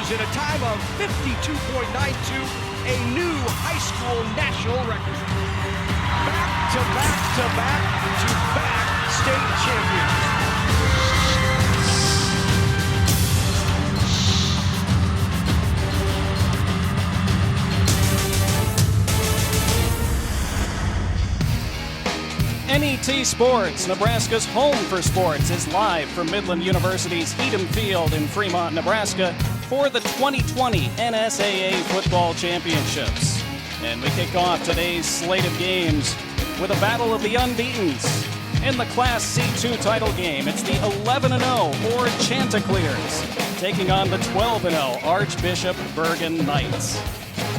meters in a time of 52.92, a new high school national record. Back to back to back to back state champions. NET Sports, Nebraska's home for sports, is live from Midland University's Edom Field in Fremont, Nebraska for the 2020 NSAA Football Championships. And we kick off today's slate of games with a battle of the unbeatens. In the Class C2 title game, it's the 11-0 Ord Chanticleers taking on the 12-0 Archbishop Bergen Knights.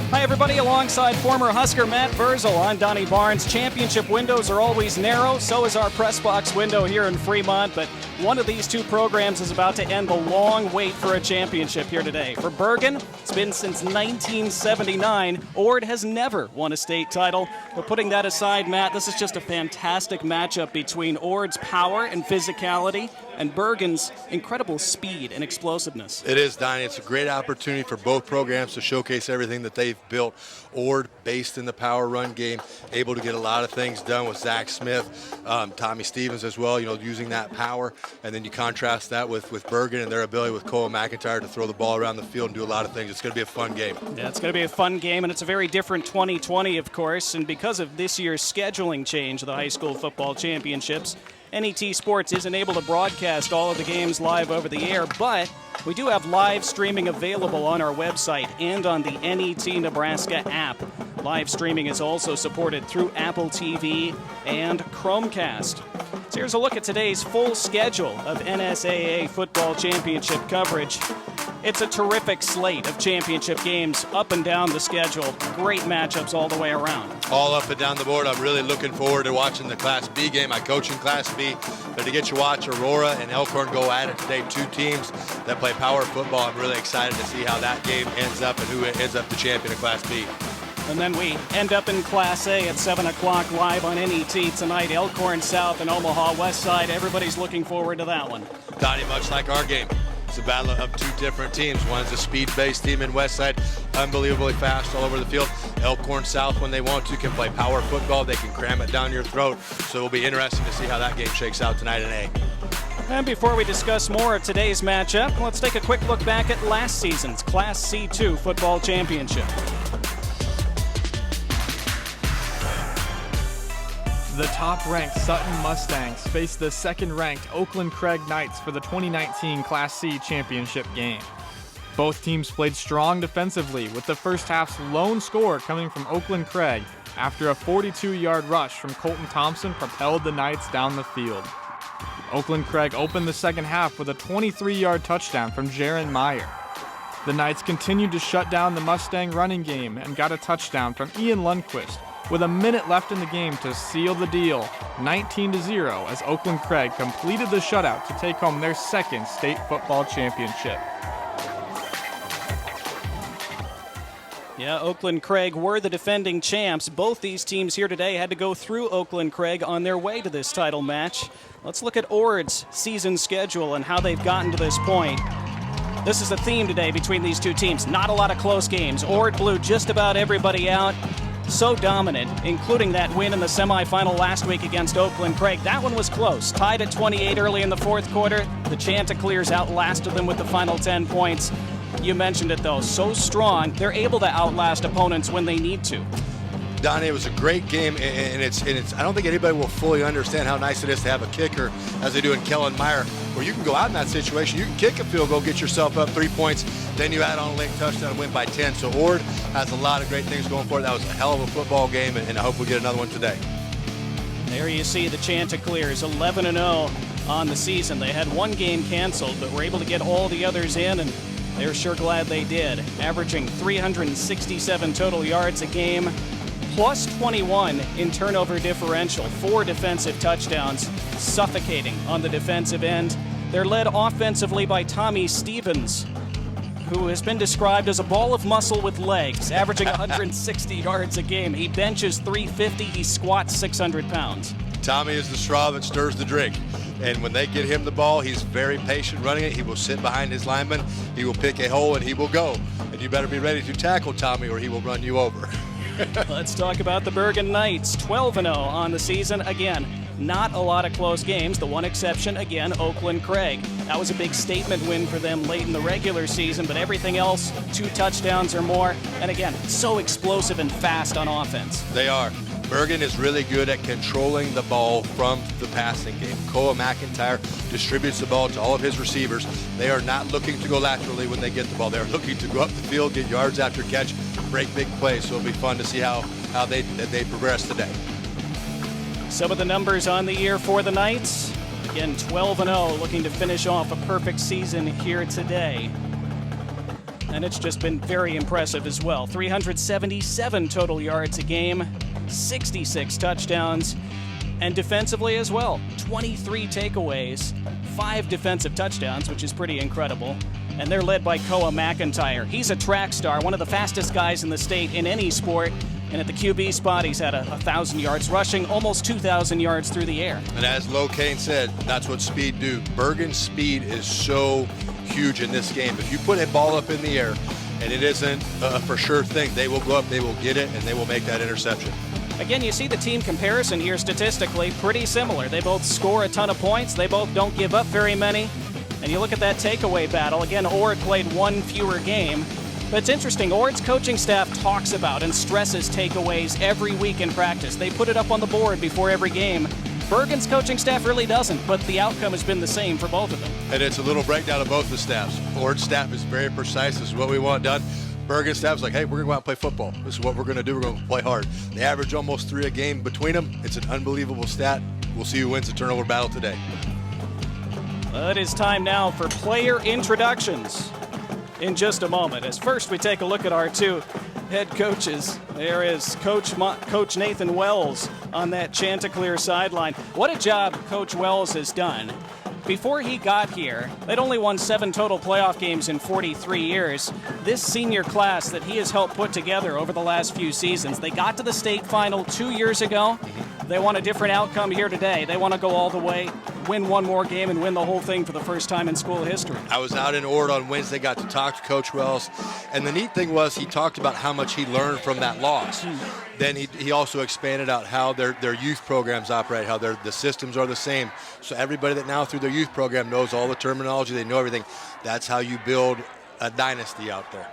Hi, everybody. Alongside former Husker Matt Burzel, I'm Donnie Barnes. Championship windows are always narrow. So is our press box window here in Fremont. But one of these two programs is about to end the long wait for a championship here today. For Bergen, it's been since 1979. Ord has never won a state title. But putting that aside, Matt, this is just a fantastic matchup between Ord's power and physicality and Bergen's incredible speed and explosiveness. It is, Donnie. It's a great opportunity for both programs to showcase everything that they've built. Ord, based in the power run game, able to get a lot of things done with Zach Smith, Tommy Stevens as well, using that power. And then you contrast that with Bergen and their ability with Cole McIntyre to throw the ball around the field and do a lot of things. It's going to be a fun game. Yeah, it's going to be a fun game, and it's a very different 2020, of course. And because of this year's scheduling change of the high school football championships, NET Sports isn't able to broadcast all of the games live over the air, but we do have live streaming available on our website and on the NET Nebraska app. Live streaming is also supported through Apple TV and Chromecast. So here's a look at today's full schedule of NSAA football championship coverage. It's a terrific slate of championship games up and down the schedule. Great matchups all the way around. All up and down the board. I'm really looking forward to watching the Class B game. I coach in Class B. But to get you watch Aurora and Elkhorn go at it today, two teams that play power football. I'm really excited to see how that game ends up and who ends up the champion of Class B. And then we end up in Class A at 7 o'clock live on NET tonight. Elkhorn South and Omaha West Side. Everybody's looking forward to that one. Donnie, much like our game. It's a battle of two different teams. One's a speed-based team in Westside, unbelievably fast all over the field. Elkhorn South, when they want to, can play power football. They can cram it down your throat. So it'll be interesting to see how that game shakes out tonight in A. And before we discuss more of today's matchup, let's take a quick look back at last season's Class C2 football championship. The top-ranked Sutton Mustangs faced the second-ranked Oakland Craig Knights for the 2019 Class C championship game. Both teams played strong defensively, with the first half's lone score coming from Oakland Craig after a 42-yard rush from Colton Thompson propelled the Knights down the field. Oakland Craig opened the second half with a 23-yard touchdown from Jaron Meyer. The Knights continued to shut down the Mustang running game and got a touchdown from Ian Lundquist with a minute left in the game to seal the deal, 19-0, as Oakland Craig completed the shutout to take home their second state football championship. Yeah, Oakland Craig were the defending champs. Both these teams here today had to go through Oakland Craig on their way to this title match. Let's look at Ord's season schedule and how they've gotten to this point. This is the theme today between these two teams. Not a lot of close games. Ord blew just about everybody out. So dominant, including that win in the semifinal last week against Oakland Craig. That one was close. Tied at 28 early in the fourth quarter. The Chanticleers outlasted them with the final 10 points. You mentioned it, though. So strong, they're able to outlast opponents when they need to. Donnie, it was a great game, and it's. I don't think anybody will fully understand how nice it is to have a kicker, as they do in Kellen Meyer, where you can go out in that situation, you can kick a field goal, get yourself up 3 points, then you add on a late touchdown and win by 10. So Ord has a lot of great things going for it. That was a hell of a football game, and I hope we get another one today. There you see the Chanticleers, 11-0 on the season. They had one game canceled, but were able to get all the others in, and they're sure glad they did. Averaging 367 total yards a game, plus 21 in turnover differential, 4 defensive touchdowns, suffocating on the defensive end. They're led offensively by Tommy Stevens, who has been described as a ball of muscle with legs, averaging 160 yards a game. He benches 350, he squats 600 pounds. Tommy is the straw that stirs the drink. And when they get him the ball, he's very patient running it. He will sit behind his lineman. He will pick a hole, and he will go. And you better be ready to tackle Tommy, or he will run you over. Let's talk about the Bergen Knights, 12-0 on the season. Again, not a lot of close games. The one exception, again, Oakland Craig. That was a big statement win for them late in the regular season, but everything else, 2 touchdowns or more. And again, so explosive and fast on offense. They are. Bergen is really good at controlling the ball from the passing game. Koa McIntyre distributes the ball to all of his receivers. They are not looking to go laterally when they get the ball. They're looking to go up the field, get yards after catch, break big plays. So it'll be fun to see how they progress today. Some of the numbers on the year for the Knights. Again, 12-0, looking to finish off a perfect season here today. And it's just been very impressive as well. 377 total yards a game, 66 touchdowns, and defensively as well, 23 takeaways, 5 defensive touchdowns, which is pretty incredible. And they're led by Koa McIntyre. He's a track star, one of the fastest guys in the state in any sport. And at the QB spot, he's had 1,000 yards rushing, almost 2,000 yards through the air. And as Locane said, that's what speed do. Bergen's speed is so huge in this game. If you put a ball up in the air and it isn't a for sure thing, they will go up, they will get it, and they will make that interception. Again, you see the team comparison here statistically pretty similar. They both score a ton of points. They both don't give up very many. And you look at that takeaway battle. Again, Ord played 1 fewer game. But it's interesting, Ord's coaching staff talks about and stresses takeaways every week in practice. They put it up on the board before every game. Bergen's coaching staff really doesn't, but the outcome has been the same for both of them. And it's a little breakdown of both the staffs. Ord's staff is very precise. This is what we want done. Bergen's staff is like, hey, we're going to go out and play football. This is what we're going to do. We're going to play hard. They average almost 3 a game between them. It's an unbelievable stat. We'll see who wins the turnover battle today. It is time now for player introductions in just a moment. As first we take a look at our 2 head coaches. There is Coach Nathan Wells on that Chanticleer sideline. What a job Coach Wells has done. Before he got here, they'd only won 7 total playoff games in 43 years. This senior class that he has helped put together over the last few seasons, they got to the state final 2 years ago. They want a different outcome here today. They want to go all the way, win 1 more game, and win the whole thing for the first time in school history. I was out in Ord on Wednesday, got to talk to Coach Wells, and the neat thing was he talked about how much he learned from that loss. Then he also expanded out how their youth programs operate, how the systems are the same. So everybody that now through their youth program knows all the terminology, they know everything. That's how you build a dynasty out there.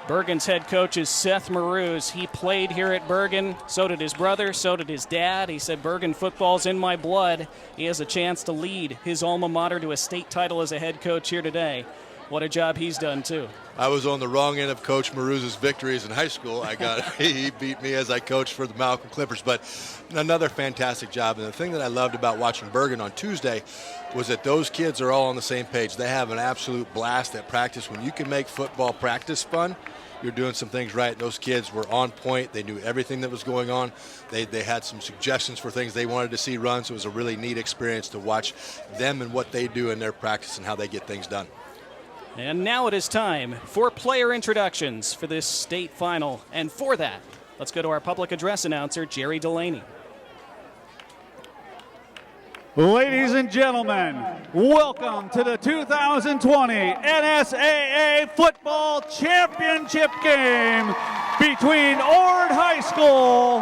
Bergen's head coach is Seth Marouz. He played here at Bergen. So did his brother. So did his dad. He said, Bergen football's in my blood. He has a chance to lead his alma mater to a state title as a head coach here today. What a job he's done, too. I was on the wrong end of Coach Marouz's victories in high school. He beat me as I coached for the Malcolm Clippers, but another fantastic job. And the thing that I loved about watching Bergen on Tuesday was that those kids are all on the same page. They have an absolute blast at practice. When you can make football practice fun, you're doing some things right. Those kids were on point. They knew everything that was going on. They had some suggestions for things they wanted to see run, so it was a really neat experience to watch them and what they do in their practice and how they get things done. And now it is time for player introductions for this state final. And for that, let's go to our public address announcer, Jerry Delaney. Ladies and gentlemen, welcome to the 2020 NSAA Football Championship game between Ord High School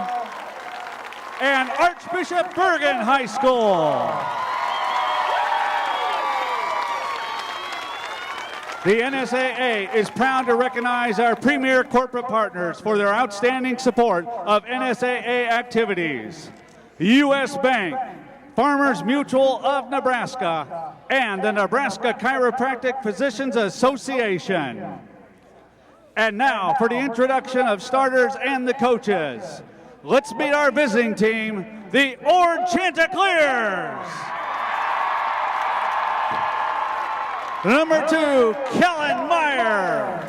and Archbishop Bergan High School. The NSAA is proud to recognize our premier corporate partners for their outstanding support of NSAA activities. U.S. Bank, Farmers Mutual of Nebraska, and the Nebraska Chiropractic Physicians Association. And now for the introduction of starters and the coaches. Let's meet our visiting team, the Ord Chanticleers. Number 2, Kellen Meyer.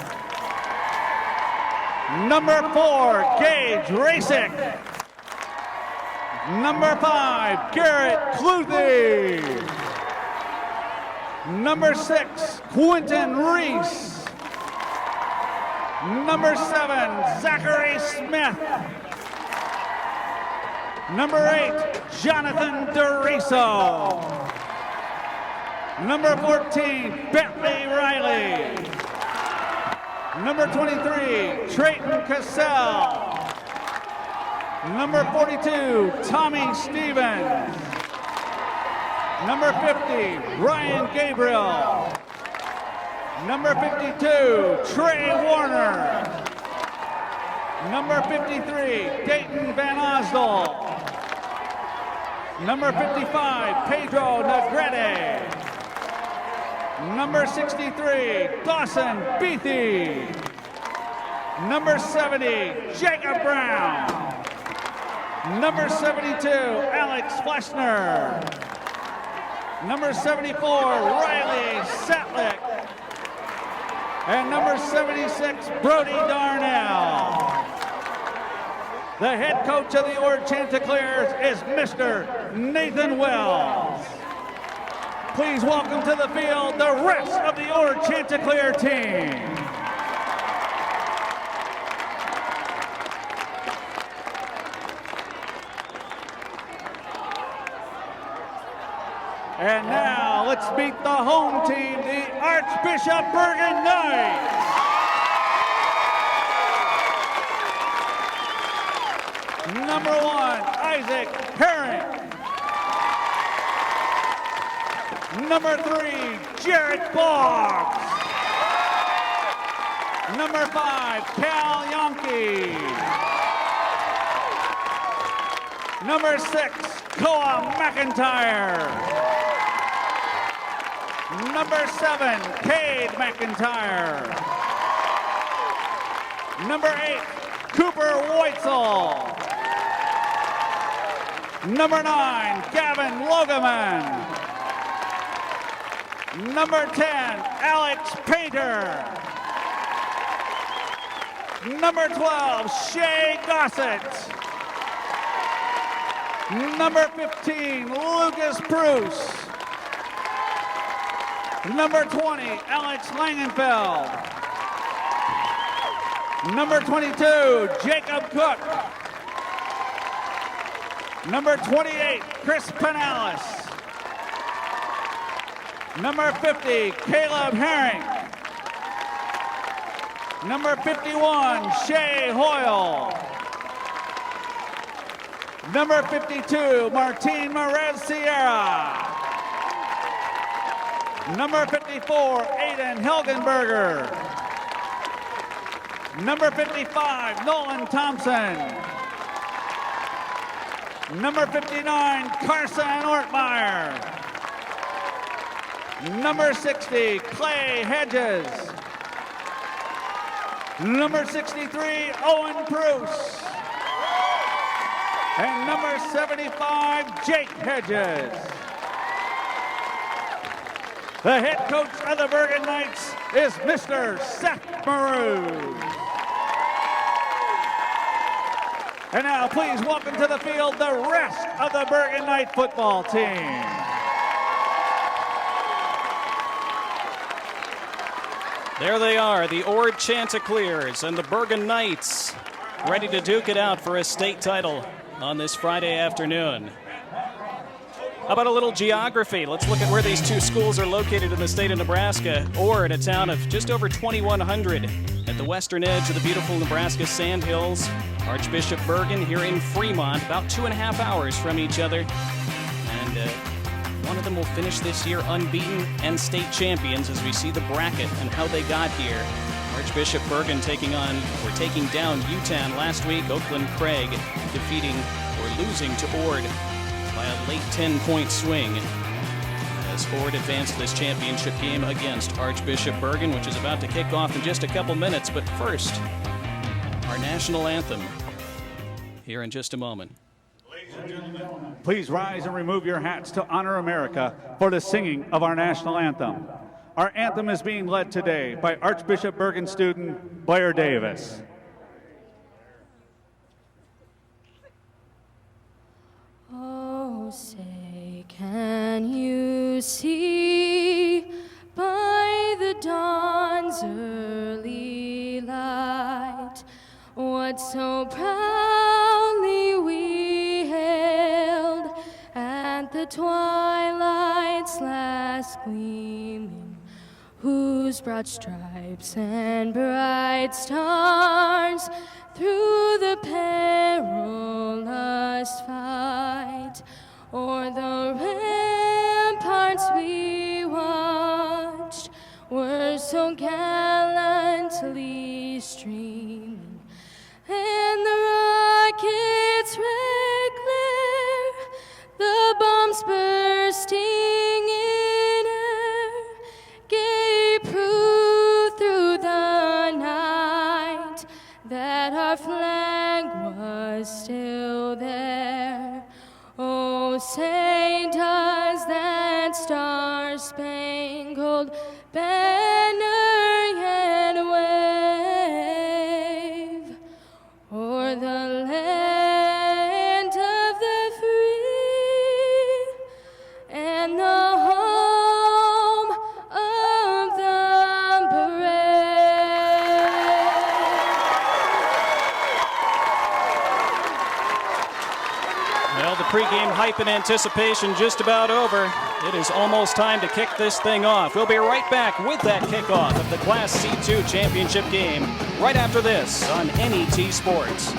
Number 4, Gage Rasick. Number 5, Garrett Cluthy. Number 6, Quentin Reese. Number 7, Zachary Smith. Number 8, Jonathan DeRiso. Number 14, Bentley Riley. Number 23, Trayton Cassell. Number 42, Tommy Stevens. Number 50, Ryan Gabriel. Number 52, Trey Warner. Number 53, Dayton Van Osdol. Number 55, Pedro Negrete. Number 63, Dawson Beathy. Number 70, Jacob Brown. Number 72, Alex Fleshner. Number 74, Riley Setlick. And number 76, Brody Darnell. The head coach of the Ord Chanticleers is Mr. Nathan Wells. Please welcome to the field the rest of the Ord Chanticleer team. And now let's meet the home team, the Archbishop Bergen Knights. Number 1, Isaac Herring. Number 3, Jarrett Boggs. Number 5, Cal Yonke. Number 6, Koa McIntyre. Number 7, Cade McIntyre. Number 8, Cooper Weitzel. Number 9, Gavin Logeman. Number 10, Alex Painter. Number 12, Shay Gossett. Number 15, Lucas Bruce. Number 20, Alex Langenfeld. Number 22, Jacob Cook. Number 28, Chris Penales. Number 50, Caleb Herring. Number 51, Shay Hoyle. Number 52, Martin Merez Sierra. Number 54, Aiden Helgenberger. Number 55, Nolan Thompson. Number 59, Carson Ortmeyer. Number 60, Clay Hedges. Number 63, Owen Bruce. And number 75, Jake Hedges. The head coach of the Bergen Knights is Mr. Seth Maroon. And now please welcome to the field the rest of the Bergen Knight football team. There they are, the Ord Chanticleers and the Bergen Knights, ready to duke it out for a state title on this Friday afternoon. How about a little geography? Let's look at where these two schools are located in the state of Nebraska. Ord, a town of just over 2,100 at the western edge of the beautiful Nebraska Sandhills. Archbishop Bergan here in Fremont, about 2.5 hours from each other. And one of them will finish this year unbeaten and state champions as we see the bracket and how they got here. Archbishop Bergan taking down UTAN last week. Oakland Craig losing to Ord by a late 10-point swing as Ord advanced this championship game against Archbishop Bergan, which is about to kick off in just a couple minutes. But first, our national anthem here in just a moment. Ladies and gentlemen, please rise and remove your hats to honor America for the singing of our national anthem. Our anthem is being led today by Archbishop Bergan student Blair Davis. Oh, say, can you see by the dawn's early light what so proudly we hailed at the twilight's last gleaming, whose broad stripes and bright stars through the perilous fight o'er the ramparts we watched were so gallantly streaming, and the rockets' red glare, the bombs bursting in air, gave proof through the night that our flag was still there. Oh, say does that star-spangled banner yet wave o'er the land of the free and the home of the brave? Well, the pregame hype and anticipation just about over. It is almost time to kick this thing off. We'll be right back with that kickoff of the Class C2 championship game right after this on NET Sports.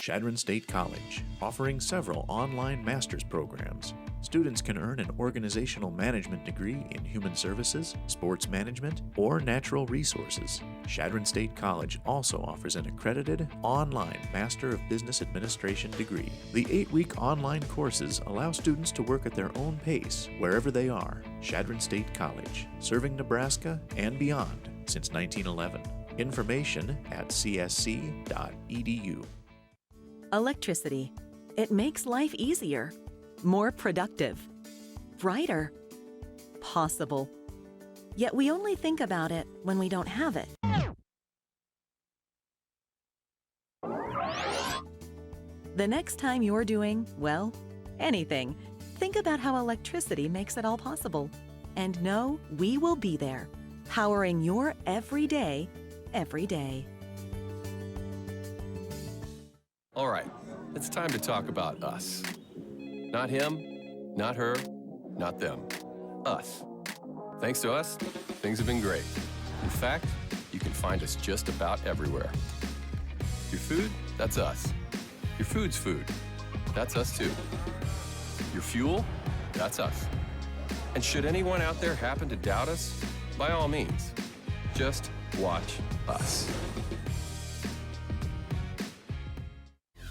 Chadron State College, offering several online master's programs. Students can earn an organizational management degree in human services, sports management, or natural resources. Chadron State College also offers an accredited online Master of Business Administration degree. The 8-week online courses allow students to work at their own pace wherever they are. Chadron State College, serving Nebraska and beyond since 1911. Information at csc.edu. Electricity. It makes life easier, more productive, brighter, possible. Yet we only think about it when we don't have it. The next time you're doing, well, anything, think about how electricity makes it all possible. And know we will be there, powering your everyday, every day. All right, it's time to talk about us. Not him, not her, not them. Us. Thanks to us, things have been great. In fact, you can find us just about everywhere. Your food, that's us. Your food's food, that's us too. Your fuel, that's us. And should anyone out there happen to doubt us, by all means, just watch us.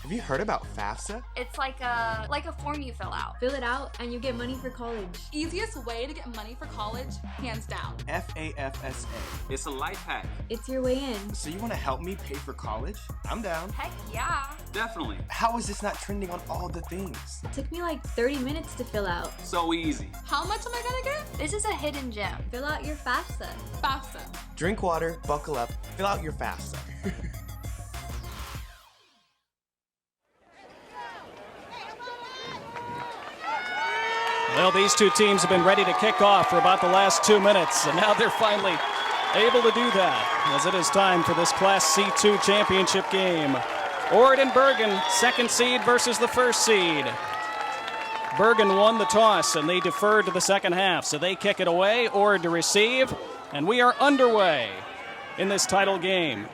Have you heard about FAFSA? It's like a form you fill out. Fill it out and you get money for college. Easiest way to get money for college, hands down. FAFSA. It's a life hack. It's your way in. So you want to help me pay for college? I'm down. Heck yeah. Definitely. How is this not trending on all the things? It took me like 30 minutes to fill out. So easy. How much am I gonna get? This is a hidden gem. Fill out your FAFSA. FAFSA. Drink water, buckle up, fill out your FAFSA. Well, these two teams have been ready to kick off for about the last 2 minutes, and now they're finally able to do that, as it is time for this Class C2 championship game. Ord and Bergen, second seed versus the first seed. Bergen won the toss, and they deferred to the second half, so they kick it away, Ord to receive, and we are underway in this title game.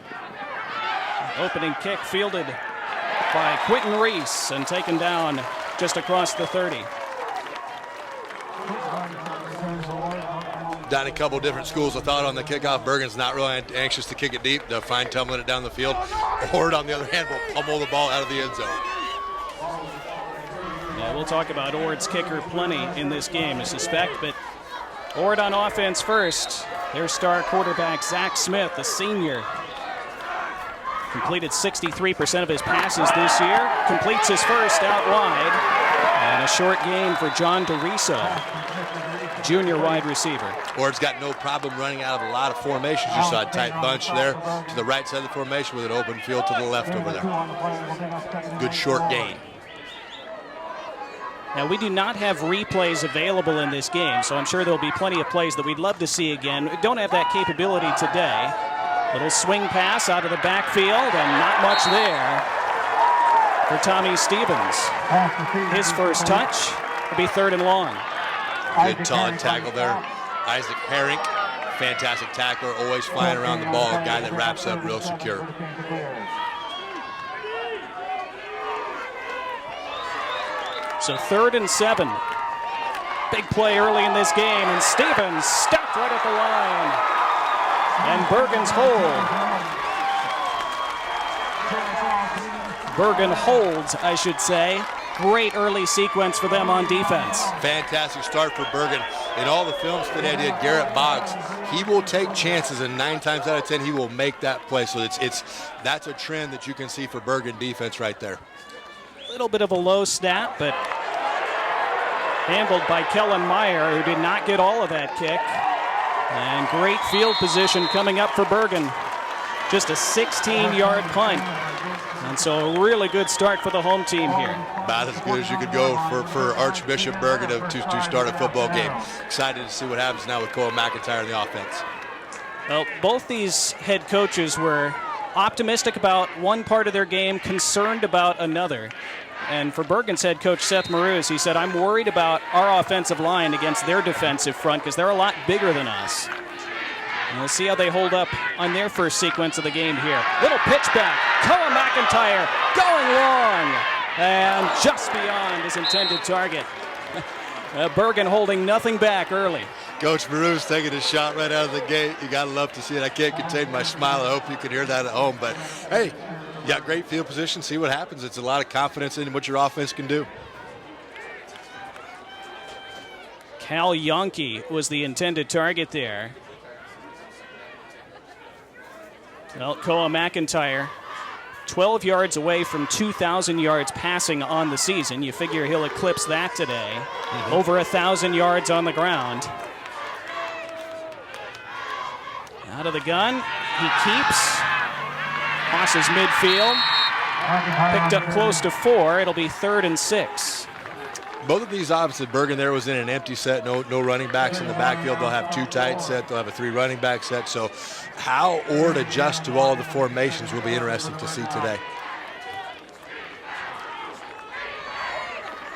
Opening kick fielded by Quentin Reese and taken down just across the 30. Down a couple different schools. I thought on the kickoff, Bergen's not really anxious to kick it deep. They're fine tumbling it down the field. Ord, on the other hand, will pummel the ball out of the end zone. Yeah, we'll talk about Ord's kicker plenty in this game, I suspect, but Ord on offense first. Their star quarterback, Zach Smith, the senior. Completed 63% of his passes this year. Completes his first out wide. And a short gain for John DeRiso, junior wide receiver. Ord's got no problem running out of a lot of formations. You saw a tight bunch there to the right side of the formation with an open field to the left over there. Good short gain. Now, we do not have replays available in this game, so I'm sure there'll be plenty of plays that we'd love to see again. We don't have that capability today. Little swing pass out of the backfield, and not much there. for Tommy Stevens. His first touch will be 3rd and long. Good taunt tackle there. Isaac Herring, fantastic tackler, always flying around the ball, a guy that wraps up real secure. So 3rd and 7. Big play early in this game, and Stevens stopped right at the line. And Bergen's hold. Bergen holds, I should say. Great early sequence for them on defense. Fantastic start for Bergen. In all the films that I did, Garrett Boggs, he will take chances, and 9 times out of 10, he will make that play. So that's a trend that you can see for Bergen defense right there. A little bit of a low snap, but handled by Kellen Meyer, who did not get all of that kick. And great field position coming up for Bergen. Just a 16-yard punt. And so a really good start for the home team here. About as good as you could go for Archbishop Bergen to start a football game. Excited to see what happens now with Cole McIntyre in the offense. Well, both these head coaches were optimistic about one part of their game, concerned about another. And for Bergen's head coach, Seth Marouz, he said, I'm worried about our offensive line against their defensive front because they're a lot bigger than us. And we'll see how they hold up on their first sequence of the game here. Little pitch back. Koa McIntyre going long. And just beyond his intended target. Bergen holding nothing back early. Coach Marouz taking a shot right out of the gate. You got to love to see it. I can't contain my smile. I hope you can hear that at home. But, hey, you got great field position. See what happens. It's a lot of confidence in what your offense can do. Cal Yonke was the intended target there. Well, Koa McIntyre, 12 yards away from 2,000 yards passing on the season. You figure he'll eclipse that today. Over 1,000 yards on the ground. Out of the gun, he keeps. Crosses midfield. Picked up close to 4. It'll be 3rd and 6. Both of these opposite, Bergen there was in an empty set, no running backs in the backfield. They'll have 2 tight set. They'll have a 3 running back set. So how Ord adjusts to all the formations will be interesting to see today.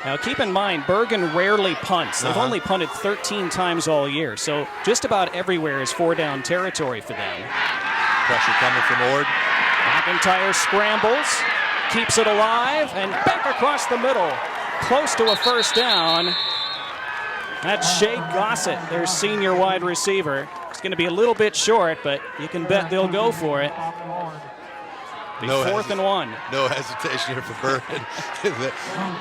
Now keep in mind, Bergen rarely punts. They've only punted 13 times all year. So just about everywhere is 4-down territory for them. Pressure coming from Ord. McIntyre scrambles, keeps it alive, and back across the middle. Close to a first down. That's Shea Gossett, their senior wide receiver. It's going to be a little bit short, but you can bet they'll go for it. No 4th and 1. No hesitation here for Bergen.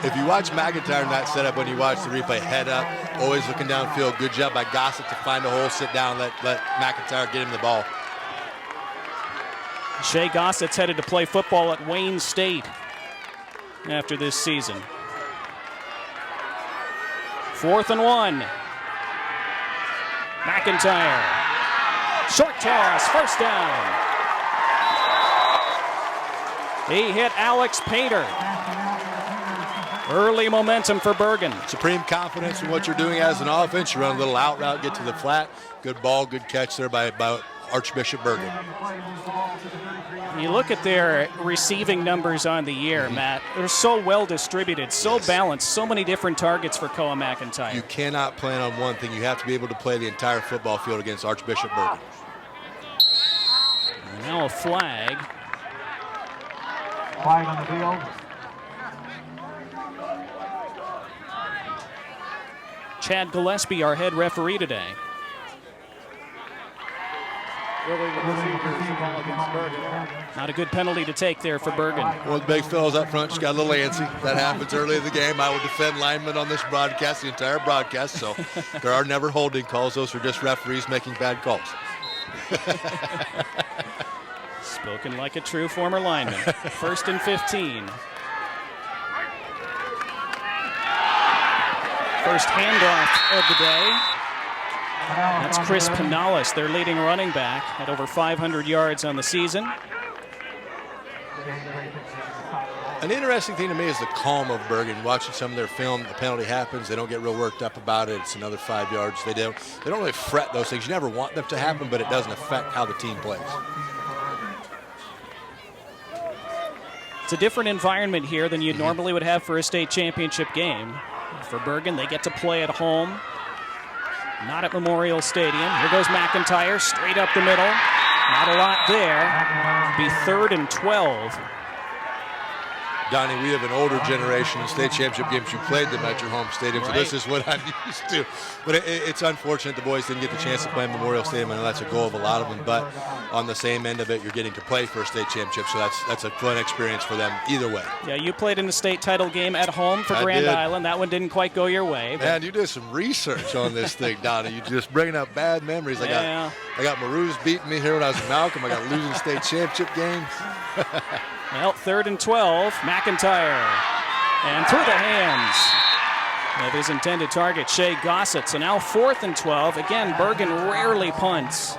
If you watch McIntyre in that setup, when you watch the replay, head up, always looking downfield. Good job by Gossett to find a hole, sit down, let McIntyre get him the ball. Shea Gossett's headed to play football at Wayne State after this season. 4th and 1. McIntyre. Short toss, first down. He hit Alex Painter. Early momentum for Bergen. Supreme confidence in what you're doing as an offense. You run a little out route, get to the flat. Good ball, good catch there by Archbishop Bergen. You look at their receiving numbers on the year, Matt. They're so well distributed, so balanced, so many different targets for Koa McIntyre. You cannot plan on one thing. You have to be able to play the entire football field against Archbishop Bergen. And now a flag. Flag on the field. Chad Gillespie, our head referee today. Not a good penalty to take there for Bergen. One of the big fellows up front just got a little antsy. That happens early in the game. I will defend linemen on this broadcast, the entire broadcast. So there are never holding calls. Those are just referees making bad calls. Spoken like a true former lineman. 1st and 15. First handoff of the day. That's Chris Pinales, their leading running back, at over 500 yards on the season. An interesting thing to me is the calm of Bergen. Watching some of their film, the penalty happens, they don't get real worked up about it. It's another 5 yards. They don't really fret those things. You never want them to happen, but it doesn't affect how the team plays. It's a different environment here than you normally would have for a state championship game. For Bergen, they get to play at home, not at Memorial Stadium. Here goes McIntyre, straight up the middle. Not a lot there. Be 3rd and 12. Donnie, we have an older generation of state championship games. You played them at your home stadium, so this is what I'm used to. But it's unfortunate the boys didn't get the chance to play in Memorial Stadium. I know that's a goal of a lot of them, but on the same end of it, you're getting to play for a state championship, so that's a fun experience for them either way. Yeah, you played in the state title game at home for Grand Island. That one didn't quite go your way. But... Man, you did some research on this thing, Donnie. You just bringing up bad memories. I got Maroons beating me here when I was in Malcolm. I got losing state championship games. Well, 3rd and 12, McIntyre, and through the hands of his intended target, Shea Gossett. So now 4th and 12. Again, Bergen rarely punts.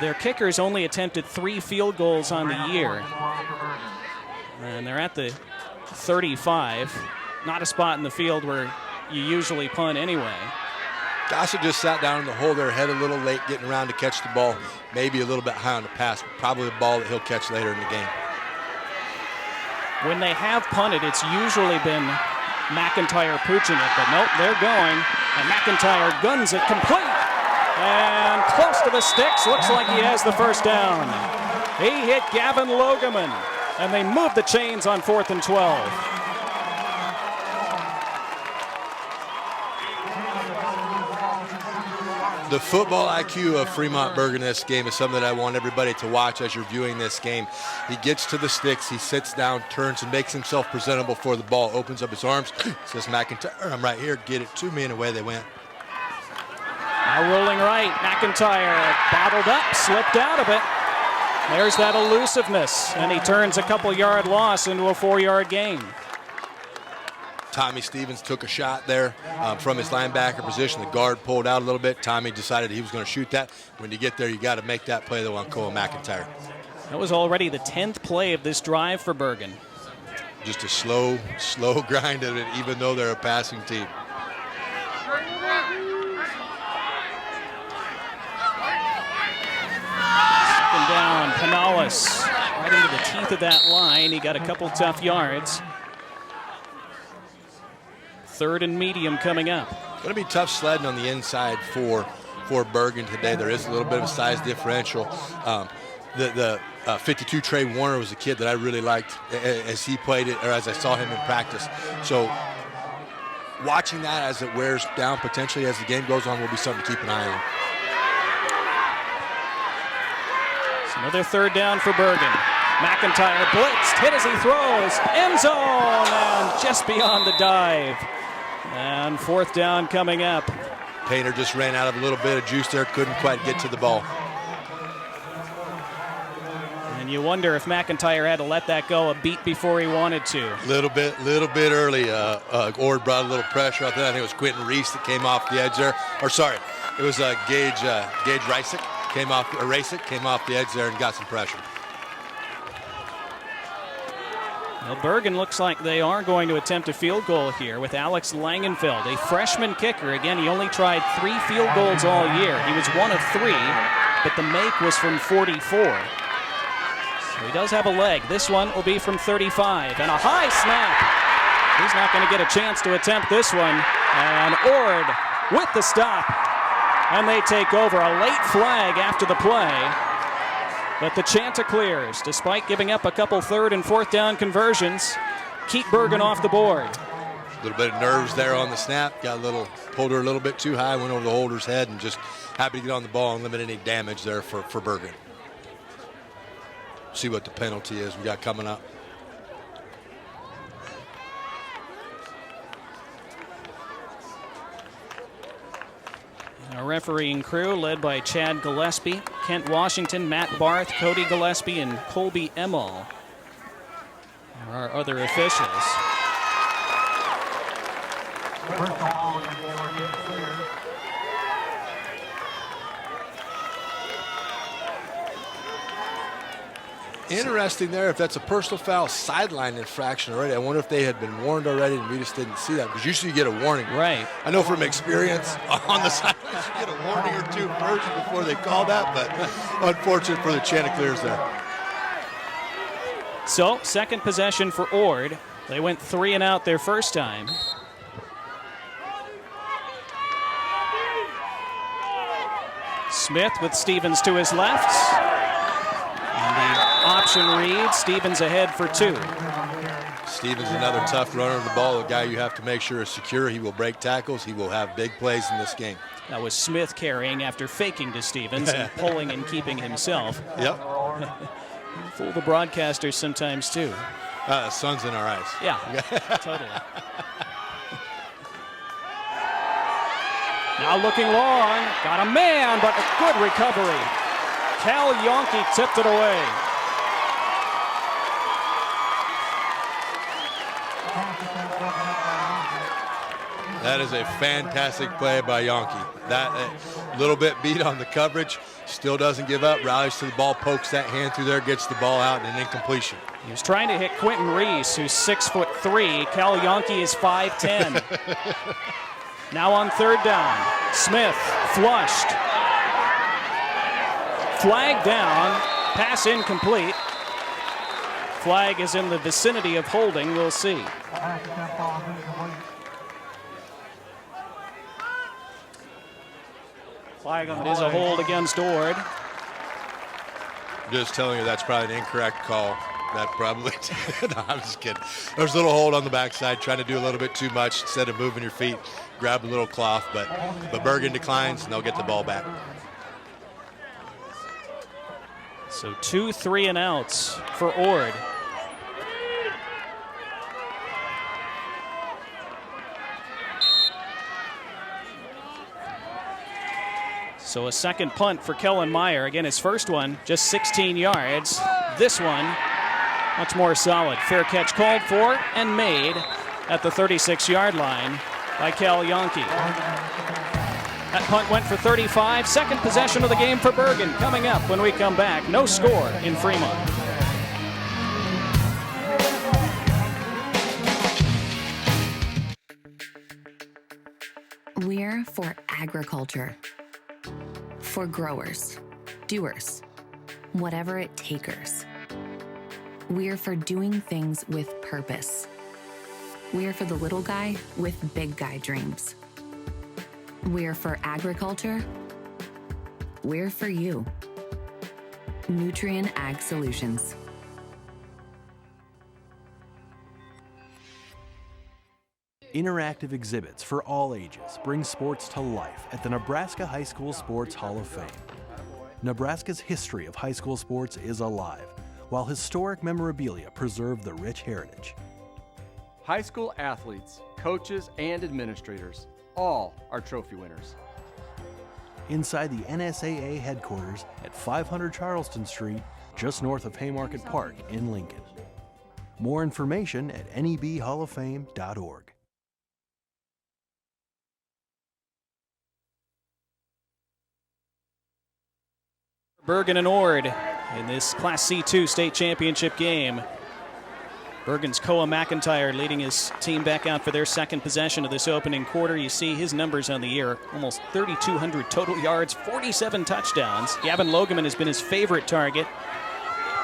Their kickers only attempted 3 field goals on the year. And they're at the 35. Not a spot in the field where you usually punt anyway. Gossett just sat down in the hole there, head a little late, getting around to catch the ball. Maybe a little bit high on the pass, but probably a ball that he'll catch later in the game. When they have punted, it's usually been McIntyre pooching it, but nope, they're going. And McIntyre guns it complete. And close to the sticks, looks like he has the first down. He hit Gavin Logeman, and they move the chains on 4th and 12. The football IQ of Fremont Bergen in this game is something that I want everybody to watch as you're viewing this game. He gets to the sticks, he sits down, turns, and makes himself presentable for the ball, opens up his arms, says, McIntyre, I'm right here, get it to me, and away they went. Now rolling right, McIntyre bottled up, slipped out of it. There's that elusiveness, and he turns a couple-yard loss into a 4-yard gain. Tommy Stevens took a shot there from his linebacker position. The guard pulled out a little bit. Tommy decided he was going to shoot that. When you get there, you got to make that play, though, on Cole McIntyre. That was already the 10th play of this drive for Bergen. Just a slow grind of it, even though they're a passing team. Second down, Pinales right into the teeth of that line. He got a couple tough yards. 3rd and medium coming up. Going to be tough sledding on the inside for Bergen today. There is a little bit of a size differential. The 52 Trey Warner was a kid that I really liked as he played it, or as I saw him in practice. So watching that as it wears down potentially as the game goes on will be something to keep an eye on. It's another 3rd down for Bergen. McIntyre blitzed, hit as he throws, end zone, and just beyond the dive. And 4th down coming up. Painter just ran out of a little bit of juice there, couldn't quite get to the ball. And you wonder if McIntyre had to let that go a beat before he wanted to. Little bit early. Ord brought a little pressure out there. I think it was Quentin Reese that came off the edge there. Or sorry, it was Gage Rasick came off the edge there and got some pressure. Well, Bergen looks like they are going to attempt a field goal here with Alex Langenfeld, a freshman kicker. Again, he only tried 3 field goals all year. He was 1 of 3, but the make was from 44. So he does have a leg. This one will be from 35, and a high snap. He's not going to get a chance to attempt this one. And Ord with the stop, and they take over. A late flag after the play. But the Chanticleers, despite giving up a couple 3rd and 4th down conversions, keep Bergen off the board. A little bit of nerves there on the snap. Pulled her a little bit too high, went over the holder's head, and just happy to get on the ball and limit any damage there for Bergen. See what the penalty is we got coming up. Our refereeing crew led by Chad Gillespie, Kent Washington, Matt Barth, Cody Gillespie, and Colby Emmel are our other officials. Interesting there, if that's a personal foul sideline infraction already. I wonder if they had been warned already and we just didn't see that, because usually you get a warning. Right. I know from experience on the sideline you get a warning or two first before they call that, but unfortunate for the Chanticleers there. So, second possession for Ord. They went 3 and out their first time. Smith with Stevens to his left. And the option reads, Stevens ahead for 2. Stevens, another tough runner of the ball, a guy you have to make sure is secure. He will break tackles. He will have big plays in this game. That was Smith carrying after faking to Stevens and pulling and keeping himself. Yep. Fool the broadcasters sometimes too. The sun's in our eyes. Yeah, totally. Now looking long, got a man, but a good recovery. Cal Yonke tipped it away. That is a fantastic play by Yonke. That little bit beat on the coverage, still doesn't give up, rallies to the ball, pokes that hand through there, gets the ball out, and an incompletion. He was trying to hit Quentin Reese, who's 6'3". Cal Yonke is 5'10". Now on third down, Smith flushed. Flag down, pass incomplete. Flag is in the vicinity of holding, we'll see. Flag on it is a hold against Ord. Just telling you that's probably an incorrect call. That probably, no, I'm just kidding. There's a little hold on the backside, trying to do a little bit too much instead of moving your feet, grab a little cloth, but Bergen declines and they'll get the ball back. So 2 3 and outs for Ord. So a second punt for Kellen Meyer. Again, his first one, just 16 yards. This one, much more solid. Fair catch called for and made at the 36-yard line by Cal Yonke. That punt went for 35. Second possession of the game for Bergen. Coming up when we come back. No score in Fremont. We're for agriculture. For growers, doers, whatever it takers. We're for doing things with purpose. We're for the little guy with big guy dreams. We're for agriculture. We're for you. Nutrien Ag Solutions. Interactive exhibits for all ages bring sports to life at the Nebraska High School Sports Hall of Fame. Nebraska's history of high school sports is alive, while historic memorabilia preserve the rich heritage. High school athletes, coaches, and administrators, all are trophy winners. Inside the NSAA headquarters at 500 Charleston Street, just north of Haymarket Park in Lincoln. More information at nebhalloffame.org. Bergen and Ord in this Class C2 state championship game. Bergen's Koa McIntyre leading his team back out for their second possession of this opening quarter. You see his numbers on the year, almost 3,200 total yards, 47 touchdowns. Gavin Logeman has been his favorite target.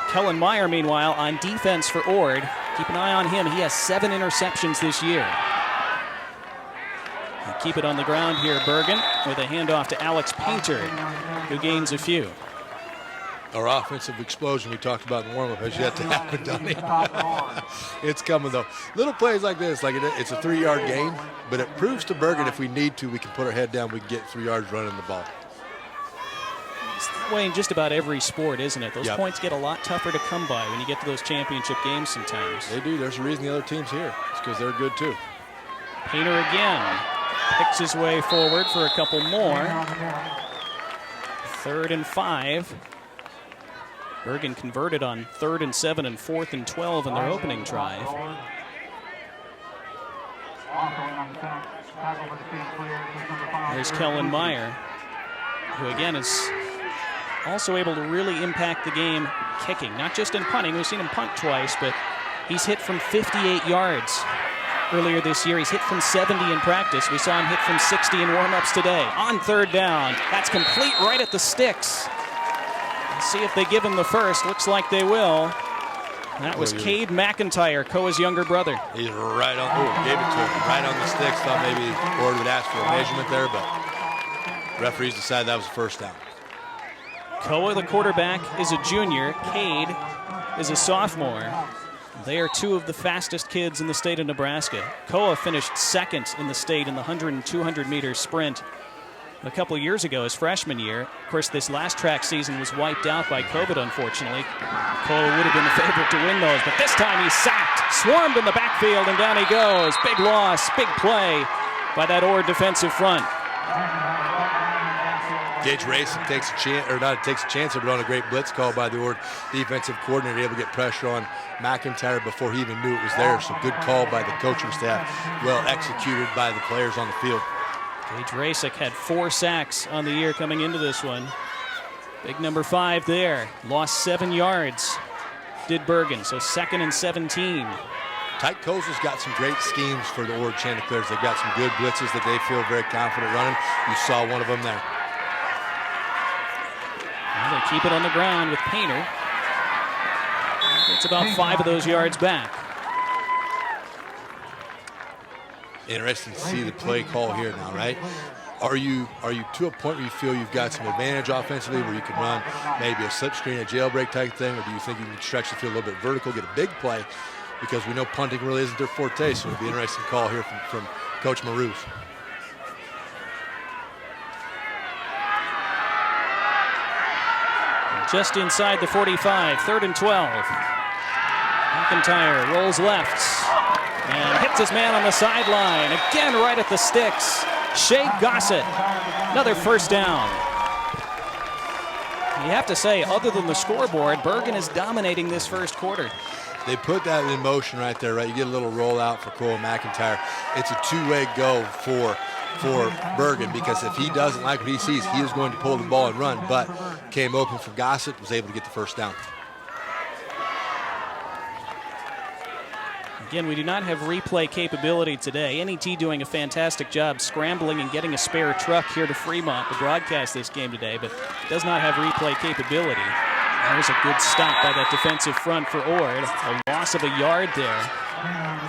Kellen Meyer, meanwhile, on defense for Ord. Keep an eye on him. He has 7 interceptions this year. They keep it on the ground here, Bergen, with a handoff to Alex Painter, who gains a few. Our offensive explosion we talked about in the warm-up has yet to happen, Donnie. It's coming, though. Little plays like this, like it's a 3-yard gain, but it proves to Bergen if we need to, we can put our head down, we can get 3 yards running the ball. It's that way in just about every sport, isn't it? Those Yep. points get a lot tougher to come by when you get to those championship games sometimes. They do. There's a reason the other team's here. It's because they're good, too. Painter again picks his way forward for a couple more. 3rd and 5. Bergen converted on 3rd and 7 and 4th and 12 in their opening drive. There's Kellen Meyer, who again is also able to really impact the game kicking, not just in punting. We've seen him punt twice, but he's hit from 58 yards earlier this year. He's hit from 70 in practice. We saw him hit from 60 in warm-ups today. On 3rd down, that's complete right at the sticks. See if they give him the first. Looks like they will. That was Cade McIntyre, Koa's younger brother. He's right on, gave it to him, right on the sticks. Thought maybe Ord would ask for a measurement there, but referees decided that was a first down. Koa, the quarterback, is a junior. Cade is a sophomore. They are two of the fastest kids in the state of Nebraska. Koa finished second in the state in the 100 and 200 meter sprint a couple of years ago, his freshman year. Of course, this last track season was wiped out by COVID, unfortunately. Koa would have been the favorite to win those, but this time he's sacked, swarmed in the backfield, and down he goes. Big loss, big play by that Ord defensive front. Gage Race takes a chance, or not takes a chance, but on a great blitz call by the Ord defensive coordinator, able to get pressure on McIntyre before he even knew it was there. So good call by the coaching staff, well executed by the players on the field. Gage Rasek had 4 sacks on the year coming into this one. Big number 5 there. Lost 7 yards, did Bergen, so 2nd and 17. Tyke Kozel's got some great schemes for the Ord Chanticleers. They've got some good blitzes that they feel very confident running. You saw one of them there. Well, they keep it on the ground with Painter. It's about 5 of those yards back. Interesting to see the play call here now, right? Are you to a point where you feel you've got some advantage offensively, where you can run maybe a slip screen, a jailbreak type thing, or do you think you can stretch the field a little bit vertical, get a big play? Because we know punting really isn't their forte, so it'll be an interesting call here from Coach Marouf. Just inside the 45, 3rd and 12. McIntyre rolls left and hits his man on the sideline. Again, right at the sticks. Shea Gossett, another first down. You have to say, other than the scoreboard, Bergen is dominating this first quarter. They put that in motion right there, right? You get a little rollout for Cole McIntyre. It's a two-way go for Bergen, because if he doesn't like what he sees, he is going to pull the ball and run, but came open for Gossett, was able to get the first down. Again, we do not have replay capability today. NET doing a fantastic job scrambling and getting a spare truck here to Fremont to broadcast this game today, but does not have replay capability. There's a good stop by that defensive front for Ord. A loss of a yard there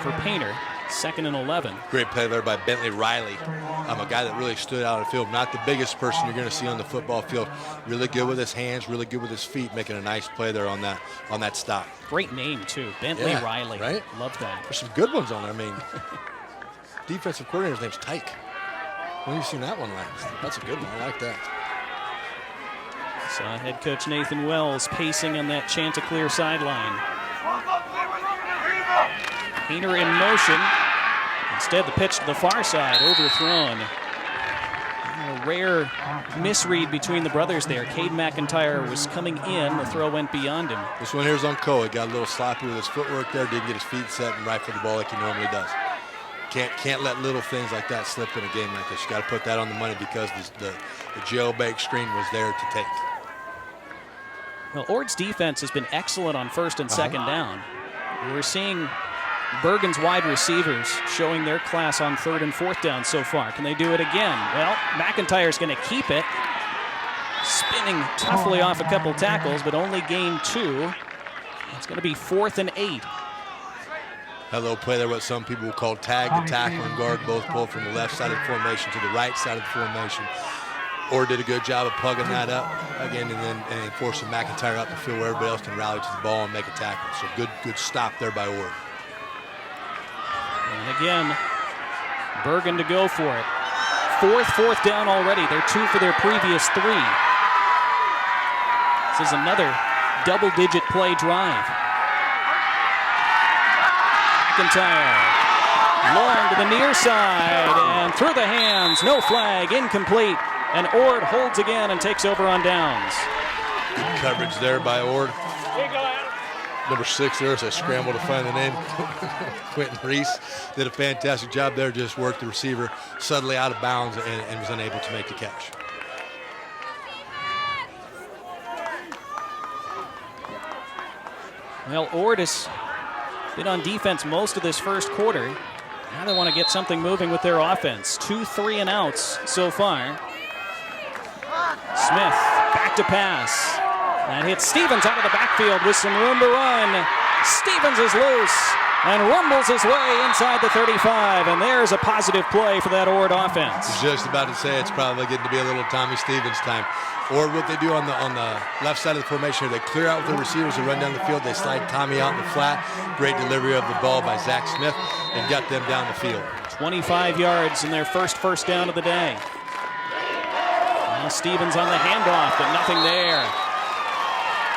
for Painter. 2nd and 11. Great play there by Bentley Riley. A guy that really stood out on the field. Not the biggest person you're going to see on the football field. Really good with his hands, really good with his feet, making a nice play there on that stop. Great name, too. Bentley Riley. Right? Love that. There's some good ones on there. I mean, defensive coordinator's name's Tyke. When have you seen that one last? That's a good one. I like that. Saw head coach Nathan Wells pacing on that Chanticleer sideline. Painter in motion. Instead, the pitch to the far side, overthrown. A rare misread between the brothers there. Cade McIntyre was coming in. The throw went beyond him. This one here's on Koa. Got a little sloppy with his footwork there. Didn't get his feet set and rifled the ball like he normally does. Can't let little things like that slip in a game like this. You got to put that on the money, because the jailbait screen was there to take. Well, Ord's defense has been excellent on 1st and 2nd down. We're seeing Bergen's wide receivers showing their class on 3rd and 4th down so far. Can they do it again? Well, McIntyre's going to keep it. Spinning toughly off a couple tackles, but only gained 2. It's going to be 4th and 8. That little play there, what some people will call tag. The tackle and guard both pulled from the left side of the formation to the right side of the formation. Ord did a good job of plugging that up again, and forcing McIntyre up the field where everybody else can rally to the ball and make a tackle. So good stop there by Ord. And again, Bergen to go for it. 4th down already. They're 2 for their previous 3. This is another double-digit play drive. McIntyre, long to the near side, and through the hands, no flag, incomplete. And Ord holds again and takes over on downs. Good coverage there by Ord. Number 6 there, so I scrambled to find the name. Quentin Reese did a fantastic job there, just worked the receiver suddenly out of bounds and was unable to make the catch. Well, Ord has been on defense most of this first quarter. Now they want to get something moving with their offense. 2 3-and-outs so far. Smith back to pass. That hits Stevens out of the backfield with some room to run. Stevens is loose and rumbles his way inside the 35, and there's a positive play for that Ord offense. I was just about to say it's probably getting to be a little Tommy Stevens time. Or what they do on the left side of the formation, they clear out with the receivers, they run down the field, they slide Tommy out in the flat. Great delivery of the ball by Zach Smith and got them down the field. 25 yards in their first down of the day. Now Stevens on the handoff, but nothing there.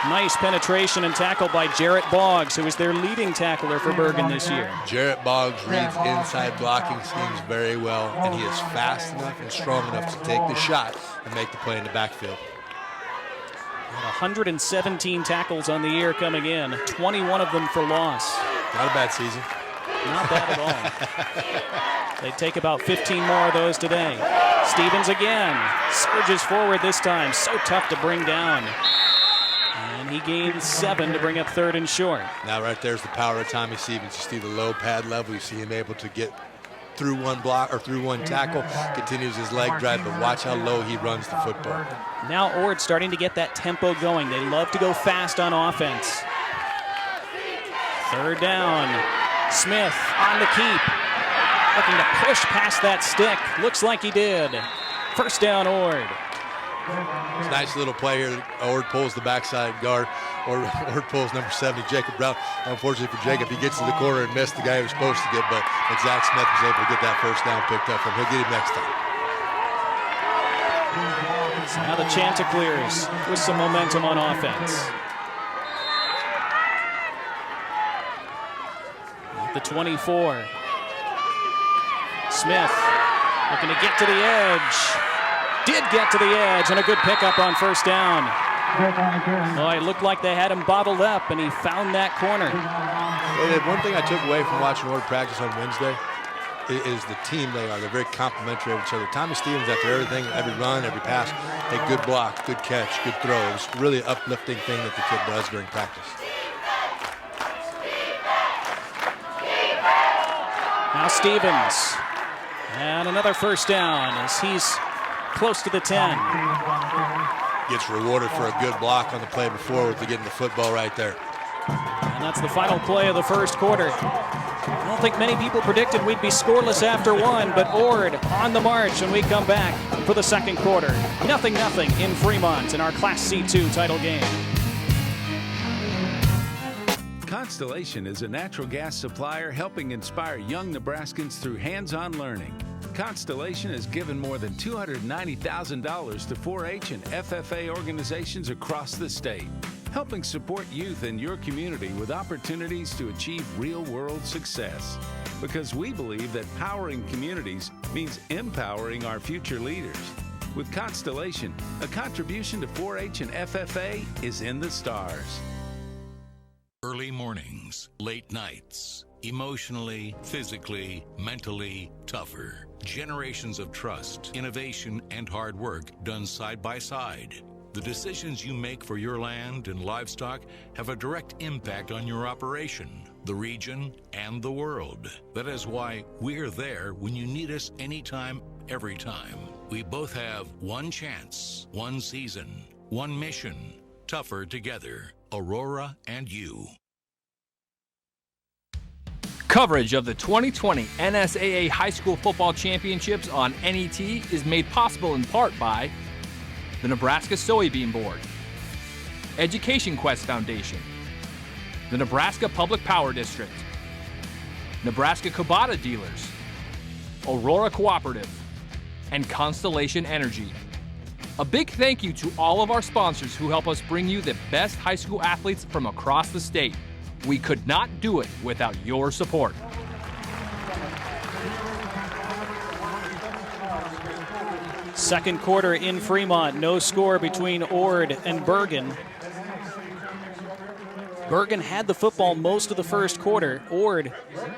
Nice penetration and tackle by Jarrett Boggs, who is their leading tackler for Bergen this year. Jarrett Boggs reads inside blocking schemes very well, and he is fast enough and strong enough to take the shot and make the play in the backfield. 117 tackles on the year coming in, 21 of them for loss. Not a bad season. Not bad at all. They take about 15 more of those today. Stevens again, surges forward this time, so tough to bring down. And he gains 7 to bring up 3rd and short. Now right there's the power of Tommy Stevens. You see the low pad level. You see him able to get through one block or through one tackle, continues his leg drive, but watch how low he runs the football. Now Ord starting to get that tempo going. They love to go fast on offense. 3rd down. Smith on the keep. Looking to push past that stick. Looks like he did. 1st down Ord. It's a nice little play here. Ord pulls the backside guard. Ord pulls number 70, Jacob Brown. Unfortunately for Jacob, he gets to the corner and missed the guy he was supposed to get, but Zach Smith was able to get that 1st down picked up from him. He'll get him next time. So now the Chanticleers with some momentum on offense. At the 24. Smith looking to get to the edge. Did get to the edge, and a good pickup on 1st down. Oh, it looked like they had him bottled up, and he found that corner. One thing I took away from watching Ord practice on Wednesday is the team they are. They're very complimentary of each other. Tommy Stevens, after everything, every run, every pass, a good block, good catch, good throw. It's really an uplifting thing that the kid does during practice. Now Stevens, and another 1st down as he's close to the 10. Gets rewarded for a good block on the play before with getting the football right there. And that's the final play of the 1st quarter. I don't think many people predicted we'd be scoreless after 1, but Ord on the march when we come back for the 2nd quarter. 0-0 in Fremont in our Class C2 title game. Constellation is a natural gas supplier helping inspire young Nebraskans through hands-on learning. Constellation has given more than $290,000 to 4-H and FFA organizations across the state, helping support youth in your community with opportunities to achieve real-world success. Because we believe that powering communities means empowering our future leaders. With Constellation, a contribution to 4-H and FFA is in the stars. Early mornings, late nights, emotionally, physically, mentally tougher. Generations of trust, innovation, and hard work done side by side. The decisions you make for your land and livestock have a direct impact on your operation, the region, and the world. That is why we're there when you need us anytime, every time. We both have one chance, one season, one mission. Tougher together. Aurora and you. Coverage of the 2020 NSAA High School Football Championships on NET is made possible in part by the Nebraska Soybean Board, Education Quest Foundation, the Nebraska Public Power District, Nebraska Kubota Dealers, Aurora Cooperative, and Constellation Energy. A big thank you to all of our sponsors who help us bring you the best high school athletes from across the state. We could not do it without your support. Second quarter in Fremont, no score between Ord and Bergen. Bergen had the football most of the 1st quarter. Ord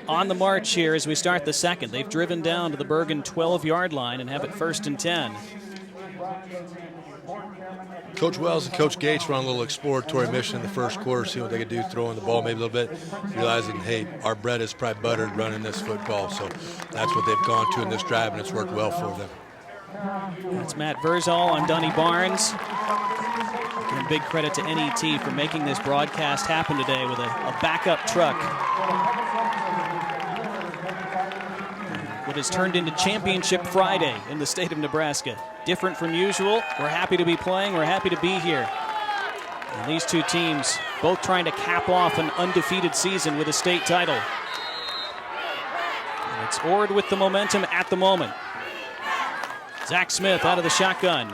on the march here as we start the 2nd. They've driven down to the Bergen 12-yard line and have it 1st and 10. Coach Wells and Coach Gates were on a little exploratory mission in the 1st quarter, see what they could do, throwing the ball maybe a little bit, realizing, hey, our bread is probably buttered running this football. So that's what they've gone to in this drive, and it's worked well for them. That's Matt Verzal on Donnie Barnes. And big credit to NET for making this broadcast happen today with a backup truck. What has turned into Championship Friday in the state of Nebraska. Different from usual. We're happy to be playing. We're happy to be here. And these two teams both trying to cap off an undefeated season with a state title. And it's Ord with the momentum at the moment. Zach Smith out of the shotgun.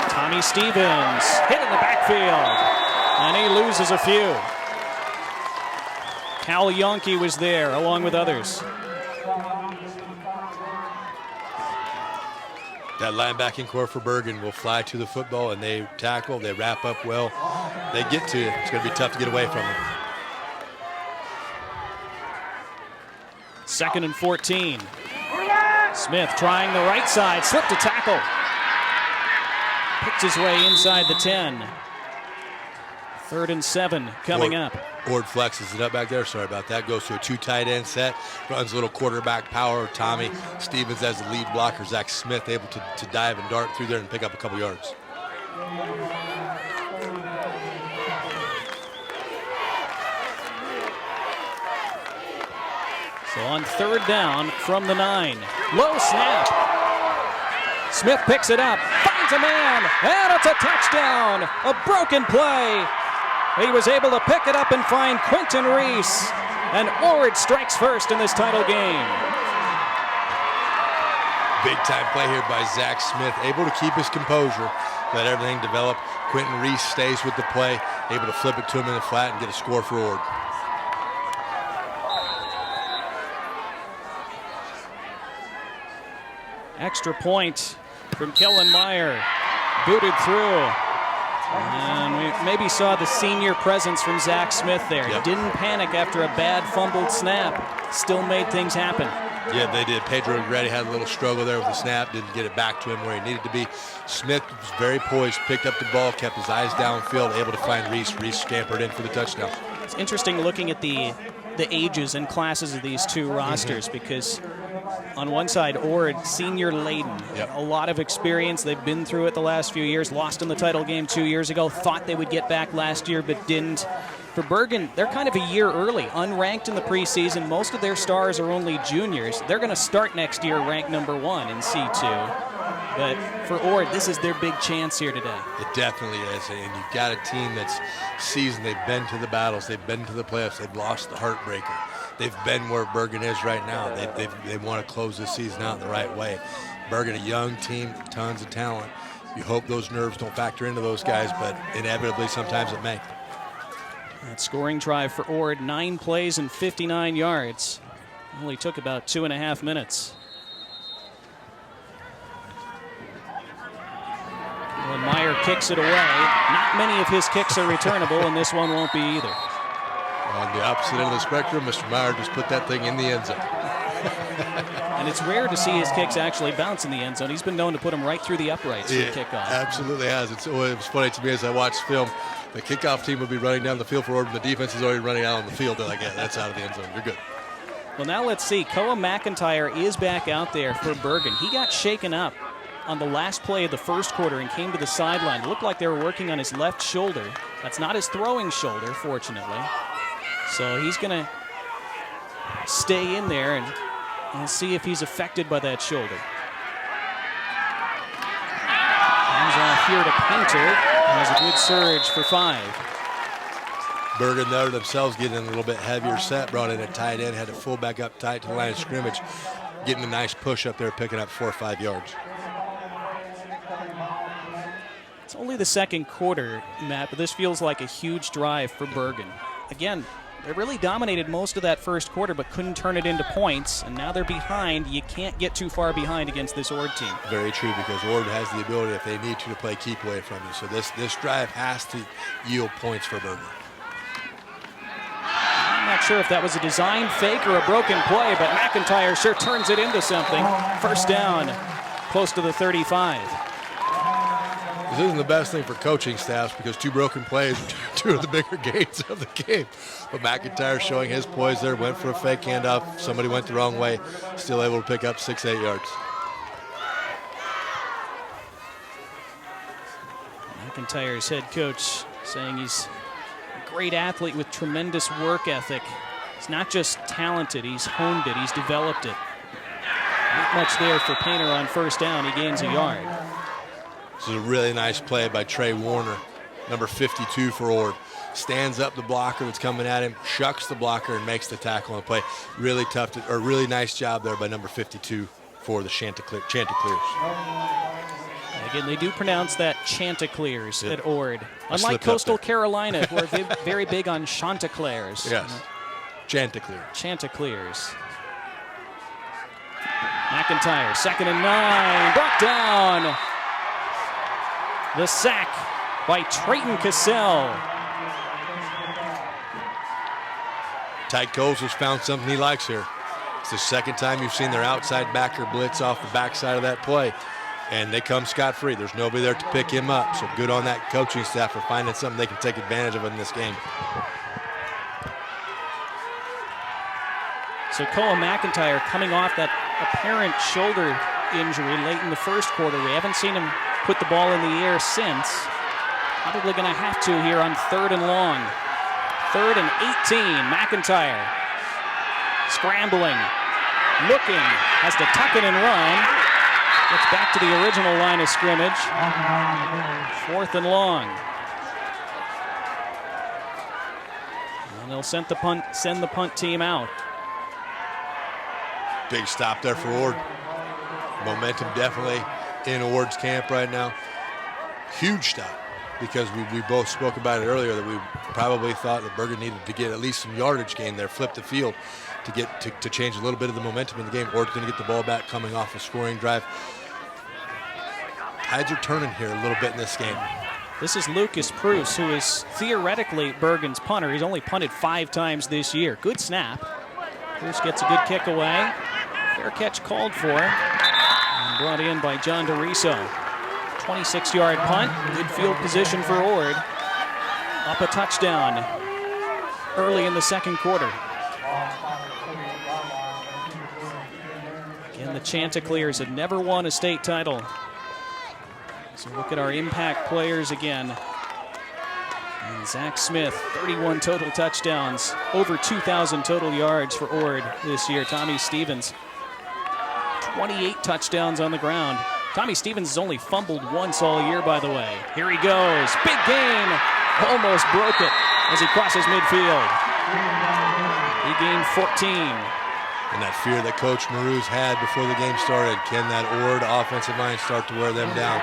Tommy Stevens hit in the backfield. And he loses a few. Cal Yonke was there along with others. That linebacking core for Bergen will fly to the football, and they tackle, they wrap up well. They get to you. It's going to be tough to get away from them. 2nd and 14. Smith trying the right side, slipped a tackle. Picked his way inside the 10. 3rd and 7 coming up. Ord flexes it up back there. Sorry about that. Goes to a 2 tight end set. Runs a little quarterback power. Tommy Stevens as the lead blocker. Zach Smith able to dive and dart through there and pick up a couple yards. So on 3rd down from the 9. Low snap. Smith picks it up. Finds a man. And it's a touchdown. A broken play. He was able to pick it up and find Quentin Reese. And Ord strikes first in this title game. Big time play here by Zach Smith. Able to keep his composure. Let everything develop. Quentin Reese stays with the play. Able to flip it to him in the flat and get a score for Ord. Extra point from Kellen Meyer. Booted through. And we maybe saw the senior presence from Zach Smith there. Yep. He didn't panic after a bad fumbled snap. Still made things happen. Yeah, they did. Pedro Agretti had a little struggle there with the snap. Didn't get it back to him where he needed to be. Smith was very poised, picked up the ball, kept his eyes downfield, able to find Reese. Reese scampered in for the touchdown. It's interesting looking at the ages and classes of these two rosters because on one side, Ord, senior laden, a lot of experience. They've been through it the last few years, lost in the title game 2 years ago, thought they would get back last year but didn't. For Bergen, they're kind of a year early, unranked in the preseason. Most of their stars are only juniors. They're going to start next year ranked number 1 in C2. But for Ord, this is their big chance here today. It definitely is, and you've got a team that's seasoned. They've been to the battles. They've been to the playoffs. They've lost the heartbreaker. They've been where Bergen is right now. They want to close this season out the right way. Bergen, a young team, tons of talent. You hope those nerves don't factor into those guys, but inevitably sometimes it may. That scoring drive for Ord, 9 plays and 59 yards. Only took about 2.5 minutes. When Meyer kicks it away, not many of his kicks are returnable, and this one won't be either. On the opposite end of the spectrum, Mr. Meyer just put that thing in the end zone. And it's rare to see his kicks actually bounce in the end zone. He's been known to put them right through the uprights for the kickoff. Absolutely has. It was funny to me as I watched film. The kickoff team would be running down the field for Ord, and the defense is already running out on the field. They're like, yeah, that's out of the end zone. You're good. Well, now let's see. Koa McIntyre is back out there for Bergen. He got shaken up on the last play of the first quarter and came to the sideline. It looked like they were working on his left shoulder. That's not his throwing shoulder, fortunately. So he's going to stay in there and see if he's affected by that shoulder. Comes off here to Painter. Has a good surge for 5. Bergen there themselves getting a little bit heavier set. Brought in a tight end, had a fullback up tight to the line of scrimmage. Getting a nice push up there, picking up 4 or 5 yards. It's only the second quarter, Matt, but this feels like a huge drive for Bergen. Again, they really dominated most of that first quarter, but couldn't turn it into points, and now they're behind. You can't get too far behind against this Ord team. Very true, because Ord has the ability, if they need to play keep away from you. So this drive has to yield points for Bergen. I'm not sure if that was a design fake or a broken play, but McIntyre sure turns it into something. First down, close to the 35. This isn't the best thing for coaching staffs because 2 broken plays are 2 of the bigger gains of the game. But McIntyre showing his poise there, went for a fake handoff. Somebody went the wrong way, still able to pick up 6-8 yards. McIntyre's head coach saying he's a great athlete with tremendous work ethic. He's not just talented, he's honed it, he's developed it. Not much there for Painter on first down. He gains a yard. This is a really nice play by Trey Warner, number 52 for Ord. Stands up the blocker that's coming at him, shucks the blocker, and makes the tackle on the play. Really tough, really nice job there by number 52 for the Chanticleers. Again, they do pronounce that Chanticleers at Ord. I Unlike slipped up Coastal there. Carolina, who are very big on Chanticleers. Yes, Chanticleer. Chanticleers. McIntyre, 2nd and 9, brought down. The sack by Trayton Cassell. Tyke Coles has found something he likes here. It's the second time you've seen their outside backer blitz off the backside of that play, and they come scot-free. There's nobody there to pick him up, so good on that coaching staff for finding something they can take advantage of in this game. So Koa McIntyre coming off that apparent shoulder injury late in the first quarter. We haven't seen him put the ball in the air since. Probably going to have to here on 3rd and long. 3rd and 18, McIntyre scrambling, looking, has to tuck it and run. Gets back to the original line of scrimmage. 4th and long. And they'll send the punt team out. Big stop there for Ord. Momentum definitely in Ord's camp right now. Huge stop, because we both spoke about it earlier that we probably thought that Bergen needed to get at least some yardage gain there, flip the field to change a little bit of the momentum in the game. Ord's going to get the ball back coming off a scoring drive. Tides are turning here a little bit in this game. This is Lucas Pruce, who is theoretically Bergen's punter. He's only punted 5 times this year. Good snap. Pruce gets a good kick away. Fair catch called for and brought in by John DeRiso. 26-yard punt. Good field position for Ord. Up a touchdown early in the second quarter. Again, the Chanticleers have never won a state title. So look at our impact players again. And Zach Smith, 31 total touchdowns, over 2,000 total yards for Ord this year. Tommy Stevens, 28 touchdowns on the ground. Tommy Stevens has only fumbled once all year, by the way. Here he goes, big gain, almost broke it as he crosses midfield. He gained 14. And that fear that Coach Marouz had before the game started, can that Ord offensive line start to wear them down?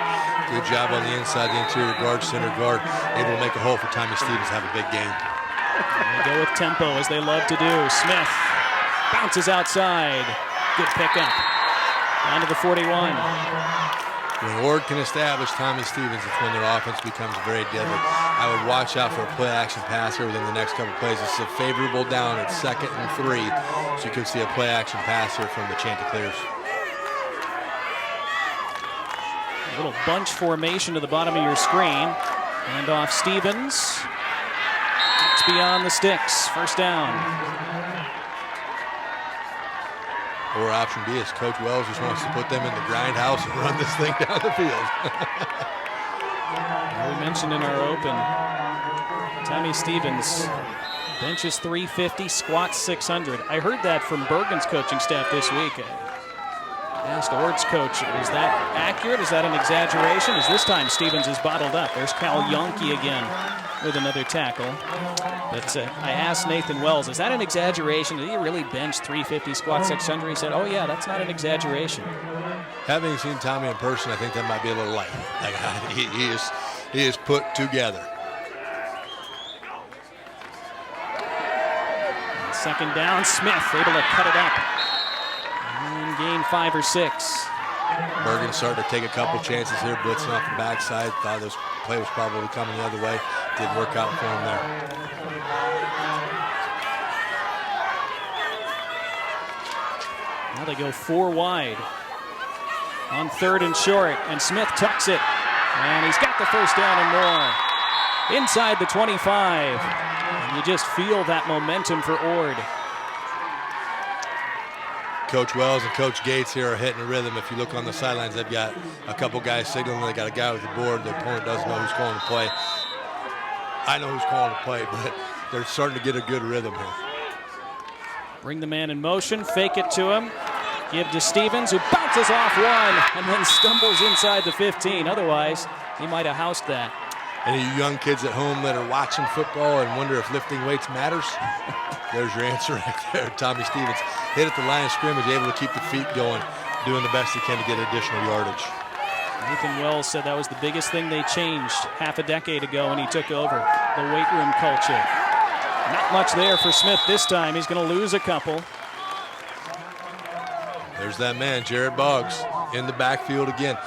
Good job on the inside, the interior guard, center guard, able to make a hole for Tommy Stevens to have a big game. They go with tempo, as they love to do. Smith bounces outside. Good pickup. Down to the 41. When Ord can establish Tommy Stevens, it's when their offense becomes very deadly. I would watch out for a play-action pass here within the next couple plays. It's a favorable down at 2nd and 3, so you could see a play-action pass here from the Chanticleers. A little bunch formation to the bottom of your screen. Hand off Stevens. It's beyond the sticks. First down. Or option B is Coach Wells just wants to put them in the grindhouse and run this thing down the field. We mentioned in our open, Tommy Stevens benches 350, squats 600. I heard that from Bergen's coaching staff this week. I asked Ord's coach, is that accurate? Is that an exaggeration? As this time Stevens is bottled up. There's Cal Yonke again with another tackle. But I asked Nathan Wells, is that an exaggeration? Did he really bench 350, squat 600? He said, oh yeah, that's not an exaggeration. Having seen Tommy in person, I think that might be a little light. Like, he is put together. And 2nd down, Smith able to cut it up and gain 5 or 6. Bergen starting to take a couple chances here, blitzing off the backside. Thought this play was probably coming the other way. Didn't work out for him there. Now they go 4 wide on 3rd and short, and Smith tucks it, and he's got the first down and more. Inside the 25, and you just feel that momentum for Ord. Coach Wells and Coach Gates here are hitting a rhythm. If you look on the sidelines, they've got a couple guys signaling. They got a guy with the board. The opponent doesn't know who's calling the play. I know who's calling the play, but they're starting to get a good rhythm here. Bring the man in motion, fake it to him. Give to Stevens, who bounces off one and then stumbles inside the 15. Otherwise, he might have housed that. Any young kids at home that are watching football and wonder if lifting weights matters? There's your answer right there. Tommy Stevens hit at the line of scrimmage, able to keep the feet going, doing the best he can to get additional yardage. Nathan Wells said that was the biggest thing they changed half a decade ago when he took over, the weight room culture. Not much there for Smith this time. He's going to lose a couple. There's that man, Jared Boggs, in the backfield again.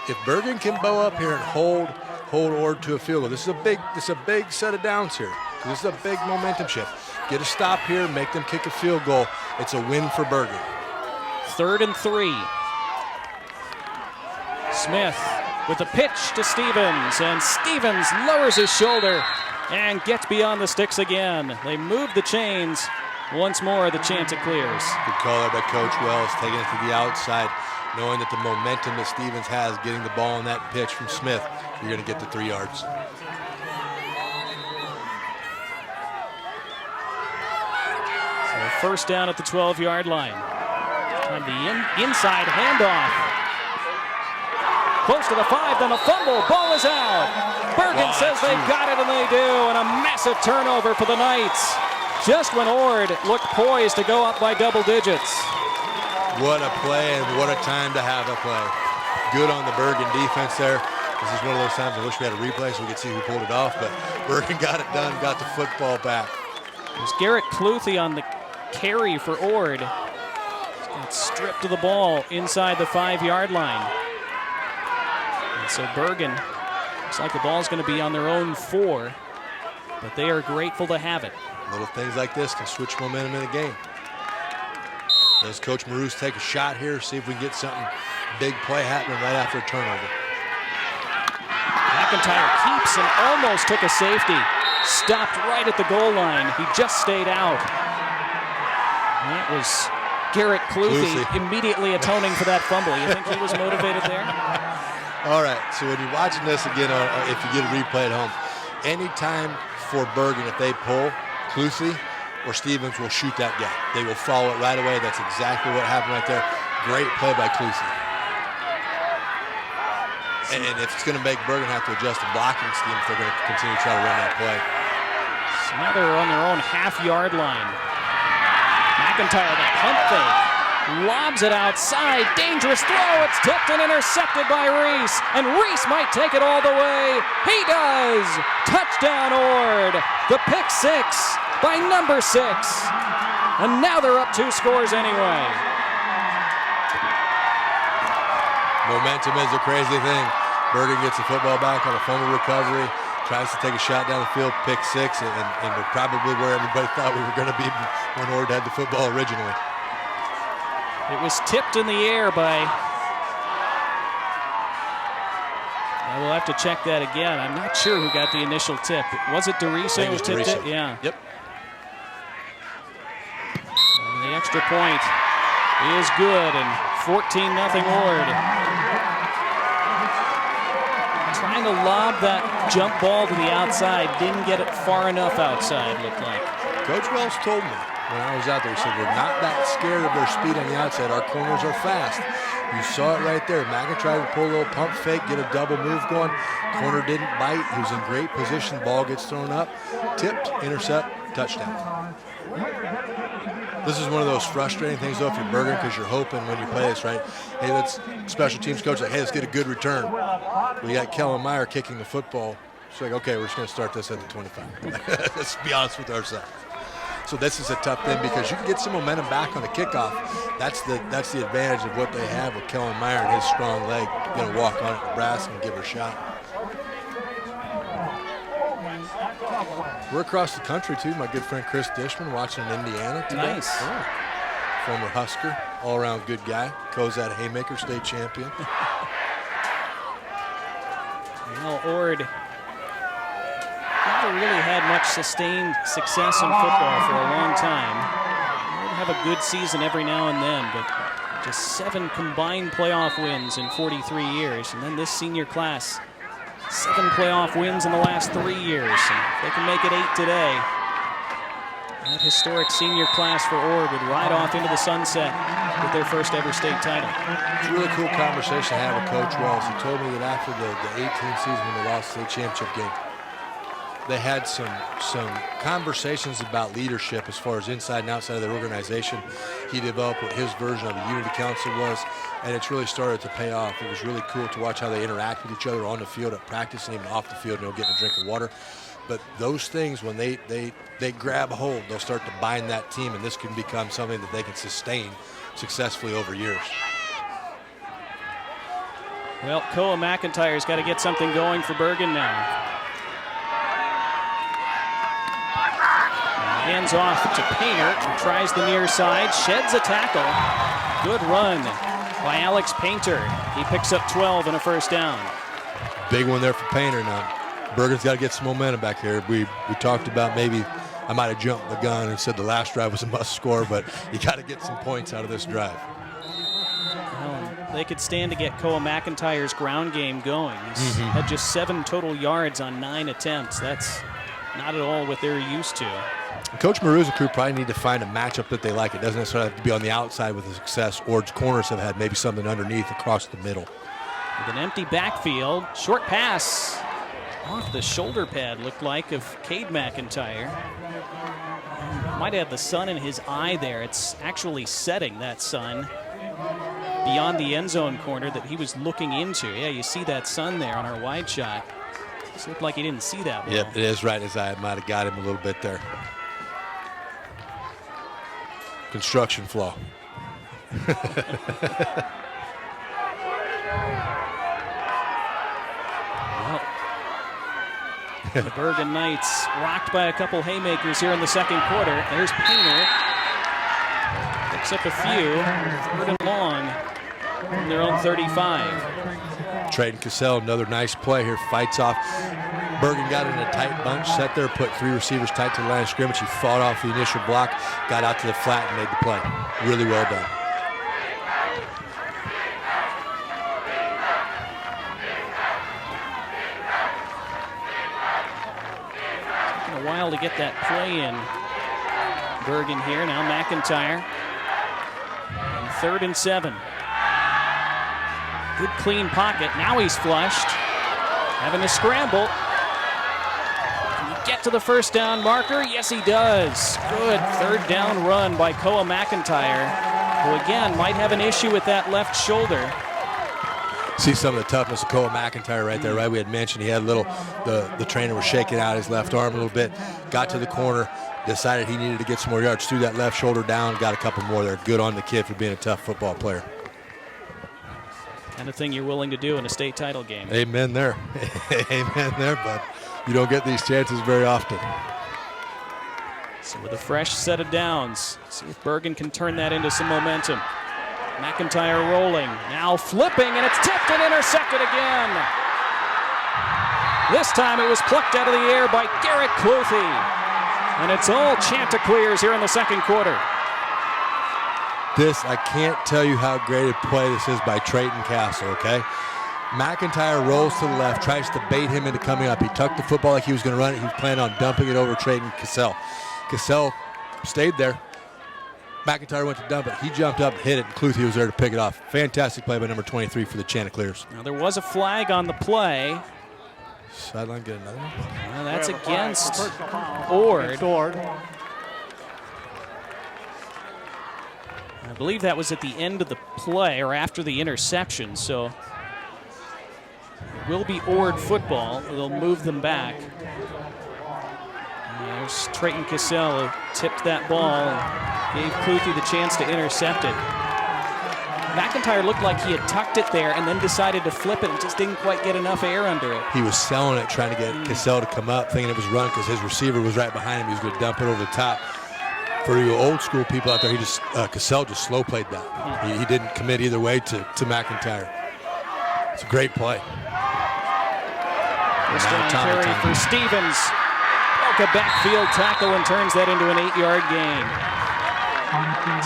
If Bergen can bow up here and hold Ord to a field goal, this is a big set of downs here. This is a big momentum shift. Get a stop here, make them kick a field goal. It's a win for Bergen. 3rd and 3. Smith with a pitch to Stevens, and Stevens lowers his shoulder and gets beyond the sticks again. They move the chains once more, the Chanticleers. Good call there by Coach Wells, taking it to the outside, knowing that the momentum that Stevens has, getting the ball on that pitch from Smith, you're going to get the 3 yards. So first down at the 12-yard line. Time the inside handoff. Close to the 5, then a fumble, ball is out. Bergen says they've got it, and they do, and a massive turnover for the Knights. Just when Ord looked poised to go up by double digits. What a play, and what a time to have a play. Good on the Bergen defense there. This is one of those times I wish we had a replay so we could see who pulled it off, but Bergen got it done, got the football back. There's Garrett Cluthy on the carry for Ord. He's got stripped of the ball inside the 5-yard line. And so Bergen, looks like the ball's going to be on their own 4, but they are grateful to have it. Little things like this can switch momentum in a game. Does Coach Maroos take a shot here, see if we can get something big play happening right after a turnover? McIntyre keeps and almost took a safety. Stopped right at the goal line. He just stayed out. That was Garrett Cluthy immediately atoning for that fumble. You think he was motivated there? All right, so when you're watching this again, if you get a replay at home, anytime for Bergen, if they pull, Cluthy or Stevens will shoot that guy. They will follow it right away. That's exactly what happened right there. Great play by Cluthy. And if it's going to make Bergen have to adjust the blocking scheme, if they're going to continue to try to run that play. So now they're on their own half-yard line. McIntyre, the pump fake, lobs it outside. Dangerous throw. It's tipped and intercepted by Reese. And Reese might take it all the way. He does. Touchdown, Ord. The pick 6 by number 6. And now they're up 2 scores anyway. Momentum is a crazy thing. Bergen gets the football back on a fumble recovery, tries to take a shot down the field, pick 6, and we're probably where everybody thought we were going to be when Ord had the football originally. It was tipped in the air by... We'll have to check that again. I'm not sure who got the initial tip. Was it DeRiso who tipped it? Yeah. Yep. And the extra point is good, and 14-0 Ord. Trying to lob that jump ball to the outside. Didn't get it far enough outside, looked like. Coach Wells told me when I was out there, he said, we're not that scared of their speed on the outside. Our corners are fast. You saw it right there. McIntyre would pull a little pump fake, get a double move going. Corner didn't bite. He was in great position. Ball gets thrown up, tipped, intercept, touchdown. This is one of those frustrating things, though, if you're Bergen, because you're hoping when you play this, right? Hey, let's special teams coach like, hey, let's get a good return. We got Kellen Meyer kicking the football. It's like, okay, we're just going to start this at the 25. Let's be honest with ourselves. So this is a tough thing because you can get some momentum back on the kickoff. That's the advantage of what they have with Kellen Meyer and his strong leg. Going to walk on it, Nebraska, and give her a shot. We're across the country, too. My good friend Chris Dishman watching in Indiana today. Nice. Oh. Former Husker, all-around good guy. Cozad Haymaker, state champion. Well, Ord never really had much sustained success in football for a long time. Ord have a good season every now and then, but just 7 combined playoff wins in 43 years. And then this senior class, 7 playoff wins in the last 3 years. And if they can make it 8 today, that historic senior class for Ord would ride off into the sunset with their first ever state title. It's a really cool conversation I had with Coach Wells. He told me that after the 18th season when they lost the state championship game, they had some conversations about leadership as far as inside and outside of their organization. He developed what his version of a unity council was, and it's really started to pay off. It was really cool to watch how they interact with each other on the field, at practice, and even off the field, getting a drink of water. But those things, when they grab a hold, they'll start to bind that team, and this can become something that they can sustain successfully over years. Well, Koa McIntyre's got to get something going for Bergen now. Hands off to Painter, who tries the near side, sheds a tackle. Good run by Alex Painter. He picks up 12 and a first down. Big one there for Painter now. Bergen's got to get some momentum back here. We talked about maybe I might have jumped the gun and said the last drive was a must score, but you got to get some points out of this drive. Well, they could stand to get Koa McIntyre's ground game going. He's had just 7 total yards on 9 attempts. That's not at all what they're used to. Coach Maru's crew probably need to find a matchup that they like. It doesn't necessarily have to be on the outside with the success. Ord's corners have had maybe something underneath across the middle. With an empty backfield, short pass off the shoulder pad, looked like, of Cade McIntyre. Might have the sun in his eye there. It's actually setting, that sun, beyond the end zone corner that he was looking into. Yeah, you see that sun there on our wide shot. It looked like he didn't see that well. Yep, it is right in his eye. It might have got him a little bit there. Construction flaw. Well, the Bergen Knights rocked by a couple haymakers here in the second quarter. There's Painter. Picks up a few. 3rd and long from their own 35. Trayton Cassell, another nice play here, fights off. Bergen got in a tight bunch, sat there, put 3 receivers tight to the line of scrimmage. He fought off the initial block, got out to the flat, and made the play. Really well done. Taking a while to get that play in. Bergen here, now McIntyre. And 3rd and 7. Good clean pocket. Now he's flushed. Having to scramble. Can he get to the first down marker? Yes, he does. Good 3rd down run by Koa McIntyre, who again might have an issue with that left shoulder. See some of the toughness of Koa McIntyre right there, right? We had mentioned he had a little, the trainer was shaking out his left arm a little bit, got to the corner, decided he needed to get some more yards, threw that left shoulder down, got a couple more there. Good on the kid for being a tough football player. Kind of thing you're willing to do in a state title game. Amen there. Amen there, bud. You don't get these chances very often. So with a fresh set of downs, see if Bergen can turn that into some momentum. McIntyre rolling, now flipping, and it's tipped and intercepted again. This time it was plucked out of the air by Garrett Cluthy. And it's all Chanticleers here in the second quarter. I can't tell you how great a play this is by Trayton Castle, okay? McIntyre rolls to the left, tries to bait him into coming up. He tucked the football like he was going to run it. He was planning on dumping it over Trayton Cassell. Cassell stayed there. McIntyre went to dump it. He jumped up, hit it, and Cluthy was there to pick it off. Fantastic play by number 23 for the Chanticleers. Now there was a flag on the play. Sideline get another one? Well, that's against Ord. I believe that was at the end of the play or after the interception, so it will be Ord football. They'll move them back. And there's Trayton Cassell who tipped that ball and gave Cluthy the chance to intercept it. McIntyre looked like he had tucked it there and then decided to flip it and just didn't quite get enough air under it. He was selling it, trying to get Cassell to come up, thinking it was run because his receiver was right behind him. He was going to dump it over the top. For you old school people out there, Cassell just slow played that. He didn't commit either way to McIntyre. It's a great play. First down carry for Stevens. Broke a backfield tackle and turns that into an 8-yard gain.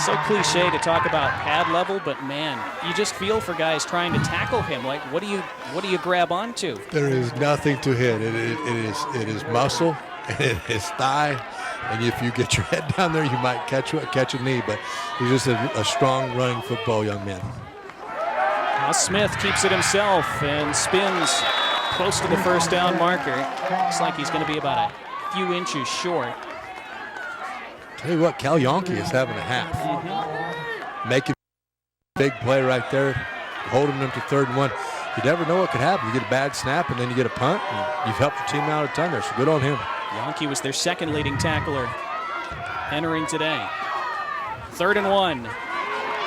So cliche to talk about pad level, but man, you just feel for guys trying to tackle him. Like, what do you grab onto? There is nothing to hit. It is muscle, and it is thigh, and if you get your head down there, you might catch a knee. But he's just a strong running football young man. Now Smith keeps it himself and spins close to the first down marker. Looks like he's going to be about a few inches short. Tell you what, Cal Yonke is having a half. Making a big play right there, holding them to 3rd and 1. You never know what could happen. You get a bad snap and then you get a punt, and you've helped your team out a ton there, so good on him. Yonke was their second leading tackler entering today. 3rd and 1.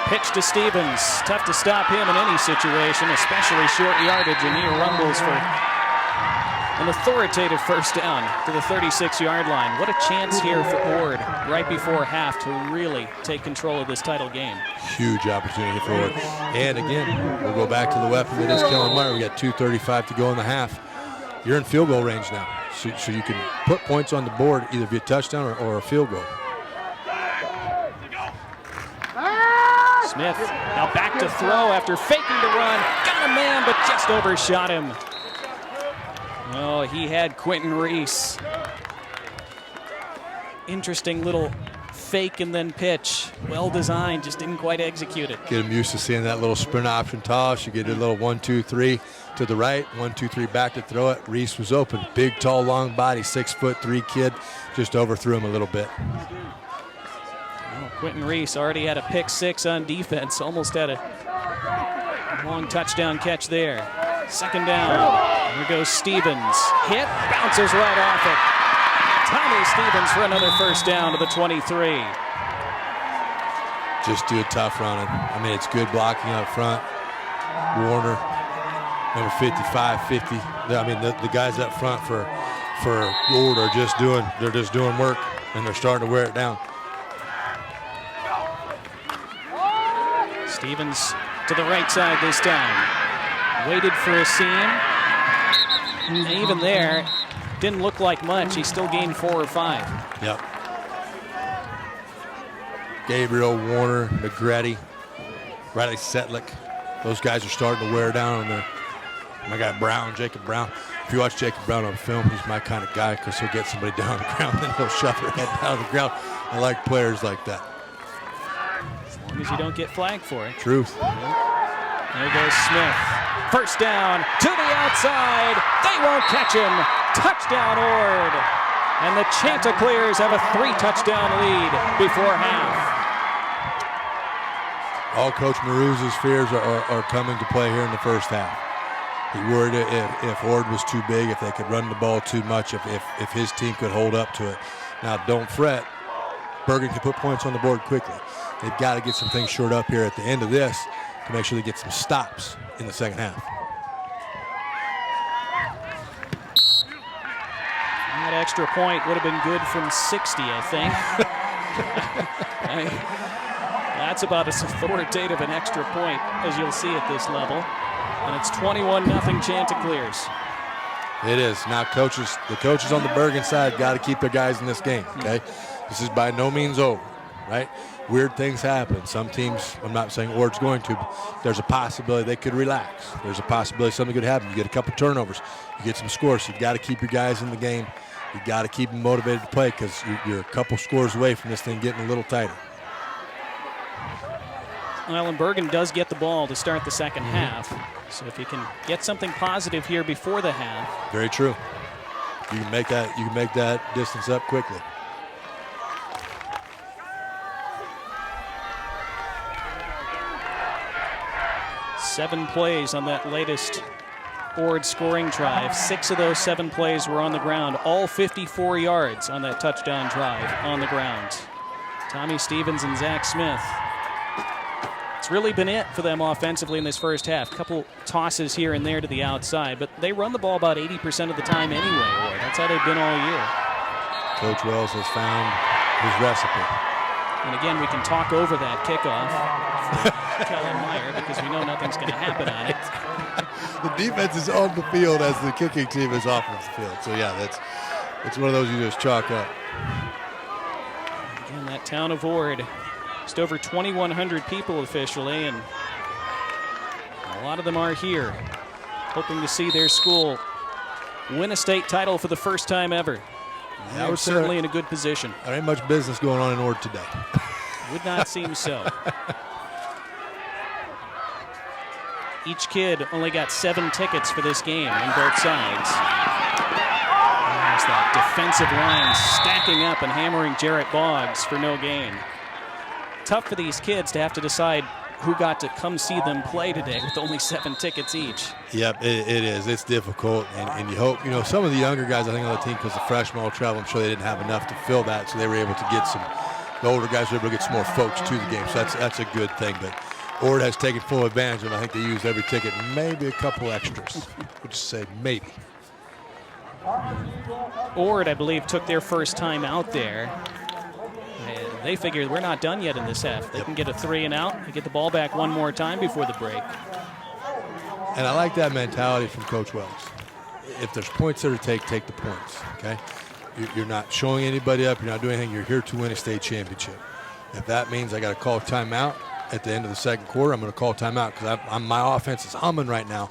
Pitch to Stevens. Tough to stop him in any situation, especially short yardage, and he rumbles for an authoritative first down to the 36-yard line. What a chance here for Ord right before half to really take control of this title game. Huge opportunity for Ord. And again, we'll go back to the weapon that is Kellen Meyer. We got 2:35 to go in the half. You're in field goal range now, so you can put points on the board either via touchdown or a field goal. Smith now back to throw after faking the run. Got a man, but just overshot him. Oh, he had Quentin Reese. Interesting little fake and then pitch. Well designed, just didn't quite execute it. Get him used to seeing that little sprint option toss. You get a little 1-2-3 to the right, 1-2-3 back to throw it. Reese was open. Big, tall, long body, 6'3" kid. Just overthrew him a little bit. Quentin Reese already had a pick 6 on defense. Almost had a long touchdown catch there. 2nd down. Here goes Stevens. Hit, bounces right off it. Tommy Stevens for another first down to the 23. Just do a tough running. I mean, it's good blocking up front. Warner, number 55, 50. I mean, the guys up front for Ord are just doing work, and they're starting to wear it down. Stevens to the right side this time. Waited for a seam. And even there, didn't look like much. He still gained 4 or 5. Yep. Gabriel, Warner, McGrady, Riley Setlick. Those guys are starting to wear down on there. My guy Brown, Jacob Brown. If you watch Jacob Brown on film, he's my kind of guy because he'll get somebody down on the ground, then he'll shove their head down on the ground. I like players like that. As long as you don't get flagged for it. Truth. There goes Smith. First down to the outside. They won't catch him. Touchdown Ord. And the Chanticleers have a 3-touchdown lead before half. All Coach Maruza's fears are coming to play here in the first half. He worried if Ord was too big, if they could run the ball too much, if his team could hold up to it. Now, don't fret. Bergen can put points on the board quickly. They've got to get some things shored up here at the end of this to make sure they get some stops in the second half. That extra point would have been good from 60, I think. That's about as authoritative an extra point as you'll see at this level. And it's 21-0 Chanticleers. It is. Now the coaches on the Bergen side got to keep their guys in this game, okay? This is by no means over, right? Weird things happen. Some teams, I'm not saying Ord's going to, but there's a possibility they could relax. There's a possibility something could happen. You get a couple turnovers. You get some scores. So you got to keep your guys in the game. You got to keep them motivated to play because you're a couple scores away from this thing getting a little tighter. Well, and Bergen does get the ball to start the second half. So if you can get something positive here before the half. Very true. You can make that distance up quickly. Seven plays on that latest Ord scoring drive. 6 of those 7 plays were on the ground. All 54 yards on that touchdown drive on the ground. Tommy Stevens and Zach Smith. It's really been it for them offensively in this first half. Couple tosses here and there to the outside, but they run the ball about 80% of the time anyway, Ord. That's how they've been all year. Coach Wells has found his recipe. And again, we can talk over that kickoff for Kellen Meyer because we know nothing's going to happen on it. The defense is on the field as the kicking team is off of the field. So, yeah, it's one of those you just chalk up. Again, that town of Ord Just over 2,100 people officially, and a lot of them are here, hoping to see their school win a state title for the first time ever. They're certainly in a good position. There ain't much business going on in Ord today. Would not seem so. Each kid only got 7 tickets for this game on both sides. There's that defensive line stacking up and hammering Jarrett Boggs for no gain. Tough for these kids to have to decide who got to come see them play today with only 7 tickets each. Yep, it is. It's difficult, and you hope, some of the younger guys, I think, on the team, because the freshmen all travel, I'm sure they didn't have enough to fill that, so they were able to get the older guys were able to get some more folks to the game, so that's a good thing. But Ord has taken full advantage of it. I think they used every ticket, maybe a couple extras. We'll just say maybe. Ord, I believe, took their first time out there. And they figured we're not done yet in this half. They can get a 3 and out and get the ball back one more time before the break. And I like that mentality from Coach Wells. If there's points there to take the points, okay? You're not showing anybody up. You're not doing anything. You're here to win a state championship. If that means I got to call timeout at the end of the second quarter, I'm going to call timeout because my offense is humming right now.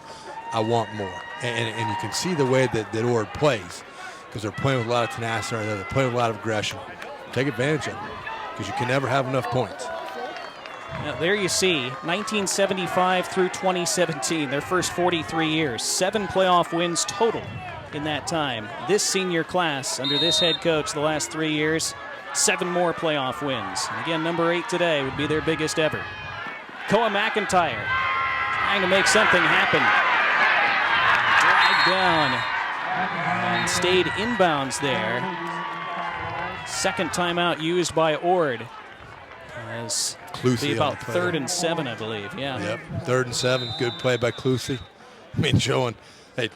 I want more. And you can see the way that Ord plays because they're playing with a lot of tenacity. They're playing with a lot of aggression. Take advantage of it because you can never have enough points. Now, there you see, 1975 through 2017, their first 43 years, 7 playoff wins total in that time. This senior class, under this head coach, the last 3 years, 7 more playoff wins. And again, number 8 today would be their biggest ever. Koa McIntyre trying to make something happen. Dragged down and stayed inbounds there. Second timeout used by Ord. As Cluthy be about 3rd and 7, I believe. Yeah. Yep, 3rd and 7. Good play by Cluthy. I mean, showing, hey,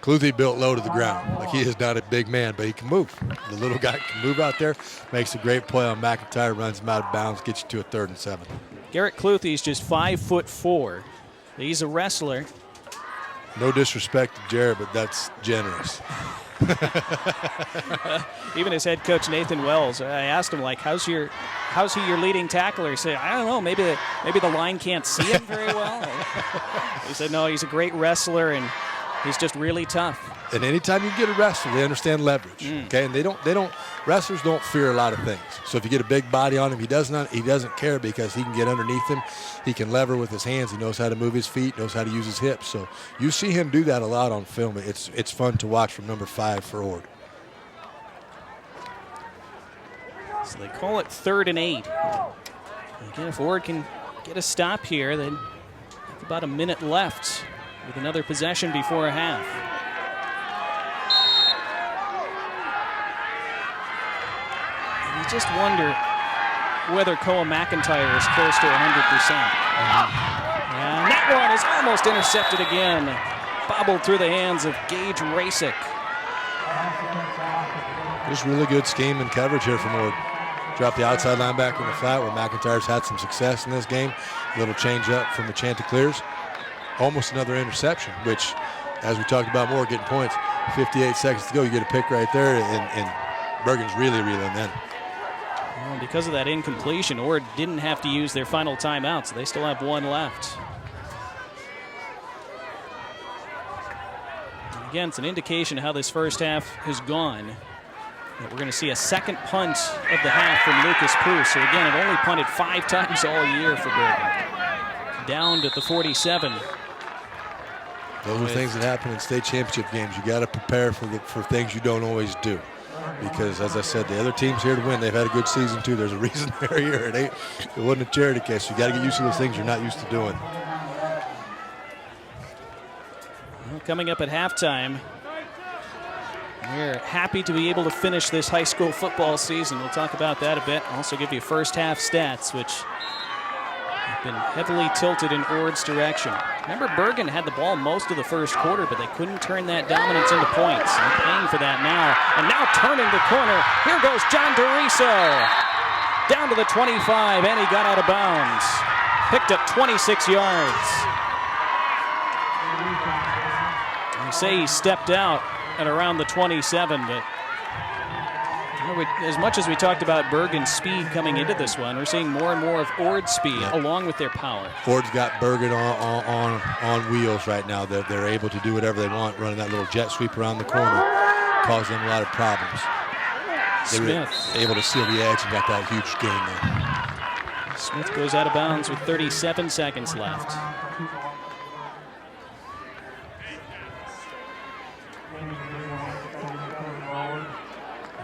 Cluthy built low to the ground. Like, he is not a big man, but he can move. The little guy can move out there, makes a great play on McIntyre, runs him out of bounds, gets you to a 3rd and 7. Garrett Cluthy is just 5'4". He's a wrestler. No disrespect to Jared, but that's generous. Even his head coach Nathan Wells, I asked him, like, how's he your leading tackler? He said, I don't know, maybe the line can't see him very well. He said, no, he's a great wrestler and he's just really tough. And anytime you get a wrestler, they understand leverage. Okay, and wrestlers don't fear a lot of things. So if you get a big body on him, he doesn't care because he can get underneath him. He can lever with his hands. He knows how to move his feet, knows how to use his hips. So you see him do that a lot on film. It's fun to watch from number 5 for Ord. So they call it 3rd and 8. Again, if Ord can get a stop here, then about a minute left with another possession before a half. And you just wonder whether Koa McIntyre is close to 100%. And that one is almost intercepted again. Bobbled through the hands of Gage Rasick. Just really good scheme and coverage here from Ord. Drop the outside linebacker in the flat where McIntyre's had some success in this game. A little change up from the Chanticleers. Almost another interception, which, as we talked about more, getting points, 58 seconds to go, you get a pick right there, and Bergen's really reeling then. Well, because of that incompletion, Ord didn't have to use their final timeout, so they still have 1 left. And again, it's an indication of how this first half has gone. We're going to see a second punt of the half from Lucas Pruce. So again, it only punted 5 times all year for Bergen. Down to the 47. Those are things that happen in state championship games. You got to prepare for things you don't always do. Because, as I said, the other team's here to win. They've had a good season, too. There's a reason they're here. It wasn't a charity case. You got to get used to those things you're not used to doing. Well, coming up at halftime, we're happy to be able to finish this high school football season. We'll talk about that a bit. I'll also give you first half stats, which have been heavily tilted in Ord's direction. Remember, Bergen had the ball most of the first quarter, but they couldn't turn that dominance into points. They're paying for that now. And now turning the corner. Here goes John DeRiso. Down to the 25, and he got out of bounds. Picked up 26 yards. They say he stepped out at around the 27, but As much as we talked about Bergen's speed coming into this one, we're seeing more and more of Ord's speed along with their power. Ord's got Bergen on wheels right now. They're able to do whatever they want, running that little jet sweep around the corner, causing them a lot of problems. They were able to seal the edge and got that huge gain there. Smith goes out of bounds with 37 seconds left.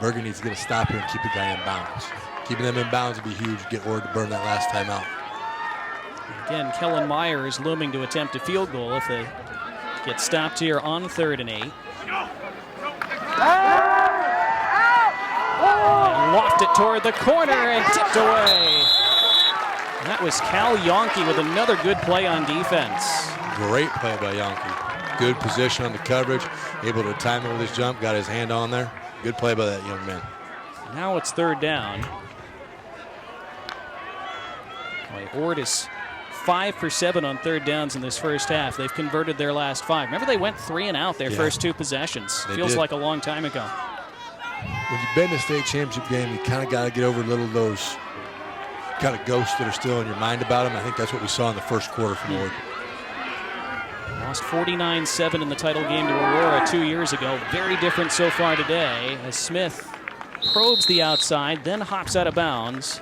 Bergen needs to get a stop here and keep the guy in bounds. Keeping them in bounds would be huge. Get Ord to burn that last time out. Again, Kellen Meyer is looming to attempt a field goal if they get stopped here on 3rd and 8. And loft it toward the corner and tipped away. That was Cal Yonke with another good play on defense. Great play by Yonke. Good position on the coverage. Able to time it with his jump. Got his hand on there. Good play by that young man. Now it's 3rd down. Ord is 5 for 7 on 3rd downs in this first half. They've converted their last 5. Remember, they went 3 and out their first 2 possessions. Feels like a long time ago. When you've been in a state championship game, you kind of got to get over those kind of ghosts that are still in your mind about them. I think that's what we saw in the first quarter from Ord. Lost 49-7 in the title game to Aurora 2 years ago. Very different so far today as Smith probes the outside, then hops out of bounds.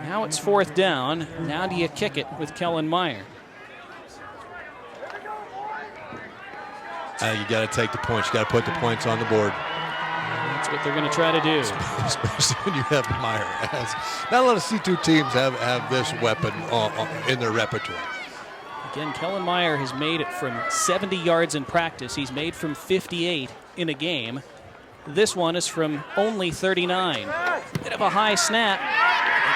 Now it's 4th down. Now do you kick it with Kellen Meyer? You got to take the points. You got to put the points on the board. That's what they're going to try to do. Especially when you have Meyer. Not a lot of C2 teams have this weapon in their repertoire. Again, Kellen Meyer has made it from 70 yards in practice. He's made from 58 in a game. This one is from only 39. Bit of a high snap.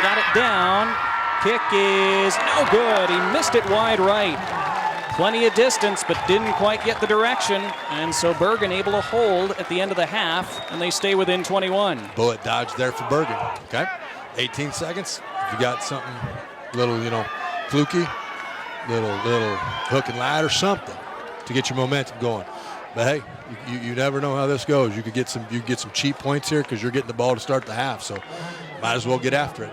Got it down. Kick is no good. He missed it wide right. Plenty of distance, but didn't quite get the direction. And so Bergen able to hold at the end of the half, and they stay within 21. Bullet dodge there for Bergen. Okay, 18 seconds. If you got something little, fluky, little hook and ladder, something to get your momentum going. But hey, you never know how this goes. You could get some cheap points here because you're getting the ball to start the half. So might as well get after it.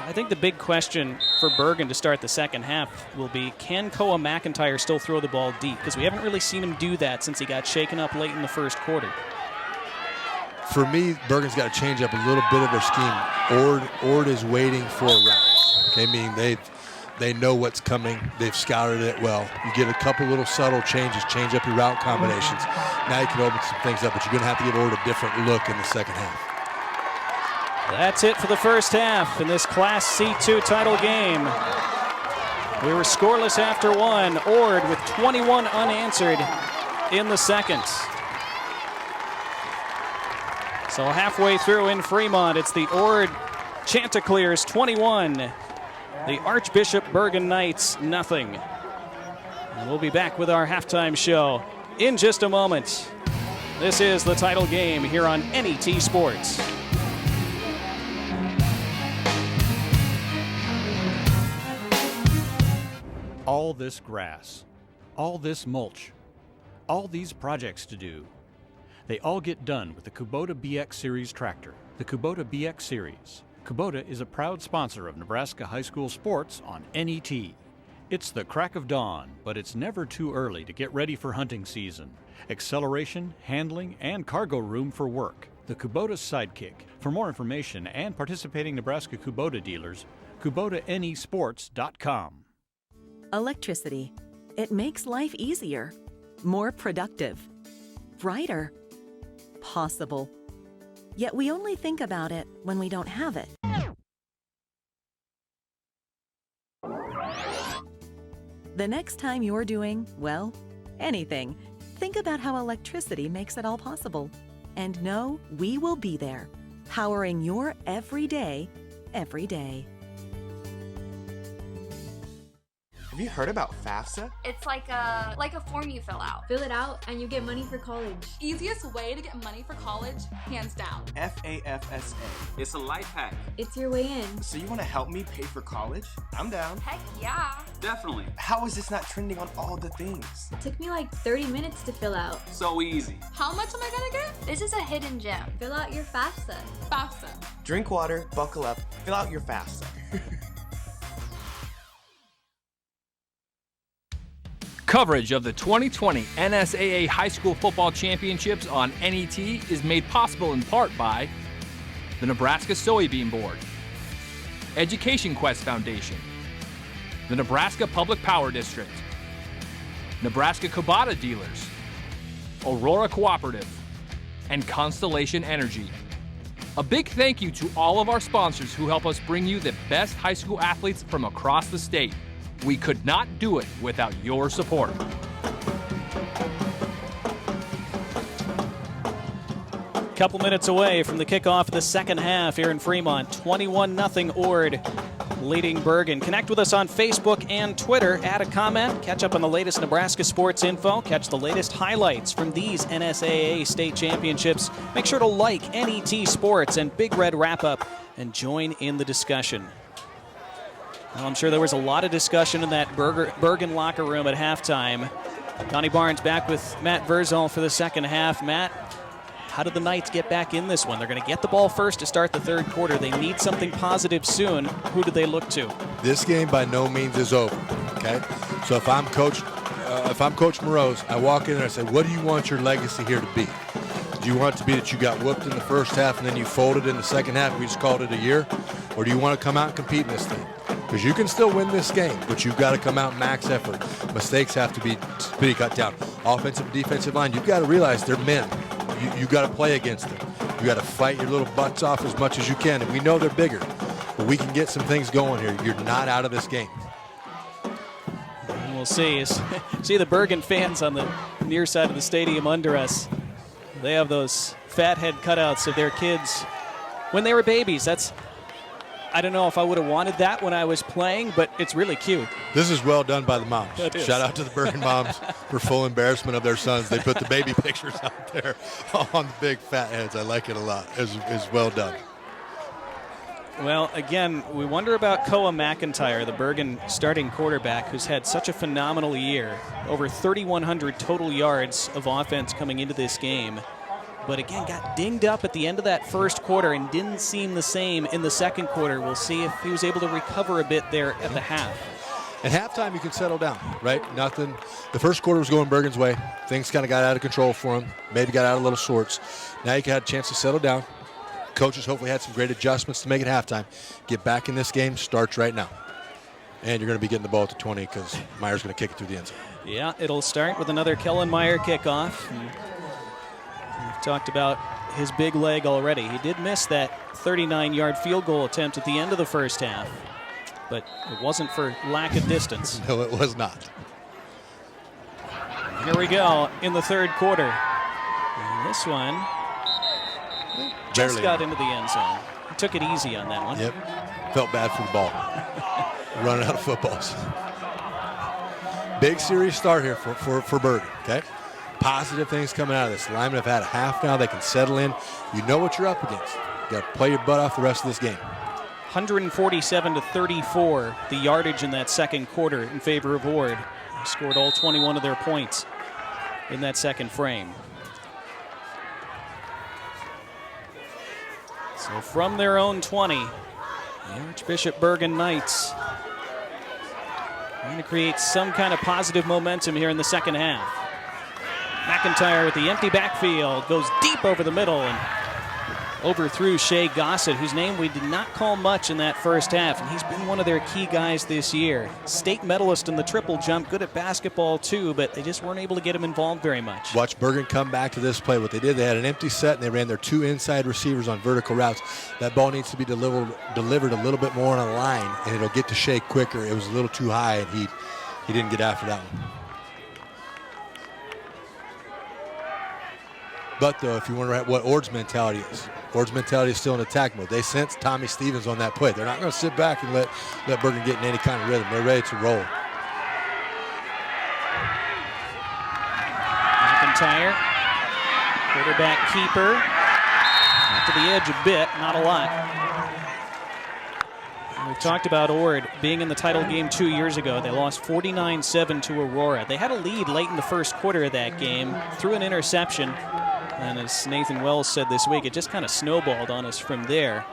I think the big question for Bergen to start the second half will be, can Koa McIntyre still throw the ball deep? Because we haven't really seen him do that since he got shaken up late in the first quarter. For me, Bergen's got to change up a little bit of their scheme. Ord is waiting for routes. Okay, meaning they know what's coming. They've scouted it well. You get a couple little subtle changes, change up your route combinations. Now you can open some things up, but you're going to have to give Ord a different look in the second half. That's it for the first half in this Class C2 title game. We were scoreless after 1. Ord with 21 unanswered in the second. So halfway through in Fremont, it's the Ord Chanticleers 21. The Archbishop Bergen Knights, nothing. And we'll be back with our halftime show in just a moment. This is the title game here on NET Sports. All this grass, all this mulch, all these projects to do. They all get done with the Kubota BX Series tractor. The Kubota BX Series. Kubota is a proud sponsor of Nebraska high school sports on NET. It's the crack of dawn, but it's never too early to get ready for hunting season. Acceleration, handling, and cargo room for work. The Kubota Sidekick. For more information and participating Nebraska Kubota dealers, KubotaNEsports.com. Electricity. It makes life easier, more productive, brighter, possible. Yet we only think about it when we don't have it. The next time you're doing, well, anything, think about how electricity makes it all possible. And know we will be there, powering your every day, every day. Have you heard about FAFSA? It's like a form you fill out. Fill it out and you get money for college. Easiest way to get money for college, hands down. FAFSA. It's a life hack. It's your way in. So you want to help me pay for college? I'm down. Heck yeah. Definitely. How is this not trending on all the things? It took me like 30 minutes to fill out. So easy. How much am I gonna get? This is a hidden gem. Fill out your FAFSA. FAFSA. Drink water, buckle up, fill out your FAFSA. Coverage of the 2020 NSAA High School Football Championships on NET is made possible in part by the Nebraska Soybean Board, Education Quest Foundation, the Nebraska Public Power District, Nebraska Kubota Dealers, Aurora Cooperative, and Constellation Energy. A big thank you to all of our sponsors who help us bring you the best high school athletes from across the state. We could not do it without your support. Couple minutes away from the kickoff of the second half here in Fremont. 21-0 Ord leading Bergen. Connect with us on Facebook and Twitter. Add a comment. Catch up on the latest Nebraska sports info. Catch the latest highlights from these NSAA state championships. Make sure to like NET Sports and Big Red Wrap-Up and join in the discussion. Well, I'm sure there was a lot of discussion in that Bergen locker room at halftime. Donnie Barnes back with Matt Verzal for the second half. Matt, how did the Knights get back in this one? They're going to get the ball first to start the third quarter. They need something positive soon. Who do they look to? This game by no means is over, okay? So if I'm Coach Morose, I walk in there and I say, what do you want your legacy here to be? Do you want it to be that you got whooped in the first half and then you folded in the second half and we just called it a year? Or do you want to come out and compete in this thing? Because you can still win this game, but you've got to come out max effort. Mistakes have to be cut down. Offensive and defensive line, you've got to realize they're men. You got to play against them. You got to fight your little butts off as much as you can. And we know they're bigger, but we can get some things going here. You're not out of this game. And we'll see. See the Bergen fans on the near side of the stadium under us. They have those fat head cutouts of their kids when they were babies. I don't know if I would have wanted that when I was playing, but it's really cute. This is well done by the moms. Shout out to the Bergen moms for full embarrassment of their sons. They put the baby pictures out there on the big fat heads. I like it a lot. It's well done. Well, again, we wonder about Koa McIntyre, the Bergen starting quarterback, who's had such a phenomenal year. Over 3,100 total yards of offense coming into this game. But again, got dinged up at the end of that first quarter and didn't seem the same in the second quarter. We'll see if he was able to recover a bit there at the half. At halftime, you can settle down, right? Nothing. The first quarter was going Bergen's way. Things kind of got out of control for him. Maybe got out of little sorts. Now you had a chance to settle down. Coaches hopefully had some great adjustments to make it halftime. Get back in this game. Starts right now. And you're going to be getting the ball at the 20 because Meyer's going to kick it through the end zone. Yeah, it'll start with another Kellen Meyer kickoff. We've talked about his big leg already. He did miss that 39-yard field goal attempt at the end of the first half, but it wasn't for lack of distance. No, it was not. Here we go in the third quarter. And this one just got into the end zone. He took it easy on that one. Yep. Felt bad for the ball. Running out of footballs. Big series start here for Bergen, okay? Positive things coming out of this. Linemen have had a half now. They can settle in. You know what you're up against. You got to play your butt off the rest of this game. 147-34, the yardage in that second quarter in favor of Ord. They scored all 21 of their points in that second frame. So from their own 20, the Archbishop Bergen Knights trying to create some kind of positive momentum here in the second half. McIntyre with the empty backfield goes deep over the middle and overthrew Shea Gossett, whose name we did not call much in that first half, and he's been one of their key guys this year. State medalist in the triple jump, good at basketball too, but they just weren't able to get him involved very much. Watch Bergen come back to this play. What they did, they had an empty set, and they ran their two inside receivers on vertical routes. That ball needs to be delivered a little bit more on a line, and it'll get to Shea quicker. It was a little too high, and he didn't get after that one. But, though, if you wonder what Ord's mentality is, Ord's mentality is still in attack mode. They sense Tommy Stevens on that play. They're not going to sit back and let Bergen get in any kind of rhythm. They're ready to roll. McIntyre, quarterback keeper, out to the edge a bit, not a lot. We've talked about Ord being in the title game 2 years ago. They lost 49-7 to Aurora. They had a lead late in the first quarter of that game, threw an interception, and as Nathan Wells said this week, it just kind of snowballed on us from there.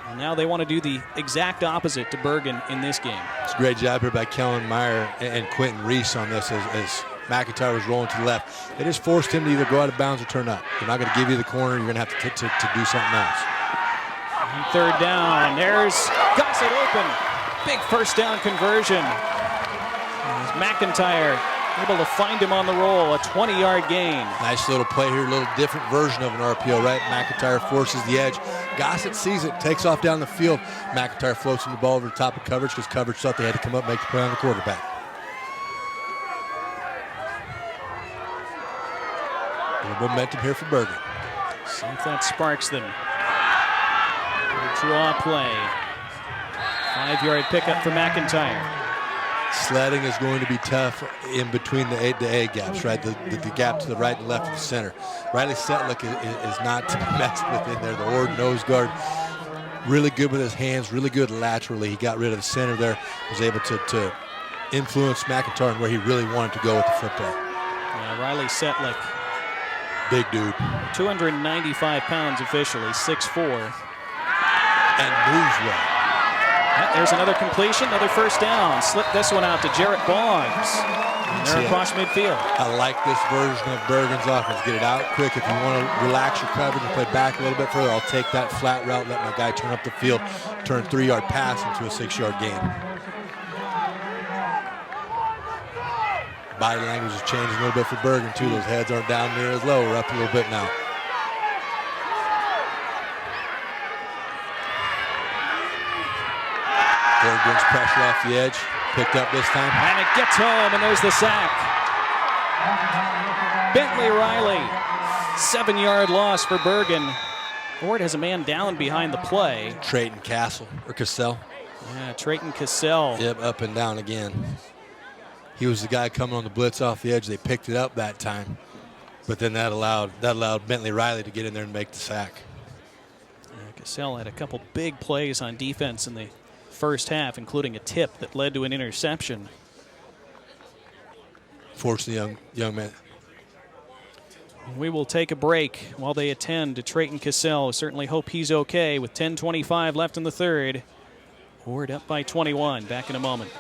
And now they want to do the exact opposite to Bergen in this game. It's a great job here by Kellen Meyer and Quentin Reese on this as McIntyre was rolling to the left. They just forced him to either go out of bounds or turn up. They're not going to give you the corner. You're going to have to do something else. And third down, there's Gossett open. Big first down conversion. As McIntyre able to find him on the roll, a 20-yard gain. Nice little play here, a little different version of an RPO, right? McIntyre forces the edge. Gossett sees it, takes off down the field. McIntyre floats him the ball over the top of coverage because coverage thought they had to come up and make the play on the quarterback. A little momentum here for Bergen. See if that sparks them. Draw play. 5-yard pickup for McIntyre. Sledding is going to be tough in between the A gaps, right? The gap to the right and left of the center. Riley Setlick is not to be messed with in there. The Ord nose guard, really good with his hands, really good laterally. He got rid of the center there, was able to influence McIntyre and where he really wanted to go with the football. Yeah, Riley Setlick. Big dude. 295 pounds officially, 6'4". And moves well. There's another completion, another first down. Slip this one out to Jarrett Boggs. And they're across midfield. I like this version of Bergen's offense. Get it out quick. If you want to relax your coverage and play back a little bit further, I'll take that flat route, let my guy turn up the field, turn 3-yard pass into a 6-yard gain. Body language is changing a little bit for Bergen, too. Those heads aren't down near as low. We're up a little bit now. Bergen's pressure off the edge. Picked up this time. And it gets home, and there's the sack. Bentley Riley. 7-yard loss for Bergen. Ord has a man down behind the play. Trayton Cassell. Yeah, Trayton Cassell. Yep, up and down again. He was the guy coming on the blitz off the edge. They picked it up that time. But then that allowed Bentley Riley to get in there and make the sack. Yeah, Cassell had a couple big plays on defense in the first half, including a tip that led to an interception. Fortunately, young man. We will take a break while they attend to Trayton Cassell. Certainly hope he's okay with 10:25 left in the third. Ord up by 21. Back in a moment.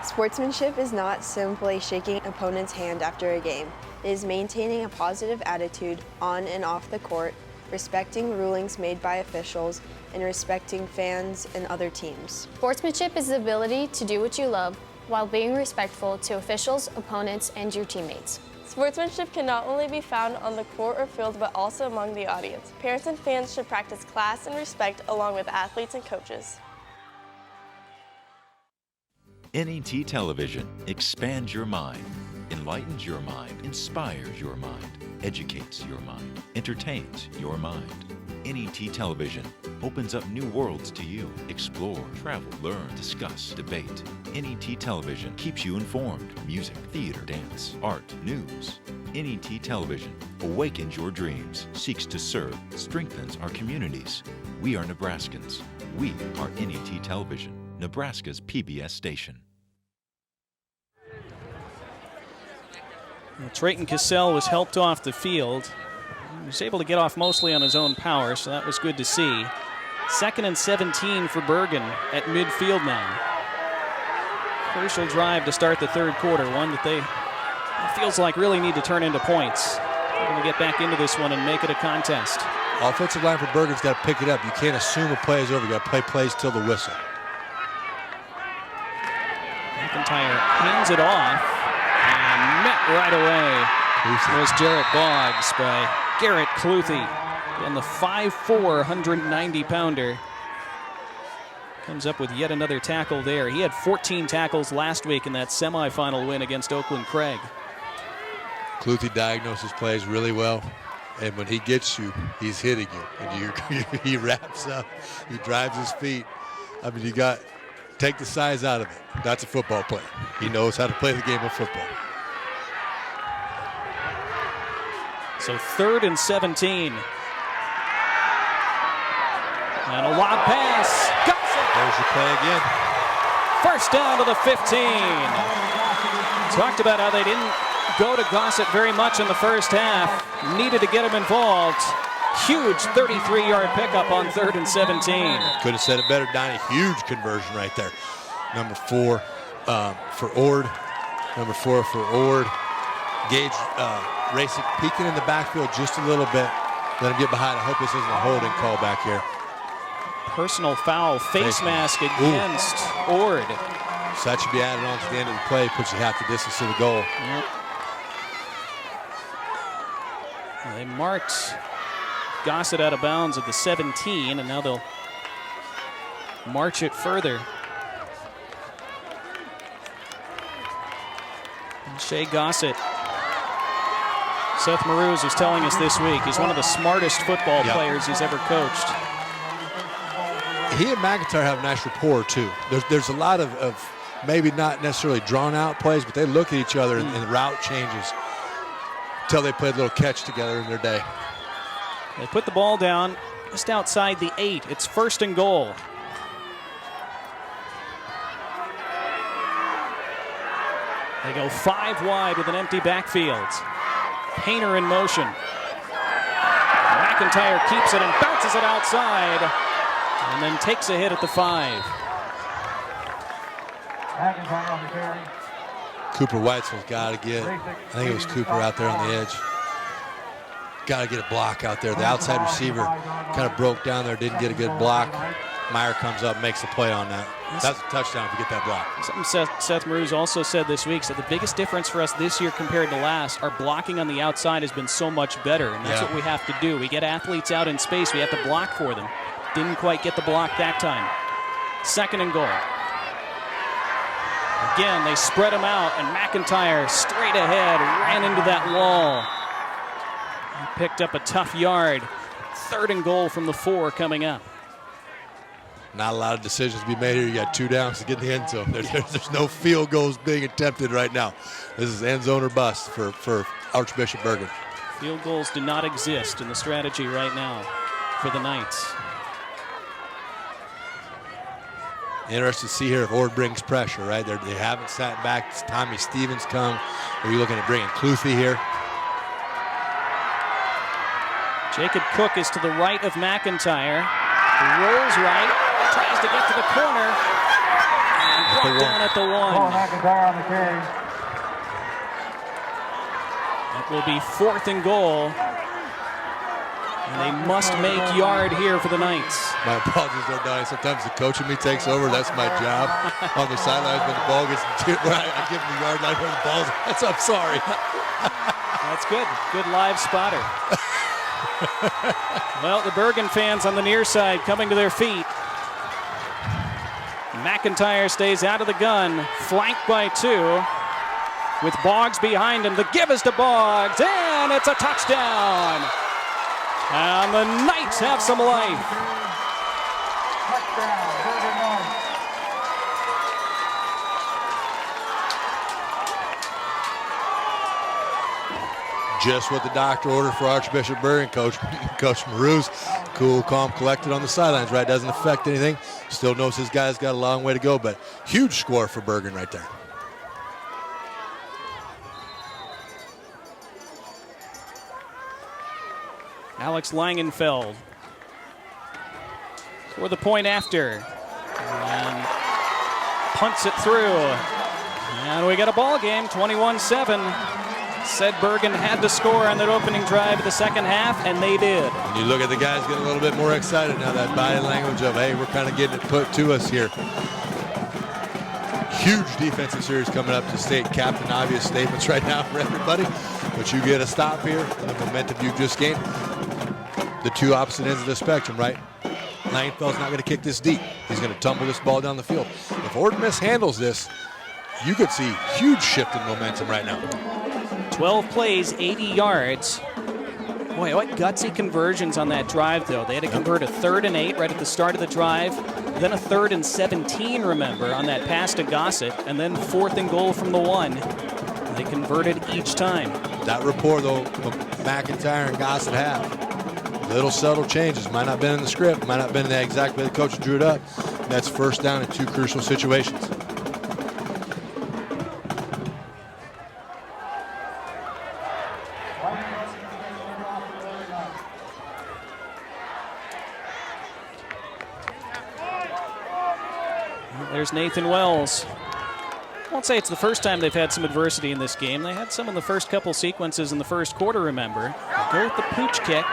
Sportsmanship is not simply shaking an opponent's hand after a game. It is maintaining a positive attitude on and off the court, respecting rulings made by officials, and respecting fans and other teams. Sportsmanship is the ability to do what you love while being respectful to officials, opponents, and your teammates. Sportsmanship can not only be found on the court or field, but also among the audience. Parents and fans should practice class and respect along with athletes and coaches. NET Television expands your mind, enlightens your mind, inspires your mind, educates your mind, entertains your mind. NET Television opens up new worlds to you. Explore, travel, learn, discuss, debate. NET Television keeps you informed. Music, theater, dance, art, news. NET Television awakens your dreams, seeks to serve, strengthens our communities. We are Nebraskans. We are NET Television, Nebraska's PBS station. Well, Trayton Cassell was helped off the field. He was able to get off mostly on his own power, so that was good to see. 2nd and 17 for Bergen at midfield now. Crucial drive to start the third quarter, one that they, it feels like, really need to turn into points. They're going to get back into this one and make it a contest. Offensive line for Bergen's got to pick it up. You can't assume a play is over. You got to play plays till the whistle. McIntyre hands it off and met right away. Was Jarrett Boggs by Garrett Cluthy. And the 5'4", 190-pounder comes up with yet another tackle there. He had 14 tackles last week in that semifinal win against Oakland Craig. Cluthy diagnoses plays really well. And when he gets you, he's hitting you. And he wraps up. He drives his feet. I mean, you got Take the size out of it. That's a football player. He knows how to play the game of football. So 3rd and 17. And a lob pass. Gossett. There's your play again. First down to the 15. Talked about how they didn't go to Gossett very much in the first half. Needed to get him involved. Huge 33-yard pickup on 3rd and 17. Could have said it better, Donnie. Huge conversion right there. Number 4 for Ord. Number 4 for Ord. Gage racing, peeking in the backfield just a little bit. Let him get behind. I hope this isn't a holding call back here. Personal foul, face mask against Ord. So that should be added on to the end of the play. Puts you half the distance to the goal. Yep. They marked Gossett out of bounds at the 17, and now they'll march it further. And Shea Gossett, Seth Marouz is telling us this week, he's one of the smartest football players he's ever coached. He and McIntyre have a nice rapport, too. There's a lot of maybe not necessarily drawn-out plays, but they look at each other and the route changes until they played a little catch together in their day. They put the ball down just outside the 8. It's 1st and goal. They go 5 wide with an empty backfield. Painter in motion. McIntyre keeps it and bounces it outside, and then takes a hit at the 5. Cooper Weitzel's got to get, I think it was Cooper out there on the edge. Got to get a block out there. The outside receiver kind of broke down there, didn't get a good block. Meyer comes up, makes the play on that. That's a touchdown if you get that block. Something Seth Marouz also said this week, said the biggest difference for us this year compared to last, our blocking on the outside has been so much better, and that's what we have to do. We get athletes out in space, we have to block for them. Didn't quite get the block that time. 2nd and goal. Again, they spread him out, and McIntyre straight ahead, ran into that wall. He picked up a tough yard. 3rd and goal from the 4 coming up. Not a lot of decisions to be made here. You got 2 downs to get in the end zone. There's no field goals being attempted right now. This is end zone or bust for Archbishop Bergen. Field goals do not exist in the strategy right now for the Knights. Interested to see here if Ord brings pressure, right? They haven't sat back. It's Tommy Stevens come. Are you looking at bringing Cluthy here? Jacob Cook is to the right of McIntyre. He rolls right, tries to get to the corner, and brought down at the 1. McIntyre on the carry. That will be 4th and goal. And they must make yard here for the Knights. My apologies there, Donnie. Sometimes the coach in me takes over. That's my job on the sidelines when the ball gets I give them the yard line where the ball's. I'm sorry. That's good. Good live spotter. Well, the Bergen fans on the near side coming to their feet. McIntyre stays out of the gun, flanked by 2. With Boggs behind him. The give is to Boggs, and it's a touchdown. And the Knights have some life. Just what the doctor ordered for Archbishop Bergen, Coach Marouz. Cool, calm, collected on the sidelines, right? Doesn't affect anything. Still knows his guy's got a long way to go, but huge score for Bergen right there. Alex Langenfeld for the point after. And punts it through. And we got a ball game, 21-7. Said Bergen had to score on that opening drive of the second half, and they did. And you look at the guys getting a little bit more excited now, that body language of, hey, we're kind of getting it put to us here. Huge defensive series coming up to state Captain Obvious statements right now for everybody. But you get a stop here, and the momentum you just gained. The 2 opposite ends of the spectrum, right? Langenfeld's not going to kick this deep. He's going to tumble this ball down the field. If Ord mishandles this, you could see huge shift in momentum right now. 12 plays, 80 yards. Boy, what gutsy conversions on that drive, though. They had to convert a 3rd and 8 right at the start of the drive. then a 3rd and 17, remember, on that pass to Gossett, and then 4th and goal from the 1. They converted each time. That rapport, though, McIntyre and Gossett have. Little subtle changes. Might not have been in the script, might not have been in the exact way the coach drew it up. That's first down in 2 crucial situations. There's Nathan Wells. I won't say it's the first time they've had some adversity in this game. They had some in the first couple sequences in the first quarter, remember. Go with the pooch kick.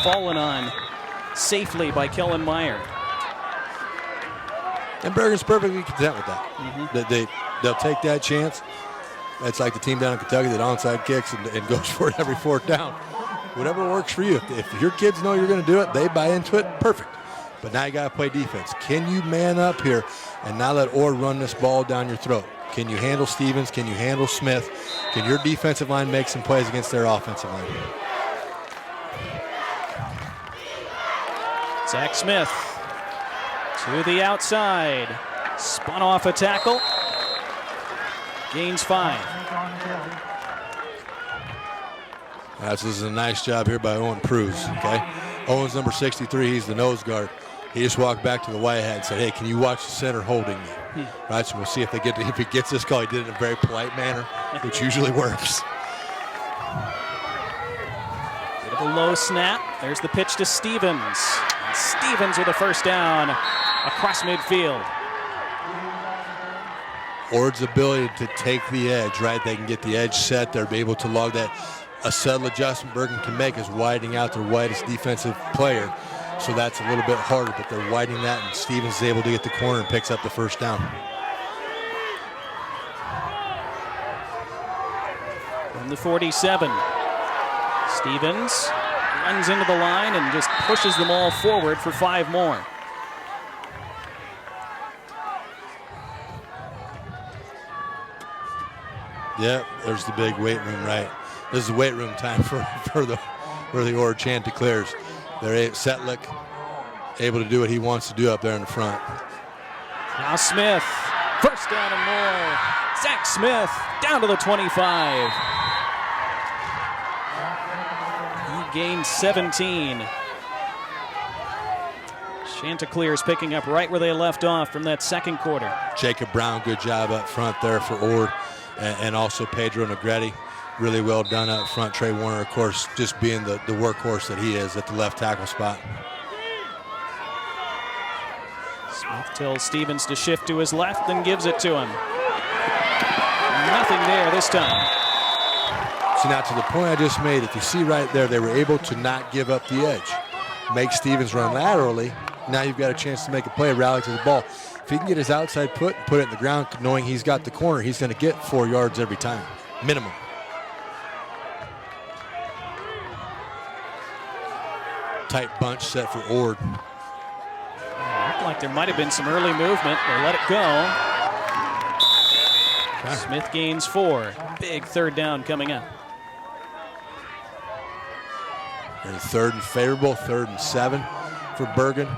Fallen on safely by Kellen Meyer. And Bergen's perfectly content with that. They'll take that chance. That's like the team down in Kentucky that onside kicks and goes for it every 4th down. Whatever works for you. If your kids know you're going to do it, they buy into it, perfect. But now you got to play defense. Can you man up here and not let Ord run this ball down your throat? Can you handle Stevens? Can you handle Smith? Can your defensive line make some plays against their offensive line? Zach Smith to the outside. Spun off a tackle. Gains 5. This is a nice job here by Owen Pruse, okay? Owen's number 63, he's the nose guard. He just walked back to the white hat and said, hey, can you watch the center holding me? Right, so we'll see if if he gets this call. He did it in a very polite manner, which usually works. Bit of a low snap. There's the pitch to Stevens. And Stevens with a first down across midfield. Ord's ability to take the edge, right? They can get the edge set. They're able to log that. A subtle adjustment Bergen can make is widening out their widest defensive player. So that's a little bit harder, but they're widening that, and Stevens is able to get the corner and picks up the first down. From the 47, Stevens runs into the line and just pushes them all forward for 5 more. Yeah, there's the big weight room, right? This is weight room time for the Ord Chanticleers. They're Setlick able to do what he wants to do up there in the front. Now Smith, first down and more. Zach Smith down to the 25. He gained 17. Chanticleers picking up right where they left off from that second quarter. Jacob Brown, good job up front there for Ord, and also Pedro Negretti. Really well done up front. Trey Warner, of course, just being the workhorse that he is at the left tackle spot. Smith tells Stevens to shift to his left, then gives it to him. Nothing there this time. So now to the point I just made, if you see right there, they were able to not give up the edge. Make Stevens run laterally. Now you've got a chance to make a play, rally to the ball. If he can get his outside put and put it in the ground, knowing he's got the corner, he's going to get 4 yards every time, minimum. Tight bunch set for Ord. Looked like there might have been some early movement. They let it go. Okay. Smith gains 4. Big third down coming up. And 3rd and favorable, 3rd and 7 for Bergen.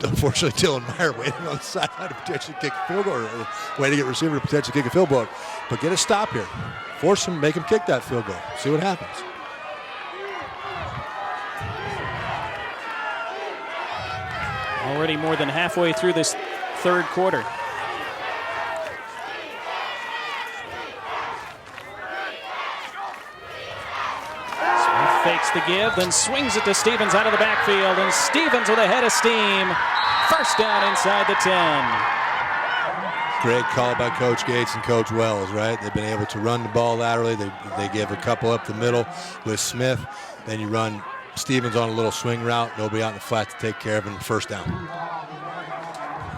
Unfortunately, Dylan Meyer waiting on the sideline to potentially kick a field goal, or waiting to get receiver to potentially kick a field goal. But get a stop here. Force him, make him kick that field goal. See what happens. Already more than halfway through this third quarter. Smith fakes the give, then swings it to Stevens out of the backfield, and Stevens with a head of steam. First down inside the 10. Great call by Coach Gates and Coach Wells, right? They've been able to run the ball laterally. They give a couple up the middle with Smith. Then you run Stevens on a little swing route, nobody out in the flat to take care of him, first down.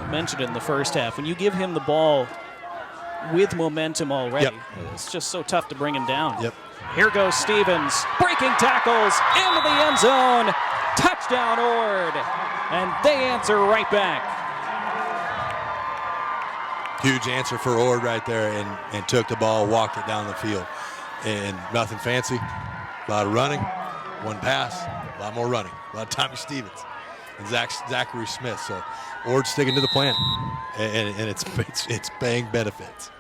You mentioned it in the first half. When you give him the ball with momentum already, it's just so tough to bring him down. Yep. Here goes Stevens, breaking tackles into the end zone. Touchdown, Ord. And they answer right back. Huge answer for Ord right there, and took the ball, walked it down the field. And nothing fancy, a lot of running. One pass, a lot more running. A lot of Tommy Stevens. and Zachary Smith. So Ord's sticking to the plan, and it's paying benefits.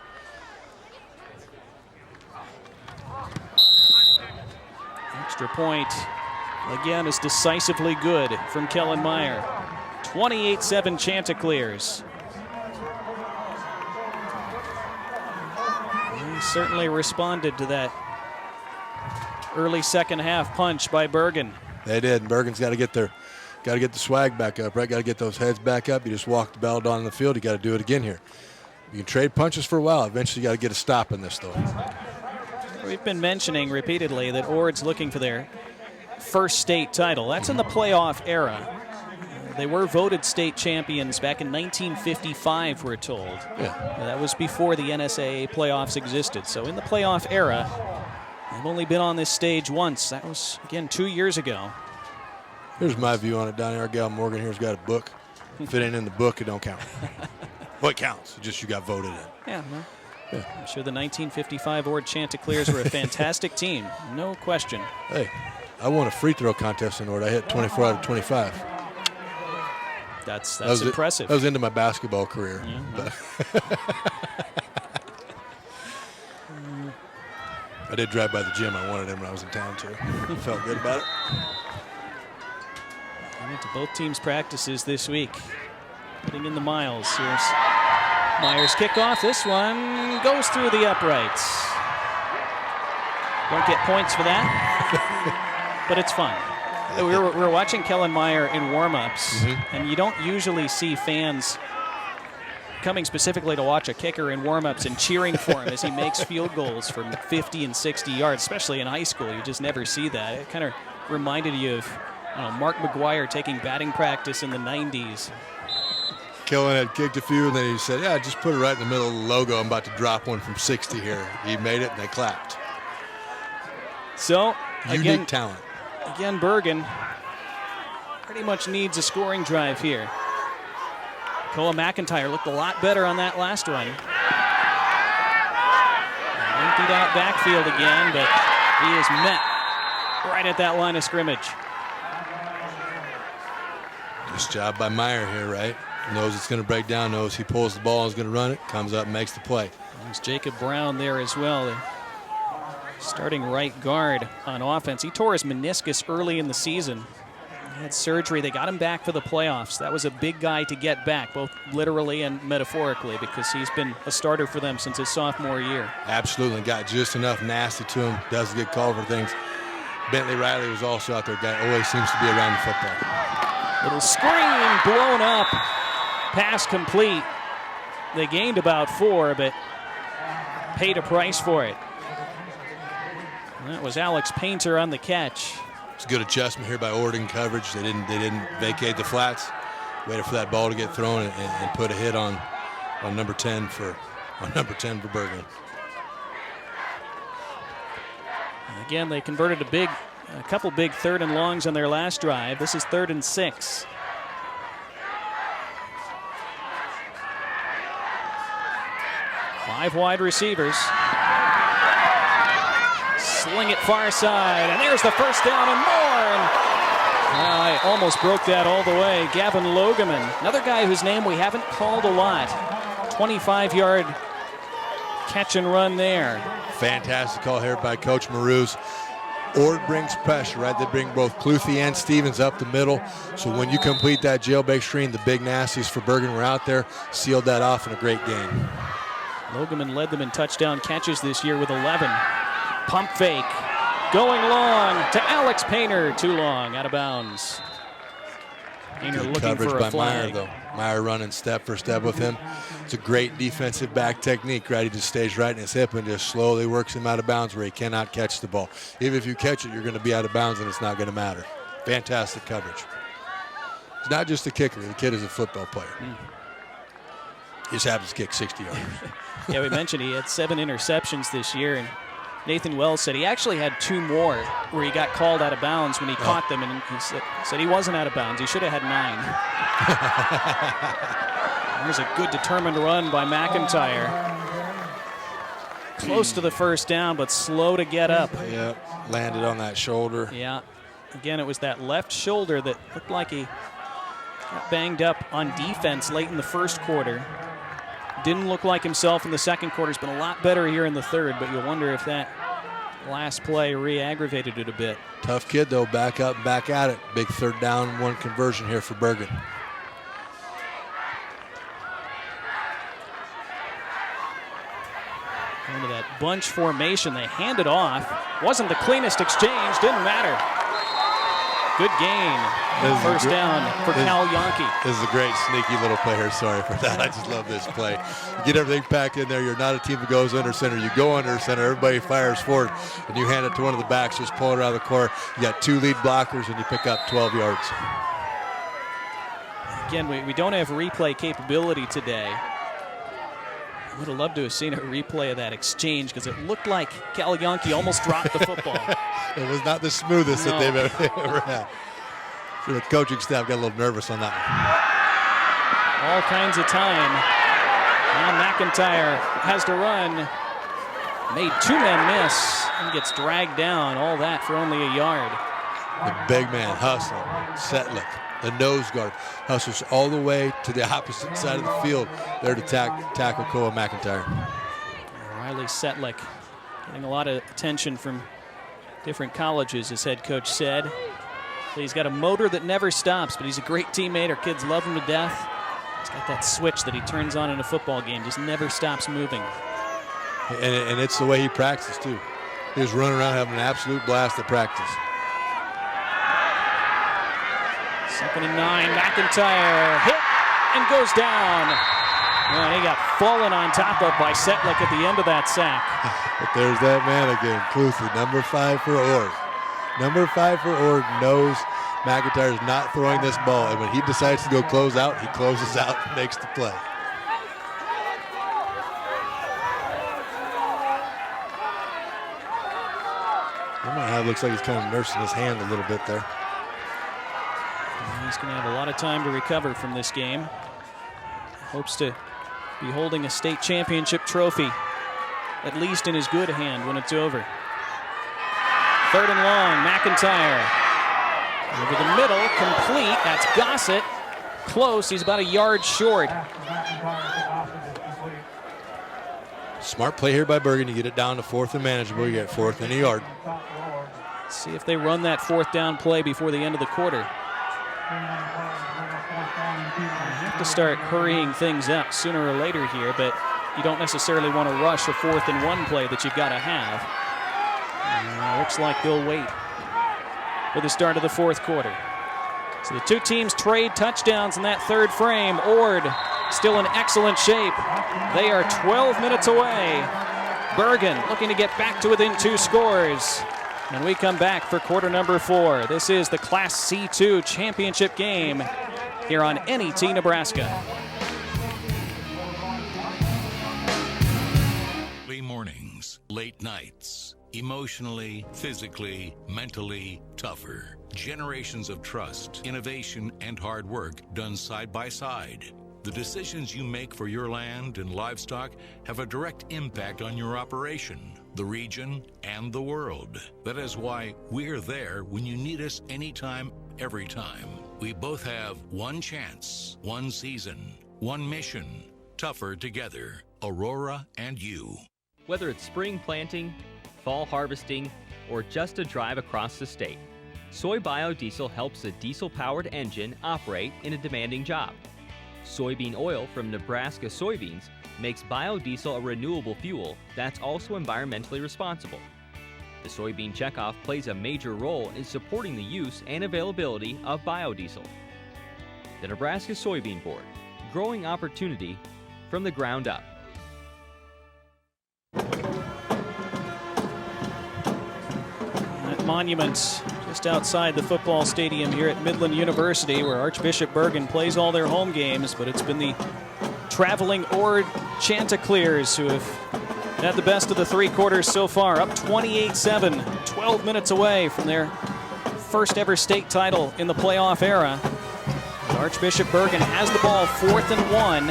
Extra point, again, is decisively good from Kellen Meyer. 28-7 Chanticleers. He certainly responded to that early second half punch by Bergen. They did. And Bergen's got to get the swag back up, right? Got to get those heads back up. You just walk the ball down the field. You got to do it again here. You can trade punches for a while. Eventually, you got to get a stop in this, though. We've been mentioning repeatedly that Ord's looking for their first state title. That's in the playoff era. They were voted state champions back in 1955, we're told. Yeah. That was before the NSAA playoffs existed. So in the playoff era, they've only been on this stage once. That was, again, 2 years ago. Here's my view on it down there. Our gal Morgan here's got a book. If it ain't in the book, it don't count. Well, it counts. It's just you got voted in. Yeah, well, I'm sure the 1955 Ord Chanticleers were a fantastic team. No question. Hey, I won a free throw contest in Ord. I hit 24 out of 25. That's impressive. That was into my basketball career. Yeah, I did drive by the gym. I wanted him when I was in town, too. Felt good about it. I went to both teams' practices this week, putting in the miles. Here's Meyer's kickoff. This one goes through the uprights. Don't get points for that, but it's fun. We were watching Kellen Meyer in warm-ups, and you don't usually see fans coming specifically to watch a kicker in warm-ups and cheering for him as he makes field goals from 50 and 60 yards, especially in high school. You just never see that. It kind of reminded you of Mark McGuire taking batting practice in the 90s. Kellen had kicked a few, and then he said, yeah, just put it right in the middle of the logo. I'm about to drop one from 60 here. He made it, and they clapped. So, unique talent. Again, Bergen pretty much needs a scoring drive here. Koa McIntyre looked a lot better on that last one. Emptied out backfield again, but he is met right at that line of scrimmage. Nice job by Meyer here, right? Knows it's going to break down, knows he pulls the ball and is going to run it, comes up and makes the play. There's Jacob Brown there as well, the starting right guard on offense. He tore his meniscus early in the season. He had surgery. They got him back for the playoffs. That was a big guy to get back, both literally and metaphorically, because he's been a starter for them since his sophomore year. Absolutely. Got just enough nasty to him. Does get called for things. Bentley Riley was also out there. Guy always seems to be around the football. Little screen blown up. Pass complete. They gained about 4, but paid a price for it. That was Alex Painter on the catch. It's a good adjustment here by Ord in coverage. They didn't vacate the flats. Waited for that ball to get thrown and put a hit on number 10 for Bergen. Again, they converted a couple big 3rd and longs on their last drive. This is 3rd and 6. Five wide receivers. Sling it far side, and there's the first down and more. And I almost broke that all the way. Gavin Logeman, another guy whose name we haven't called a lot. 25-yard catch and run there. Fantastic call here by Coach Marouz. Ord brings pressure, right? They bring both Cluthy and Stevens up the middle. So when you complete that jailbait screen, the big nasties for Bergen were out there, sealed that off in a great game. Logeman led them in touchdown catches this year with 11. Pump fake, going long to Alex Painter, too long, out of bounds. Painter Good looking coverage for a by flag. Meyer, though. Meyer running step for step with him. It's a great defensive back technique, right? He just stays right in his hip and just slowly works him out of bounds where he cannot catch the ball. Even if you catch it, you're going to be out of bounds and it's not going to matter. Fantastic coverage. He's not just a kicker. The kid is a football player. He just happens to kick 60 yards. Yeah, we mentioned he had 7 interceptions this year, and Nathan Wells said he actually had 2 more where he got called out of bounds when he caught them, and he said he wasn't out of bounds. He should have had 9. There's a good determined run by McIntyre. Close to the first down, but slow to get up. Yep, landed on that shoulder. Yeah. Again, it was that left shoulder that looked like he Got banged up on defense late in the first quarter. Didn't look like himself in the second quarter. He's been a lot better here in the third, but you wonder if that last play re-aggravated it a bit. Tough kid, though, back up and back at it. Big 3rd down, 1 conversion here for Bergen. Into that bunch formation, they hand it off. Wasn't the cleanest exchange, didn't matter. Good gain. First down for Cal Yankee. This is a great sneaky little play here. Sorry for that. I just love this play. You get everything packed in there. You're not a team that goes under center. You go under center. Everybody fires forward, and you hand it to one of the backs. Just pull it out of the core. You got 2 lead blockers, and you pick up 12 yards. Again, we don't have replay capability today. I would have loved to have seen a replay of that exchange because it looked like Cal Yankee almost dropped the football. It was not the smoothest that they've ever had. So the coaching staff got a little nervous on that one. All kinds of time. Now McIntyre has to run. Made 2 men miss and gets dragged down. All that for only a yard. The big man hustle, Setlick, the nose guard, hustles all the way to the opposite side of the field there to tackle Koa McIntyre. Riley Setlick getting a lot of attention from different colleges, his head coach said. So he's got a motor that never stops, but he's a great teammate. Our kids love him to death. He's got that switch that he turns on in a football game, just never stops moving. And it's the way he practices, too. He was running around having an absolute blast at practice. 2nd and 9, McIntyre hit and goes down. And he got fallen on top of by Setlick at the end of that sack. But there's that man again, Cluthy, number 5 for Ord. Number 5 for Ord knows McIntyre is not throwing this ball, and when he decides to go close out, he closes out and makes the play. It looks like he's kind of nursing his hand a little bit there. He's going to have a lot of time to recover from this game. Hopes to be holding a state championship trophy, at least in his good hand when it's over. 3rd and long, McIntyre. Over the middle, complete. That's Gossett. Close, he's about a yard short. Smart play here by Bergen. You get it down to 4th and manageable. You get 4th and a yard. Let's see if they run that 4th down play before the end of the quarter. You have to start hurrying things up sooner or later here, but you don't necessarily want to rush a 4th and 1 play that you've got to have. Looks like they'll wait for the start of the 4th quarter. So the 2 teams trade touchdowns in that 3rd frame. Ord still in excellent shape. They are 12 minutes away. Bergen looking to get back to within 2 scores. And we come back for quarter number 4. This is the Class C2 championship game here on NET Nebraska. Early mornings, late nights, emotionally, physically, mentally tougher. Generations of trust, innovation, and hard work done side by side. The decisions you make for your land and livestock have a direct impact on your operation, the region, and the world. That is why we're there when you need us anytime, every time. We both have one chance, one season, one mission. Tougher together. Aurora and you. Whether it's spring planting, fall harvesting, or just a drive across the state, soy biodiesel helps a diesel-powered engine operate in a demanding job. Soybean oil from Nebraska soybeans makes biodiesel a renewable fuel that's also environmentally responsible. The soybean checkoff plays a major role in supporting the use and availability of biodiesel. The Nebraska Soybean Board, growing opportunity from the ground up. At Monuments, just outside the football stadium here at Midland University, where Archbishop Bergan plays all their home games, but it's been the traveling Ord Chanticleers who have had the best of the 3 quarters so far, up 28-7, 12 minutes away from their first ever state title in the playoff era. Archbishop Bergan has the ball 4th and 1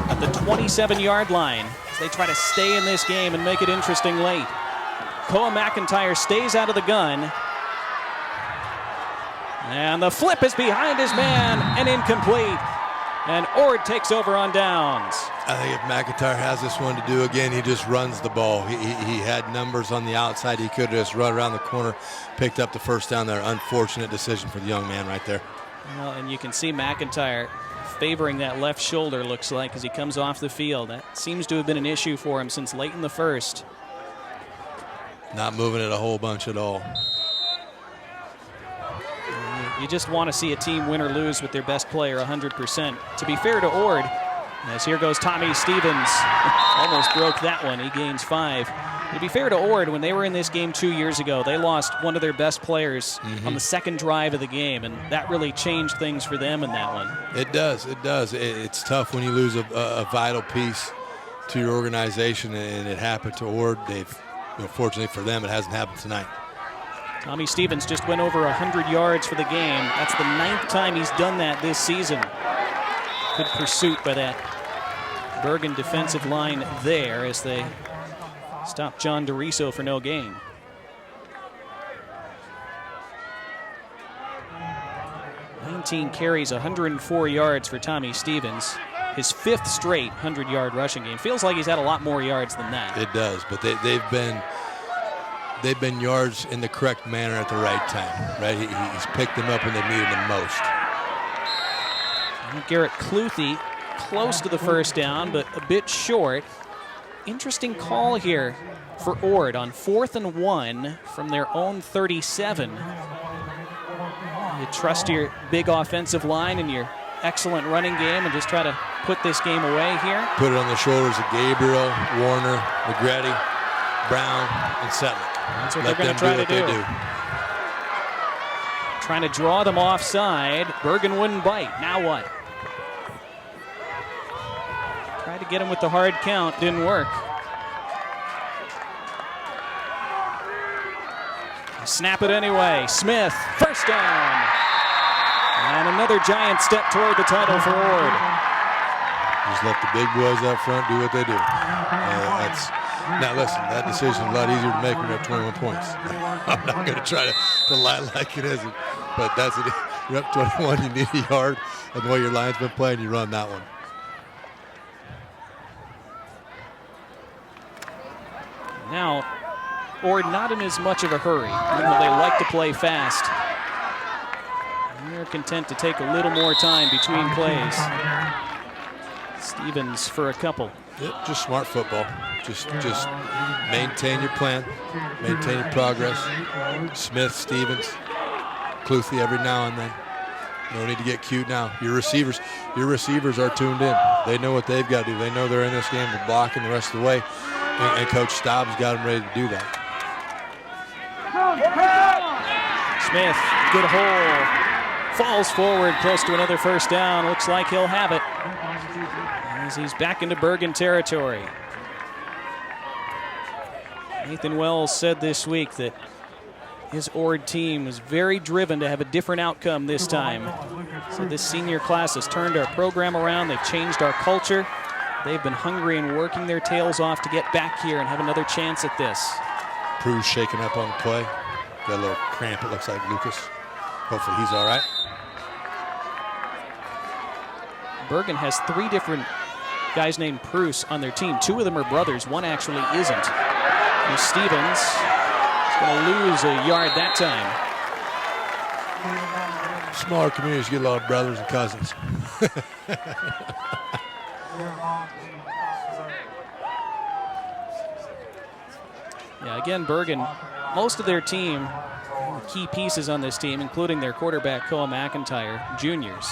at the 27-yard line as they try to stay in this game and make it interesting late. Koa McIntyre stays out of the gun. And the flip is behind his man and incomplete. And Ord takes over on downs. I think if McIntyre has this one to do again, he just runs the ball. He had numbers on the outside. He could have just run around the corner, picked up the first down there. Unfortunate decision for the young man right there. Well, and you can see McIntyre favoring that left shoulder, looks like, as he comes off the field. That seems to have been an issue for him since late in the first. Not moving it a whole bunch at all. You just want to see a team win or lose with their best player 100%. To be fair to Ord, as here goes Tommy Stevens. Almost broke that one. He gains 5. To be fair to Ord, when they were in this game 2 years ago, they lost one of their best players on the second drive of the game, and that really changed things for them in that one. It does. It does. It's tough when you lose a vital piece to your organization, and it happened to Ord. Fortunately for them, it hasn't happened tonight. Tommy Stevens just went over 100 yards for the game. That's the 9th time he's done that this season. Good pursuit by that Bergen defensive line there as they stop John DeRiso for no gain. $19 carries, 104 yards for Tommy Stevens. His 5th straight 100-yard rushing game. Feels like he's had a lot more yards than that. It does, but they've been yards in the correct manner at the right time, right? He's picked them up when they needed them most. And Garrett Cluthy close to the first down, but a bit short. Interesting call here for Ord on 4th and 1 from their own 37. You trust your big offensive line and your excellent running game and just try to put this game away here. Put it on the shoulders of Gabriel, Warner, McGrady, Brown, and Setlick. That's what they're going to try to do. Trying to draw them offside. Bergen wouldn't bite. Now what? Tried to get him with the hard count. Didn't work. Snap it anyway. Smith, first down. And another giant step toward the title for Ord. Just let the big boys up front do what they do. Now listen, that decision is a lot easier to make when you have 21 points. I'm not going to try to lie like it isn't, but that's it. You're up 21, you need a yard, and the way your line's been playing, you run that one. Now, Ord not in as much of a hurry, even though they like to play fast. They're content to take a little more time between plays. Stevens for a couple. Yep, just smart football. Just maintain your plan, maintain your progress. Smith, Stevens, Cluthy every now and then. No need to get cute now. Your receivers are tuned in. They know what they've got to do. They know they're in this game to block and the rest of the way. And Coach Staub's got them ready to do that. Smith, good hole. Falls forward close to another first down. Looks like he'll have it as he's back into Bergen territory. Nathan Wells said this week that his Ord team was very driven to have a different outcome this time. So this senior class has turned our program around. They've changed our culture. They've been hungry and working their tails off to get back here and have another chance at this. Prue's shaking up on the play. Got a little cramp, it looks like, Lucas. Hopefully he's all right. Bergen has 3 different guys named Pruce on their team. 2 of them are brothers. One actually isn't. Here's Stevens. He's going to lose a yard that time. Smaller communities get a lot of brothers and cousins. Yeah, again, Bergen, most of their team, key pieces on this team, including their quarterback, Koa McIntyre, juniors.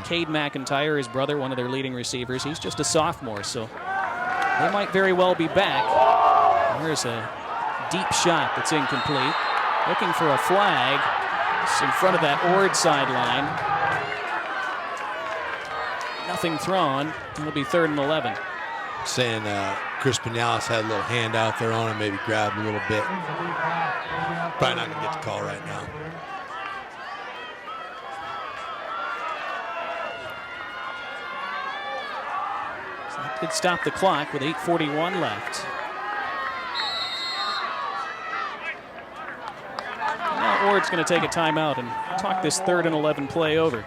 Cade McIntyre, his brother, one of their leading receivers, he's just a sophomore, so they might very well be back. There's a deep shot that's incomplete. Looking for a flag. It's in front of that Ord sideline. Nothing thrown. It'll be 3rd and 11. Saying Chris Pinales had a little hand out there on him, maybe grabbed a little bit. Probably not going to get the call right now. So that did stop the clock with 8:41 left. Now Ward's going to take a timeout and talk this 3rd and 11 play over.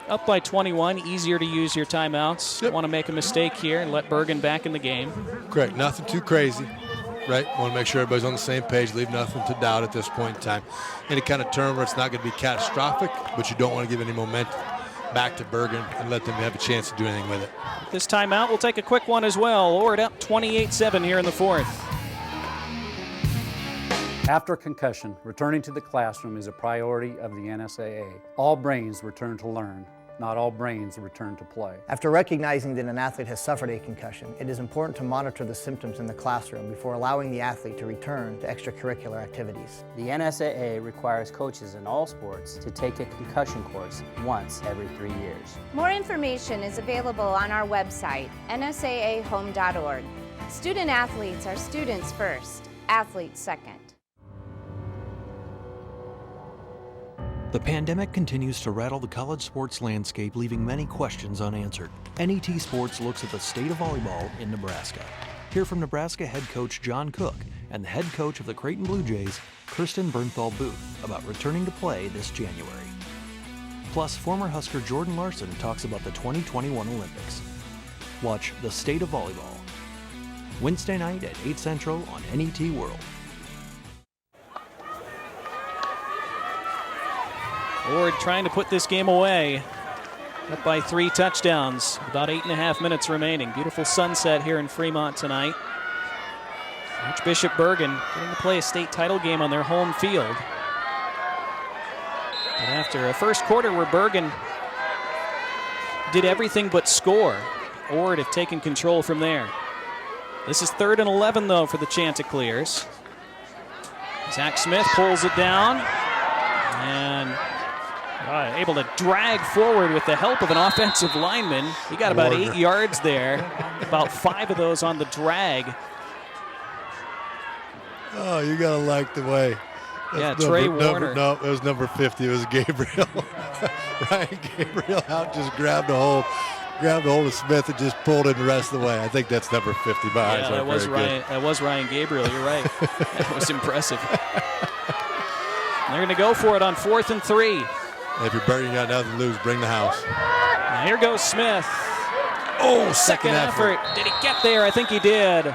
Up by 21, easier to use your timeouts. Yep. Want to make a mistake here and let Bergen back in the game. Correct. Nothing too crazy, right? Want to make sure everybody's on the same page, leave nothing to doubt at this point in time. Any kind of turn where it's not going to be catastrophic, but you don't want to give any momentum back to Bergen and let them have a chance to do anything with it. This timeout, we'll take a quick one as well. Ord up 28-7 here in the 4th. After concussion, returning to the classroom is a priority of the NSAA. All brains return to learn. Not all brains return to play. After recognizing that an athlete has suffered a concussion, it is important to monitor the symptoms in the classroom before allowing the athlete to return to extracurricular activities. The NSAA requires coaches in all sports to take a concussion course once every 3 years. More information is available on our website, nsaahome.org. Student athletes are students first, athletes second. The pandemic continues to rattle the college sports landscape, leaving many questions unanswered. NET Sports looks at the state of volleyball in Nebraska. Hear from Nebraska head coach John Cook and the head coach of the Creighton Blue Jays, Kirsten Bernthal Booth, about returning to play this January. Plus, former Husker Jordan Larson talks about the 2021 Olympics. Watch The State of Volleyball, Wednesday night at 8 Central on NET World. Ord trying to put this game away. Up by 3 touchdowns. About 8.5 minutes remaining. Beautiful sunset here in Fremont tonight. Archbishop Bergan getting to play a state title game on their home field. But after a first quarter where Bergan did everything but score, Ord have taken control from there. This is 3rd and 11 though for the Chanticleers. Zach Smith pulls it down and able to drag forward with the help of an offensive lineman. He got about 8 yards there, about 5 of those on the drag. Oh, you got to like the way. Trey Warner. No, it was number 50. It was Gabriel. Ryan Gabriel out just grabbed a hold of Smith and just pulled it the rest of the way. I think that's number 50. That was Ryan Gabriel. You're right. That was impressive. They're going to go for it on 4th and 3. If you're Bergen, you got nothing to lose, bring the house. Now here goes Smith. Oh, second effort. Did he get there? I think he did.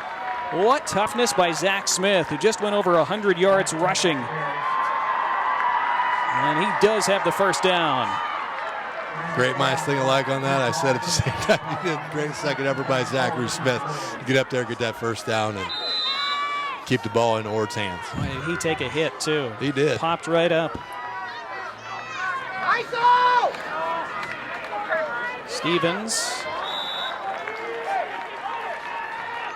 What toughness by Zach Smith, who just went over 100 yards rushing. And he does have the first down. Great minds think alike on that. I said at the same time, he did a great second effort by Zachary Smith to get up there, get that first down, and keep the ball in Ord's hands. Boy, did he take a hit, too. He did. Popped right up. Stevens.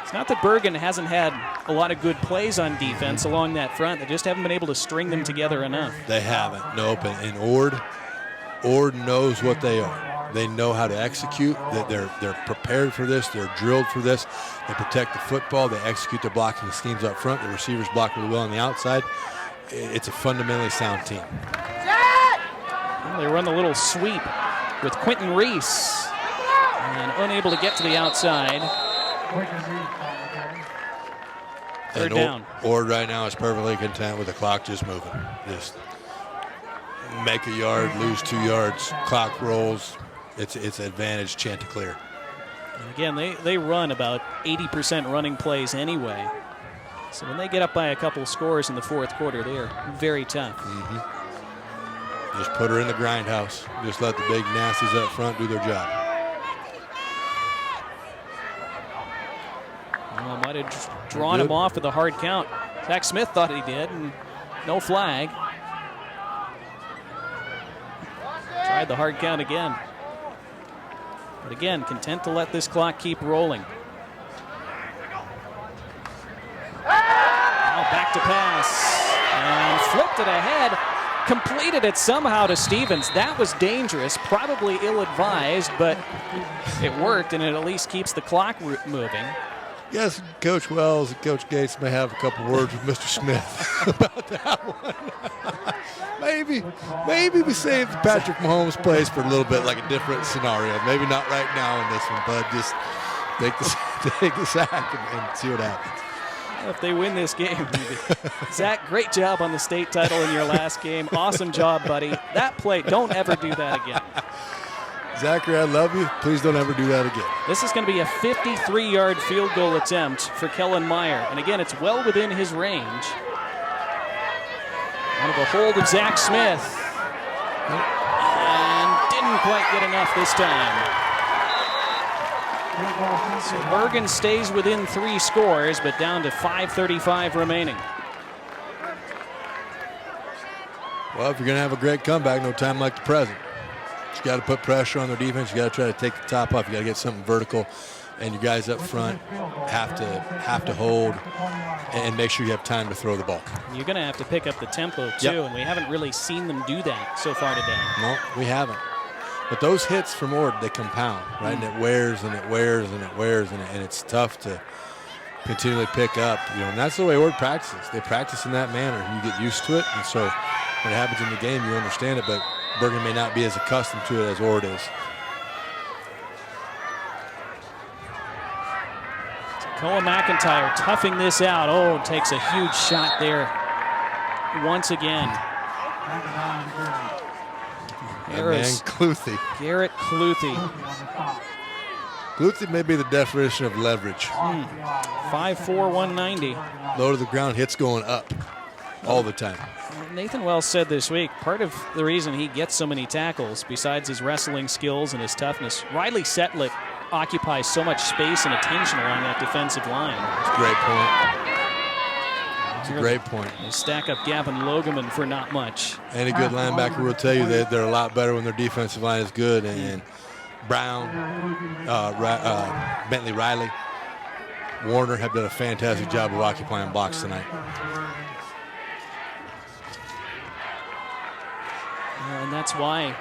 It's not that Bergen hasn't had a lot of good plays on defense along that front. They just haven't been able to string them together enough. They haven't. Nope. And Ord knows what they are. They know how to execute. They're prepared for this. They're drilled for this. They protect the football. They execute their blocking schemes up front. The receivers block really well on the outside. It's a fundamentally sound team. They run the little sweep with Quentin Reese and unable to get to the outside. Third down. Ord right now is perfectly content with the clock just moving. Just make a yard, lose 2 yards, clock rolls. It's advantage Chanticleer. And again, they run about 80% running plays anyway. So when they get up by a couple scores in the 4th quarter, they are very tough. Mm-hmm. Just put her in the grindhouse. Just let the big nasties up front do their job. Well, might have drawn him off with a hard count. Zach Smith thought he did, and no flag. Tried the hard count again. But again, content to let this clock keep rolling. Now back to pass. And flipped it ahead. Completed it somehow to Stevens. That was dangerous, probably ill-advised, but it worked, and it at least keeps the clock moving. Yes, Coach Wells and Coach Gates may have a couple words with Mr. Smith about that one. maybe we saved Patrick Mahomes' place for a little bit, like a different scenario. Maybe not right now in this one, but just take the sack and see what happens. If they win this game, Zach, great job on the state title in your last game. Awesome job, buddy. That play, don't ever do that again. Zachary, I love you. Please don't ever do that again. This is going to be a 53-yard field goal attempt for Kellen Meyer. And again, it's well within his range. Out of a hold of Zach Smith. And didn't quite get enough this time. So Bergen stays within 3 scores, but down to 5:35 remaining. Well, if you're going to have a great comeback, no time like the present. You got to put pressure on their defense. You got to try to take the top off. You got to get something vertical, and your guys up front have to hold and make sure you have time to throw the ball. You're going to have to pick up the tempo too, and we haven't really seen them do that so far today. No, we haven't. But those hits from Ord, they compound, right? And it wears and it wears and it wears, and it's tough to continually pick up. And that's the way Ord practices. They practice in that manner, and you get used to it. And so when it happens in the game, you understand it. But Bergen may not be as accustomed to it as Ord is. Koa McIntyre toughing this out. Oh, takes a huge shot there once again. There's Cluthy. Garrett Cluthy. Cluthy may be the definition of leverage. 5'4", 190. Low to the ground, hits going up all the time. Nathan Wells said this week, part of the reason he gets so many tackles, besides his wrestling skills and his toughness, Riley Setlick occupies so much space and attention along that defensive line. That's a great point. That's a great point. They stack up Gavin Logeman for not much. Any good linebacker will tell you that they're a lot better when their defensive line is good. And Brown, Bentley Riley, Warner have done a fantastic job of occupying blocks tonight. And that's why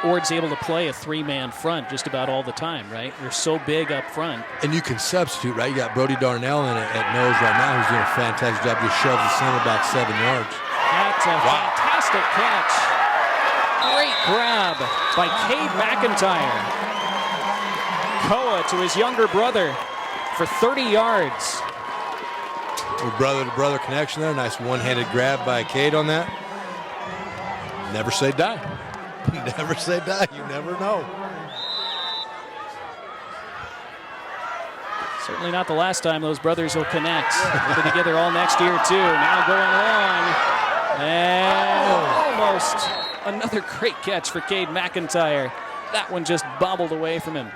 Ord's able to play a 3-man front just about all the time, right? They're so big up front. And you can substitute, right? You got Brody Darnell in at nose right now, who's doing a fantastic job. Just shoves the center back 7 yards. That's a fantastic catch. Great grab by Cade McIntyre. Koa to his younger brother for 30 yards. Little brother-to-brother connection there. Nice one-handed grab by Cade on that. Never say die. Never say die. You never know. Certainly not the last time those brothers will connect. They'll be together all next year, too. Now going long. And almost another great catch for Cade McIntyre. That one just bobbled away from him.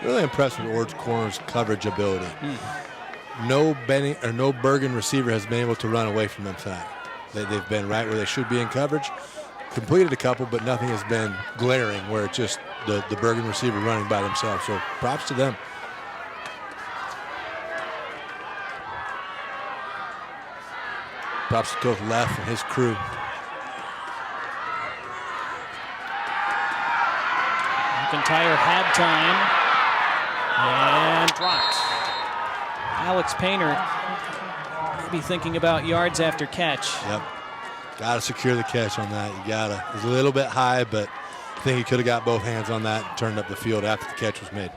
Really impressed with Ord's corners coverage ability. No Bergen receiver has been able to run away from them tonight. They've been right where they should be in coverage. Completed a couple, but nothing has been glaring where it's just the Bergen receiver running by themselves. So props to them. Props to Coach Leff and his crew. McIntyre had time and dropped. Alex Painter be thinking about yards after catch. Yep. Got to secure the catch on that. You got to. It was a little bit high, but I think he could have got both hands on that and turned up the field after the catch was made.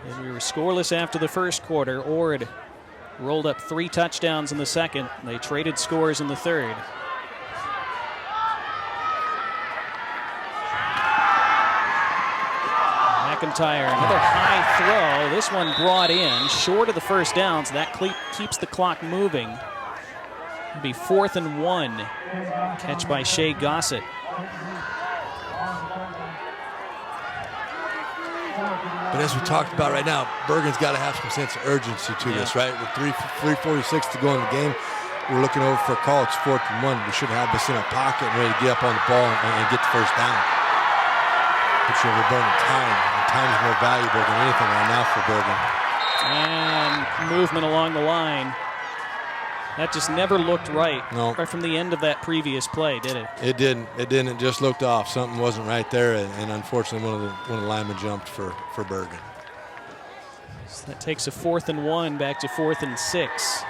And we were scoreless after the first quarter. Ord rolled up 3 touchdowns in the second. They traded scores in the third. McIntyre, another high throw. This one brought in short of the first down, so that keeps the clock moving. It'll be 4th and 1. Catch by Shea Gossett. But as we talked about right now, Bergen's got to have some sense of urgency to this, right? With 3:46 to go in the game, we're looking over for a call. It's 4th and 1. We should have this in our pocket and ready to get up on the ball and get the first down. But you're burning time. Time is more valuable than anything right now for Bergen. And movement along the line. That just never looked right. No. Right from the end of that previous play, did it? It didn't. It didn't. It just looked off. Something wasn't right there, and unfortunately, one of the linemen jumped for Bergen. So that takes a 4th and 1 back to 4th and 6.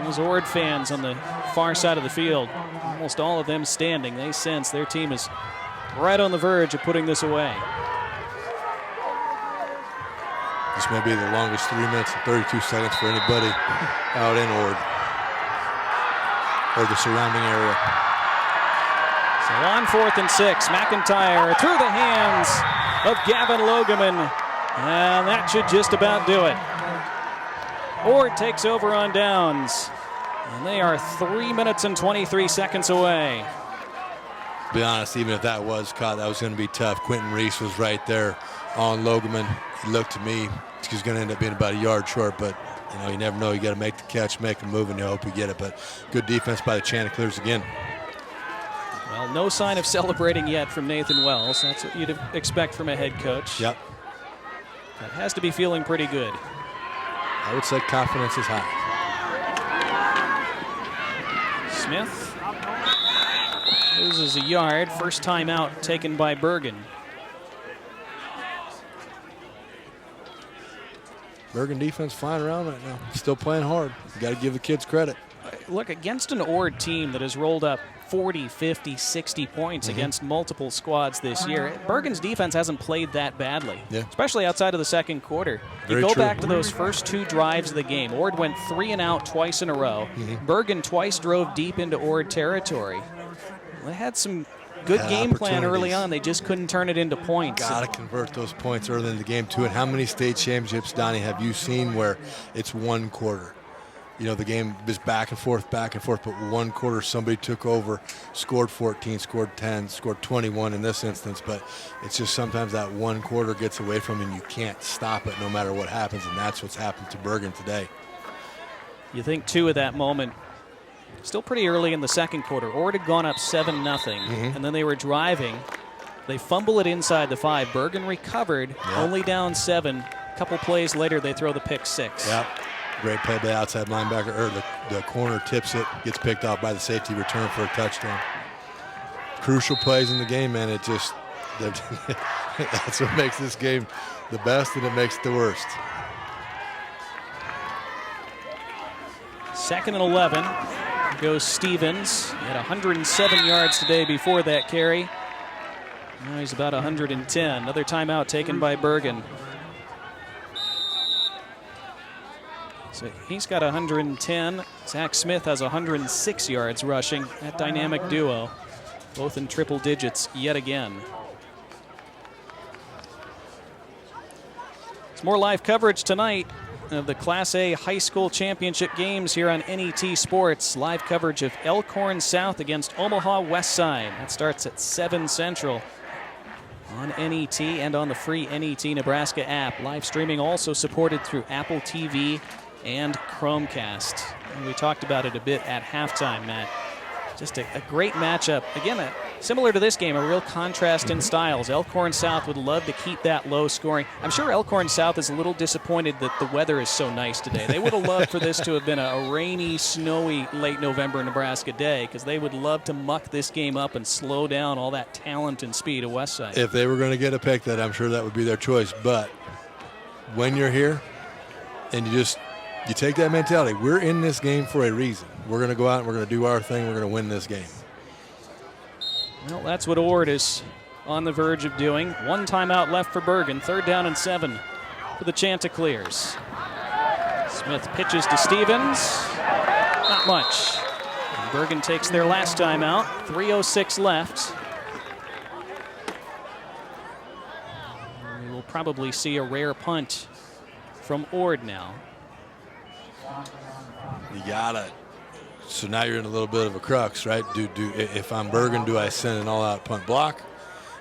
Those Ord fans on the far side of the field, almost all of them standing. They sense their team is right on the verge of putting this away. This may be the longest 3 minutes and 32 seconds for anybody out in Ord or the surrounding area. So on 4th and 6, McIntyre through the hands of Gavin Logeman, and that should just about do it. Ord takes over on downs, and they are 3 minutes and 23 seconds away. To be honest, even if that was caught, that was going to be tough. Quentin Reese was right there on Logeman. He looked to me, he's going to end up being about a yard short, but you know, you never know. You got to make the catch, make a move, and you hope you get it. But good defense by the Chanticleers again. Well, no sign of celebrating yet from Nathan Wells. That's what you'd expect from a head coach. Yep. But has to be feeling pretty good. I would say confidence is high. Smith loses a yard. First time out taken by Bergen. Bergen defense flying around right now. Still playing hard. You got to give the kids credit. Look, against an Ord team that has rolled up 40, 50, 60 points against multiple squads this year, Bergen's defense hasn't played that badly, especially outside of the second quarter. You go back to those first 2 drives of the game. Ord went 3 and out twice in a row. Bergen twice drove deep into Ord territory. They had some good game plan early on. They just couldn't turn it into points. Got to convert those points early in the game, too. And how many state championships, Donnie, have you seen where it's one quarter? You know, the game is back and forth, but one quarter somebody took over, scored 14, scored 10, scored 21 in this instance. But it's just sometimes that one quarter gets away from you and you can't stop it no matter what happens, and that's what's happened to Bergen today. You think, too, of that moment. Still pretty early in the second quarter. Ord had gone up 7-0, and then they were driving. They fumble it inside the 5. Bergen recovered, only down 7. A couple plays later, they throw the pick 6. Yep. Great play by the outside linebacker, or the corner tips it, gets picked off by the safety, return for a touchdown. Crucial plays in the game, man. It just, that's what makes this game the best, and it makes it the worst. 2nd and 11. Goes Stevens. He had 107 yards today before that carry. Now he's about 110. Another timeout taken by Bergen. So he's got 110. Zach Smith has 106 yards rushing. That dynamic duo, both in triple digits yet again. It's more live coverage tonight of the Class A High School Championship games here on NET Sports. Live coverage of Elkhorn South against Omaha Westside. That starts at 7 Central on NET and on the free NET Nebraska app. Live streaming also supported through Apple TV and Chromecast. And we talked about it a bit at halftime, Matt. Just a great matchup. Again, similar to this game, a real contrast in styles. Elkhorn South would love to keep that low scoring. I'm sure Elkhorn South is a little disappointed that the weather is so nice today. They would have loved for this to have been a rainy, snowy, late November Nebraska day, because they would love to muck this game up and slow down all that talent and speed of Westside. If they were going to get a pick, that I'm sure that would be their choice. But when you're here and you take that mentality, we're in this game for a reason. We're going to go out and we're going to do our thing. We're going to win this game. Well, that's what Ord is on the verge of doing. 1 timeout left for Bergen. 3rd down and 7 for the Chanticleers. Smith pitches to Stevens. Not much. And Bergen takes their last timeout. 3:06 left. And we will probably see a rare punt from Ord now. You gotta. So now you're in a little bit of a crux, right? If I'm Bergen, do I send an all-out punt block?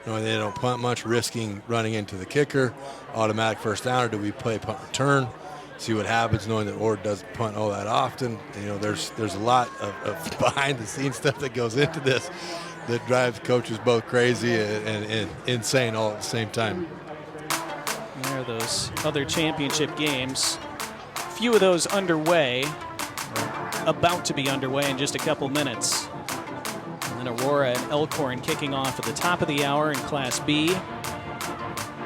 Knowing they don't punt much, risking running into the kicker, automatic first down, or do we play punt return? See what happens, knowing that Ord doesn't punt all that often. You know, there's a lot of behind-the-scenes stuff that goes into this that drives coaches both crazy and insane all at the same time. There are those other championship games. Few of those underway, about to be underway in just a couple minutes. And then Aurora and Elkhorn kicking off at the top of the hour in Class B.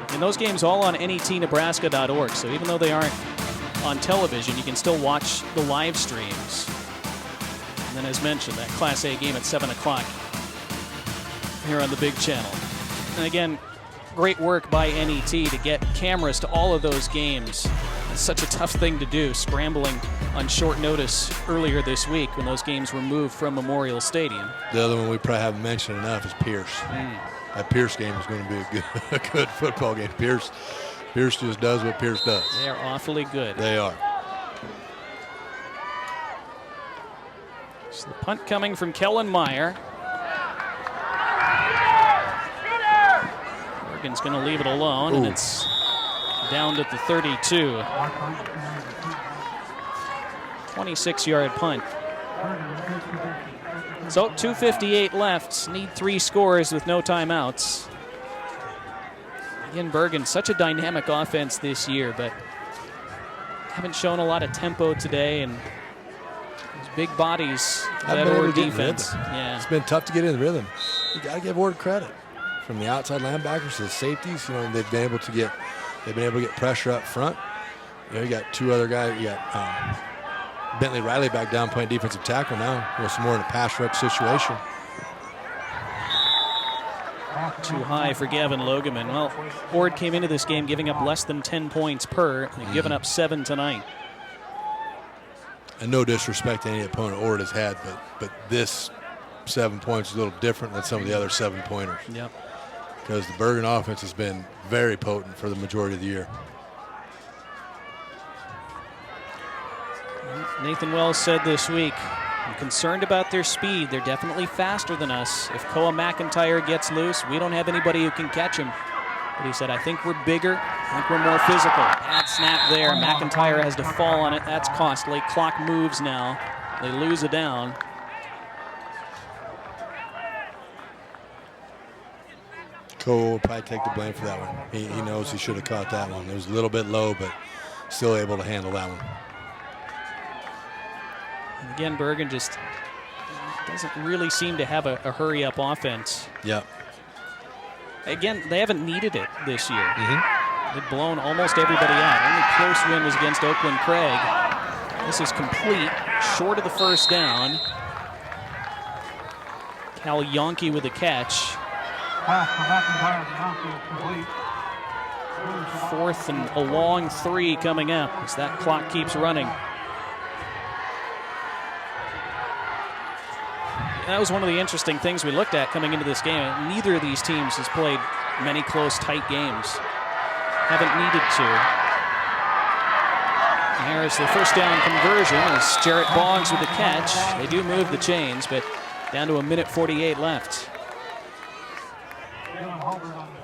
And those games all on netnebraska.org, so even though they aren't on television, you can still watch the live streams. And then, as mentioned, that Class A game at 7 o'clock here on the big channel. And again, great work by NET to get cameras to all of those games. It's such a tough thing to do, scrambling on short notice earlier this week when those games were moved from Memorial Stadium. The other one we probably haven't mentioned enough is Pierce. That Pierce game is going to be a good football game. Pierce just does what Pierce does. They are awfully good. They are. So the punt coming from Kellen Meyer. Bergen's going to leave it alone, and it's down at the 32. 26-yard punt. So 2:58 left. Need 3 scores with no timeouts. Again, Bergen, such a dynamic offense this year, but haven't shown a lot of tempo today, and those big bodies that Ord defense. Yeah, it's been tough to get in the rhythm. You got to give Ord credit. From the outside linebackers to the safeties, they've been able to get pressure up front. You got 2 other guys. You got Bentley Riley back down playing defensive tackle now. Some more in a pass rush situation. Too high for Gavin Logeman. Well, Ord came into this game giving up less than 10 points per. They've given up 7 tonight. And no disrespect to any opponent Ord has had, but this 7 points is a little different than some of the other 7-pointers. Yep. Because the Bergen offense has been very potent for the majority of the year. Nathan Wells said this week, I'm concerned about their speed. They're definitely faster than us. If Koa McIntyre gets loose, we don't have anybody who can catch him. But he said, I think we're bigger. I think we're more physical. Bad snap there. McIntyre has to fall on it. That's costly. Clock moves now. They lose it down. Cole will probably take the blame for that one. He knows he should have caught that one. It was a little bit low, but still able to handle that one. And again, Bergen just doesn't really seem to have a hurry-up offense. Yep. Again, they haven't needed it this year. They've blown almost everybody out. Only close win was against Oakland Craig. This is complete, short of the first down. Cal Yonke with the catch. 4th and a long 3 coming up as that clock keeps running. That was one of the interesting things we looked at coming into this game. Neither of these teams has played many close, tight games. Haven't needed to. There's the first down conversion as Jarrett Boggs with the catch. They do move the chains, but down to 1:48 left.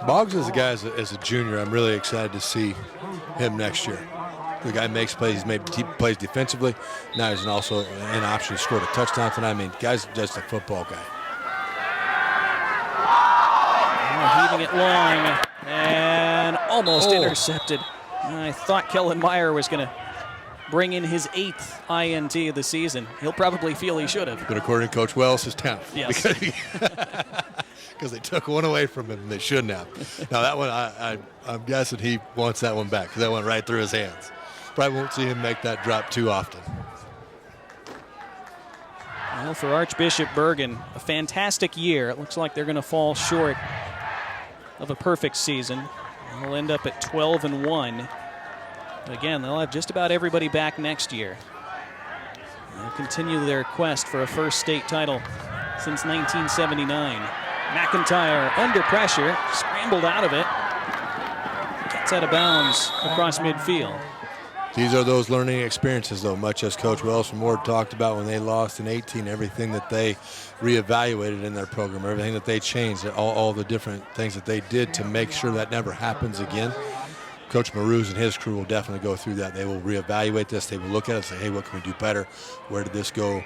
Boggs is a guy as a junior. I'm really excited to see him next year. The guy makes plays. He's made plays defensively. Now he's also an option. He scored a touchdown tonight. I mean, guy's just a football guy. Heaving it long and almost intercepted. I thought Kellen Meyer was going to bring in his 8th INT of the season. He'll probably feel he should have. But according to Coach Wells, his 10th. Yes. Because they took one away from him and they shouldn't have. Now that one, I'm guessing he wants that one back because that went right through his hands. Probably won't see him make that drop too often. Well, for Archbishop Bergen, a fantastic year. It looks like they're going to fall short of a perfect season. They'll end up at 12-1. Again, they'll have just about everybody back next year. They'll continue their quest for a first state title since 1979. McIntyre under pressure, scrambled out of it. Gets out of bounds across midfield. These are those learning experiences, though, much as Coach Wells from Ward talked about when they lost in 18, everything that they reevaluated in their program, everything that they changed, all the different things that they did to make sure that never happens again. Coach Marouz and his crew will definitely go through that. They will reevaluate this. They will look at it and say, hey, what can we do better? Where did this go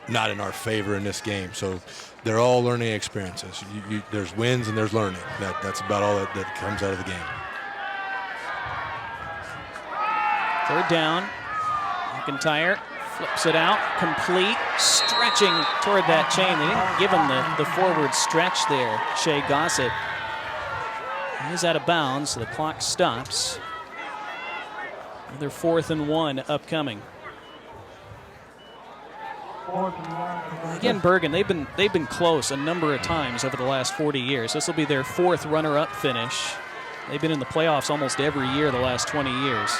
not in our favor in this game? So they're all learning experiences. There's wins and there's learning. That's about all that comes out of the game. 3rd down. McIntyre flips it out, complete, stretching toward that chain. They didn't give him the forward stretch there, Shea Gossett. He's out of bounds, so the clock stops. Another 4th and 1 upcoming. Again, Bergen, they've been close a number of times over the last 40 years. This will be their 4th runner-up finish. They've been in the playoffs almost every year the last 20 years.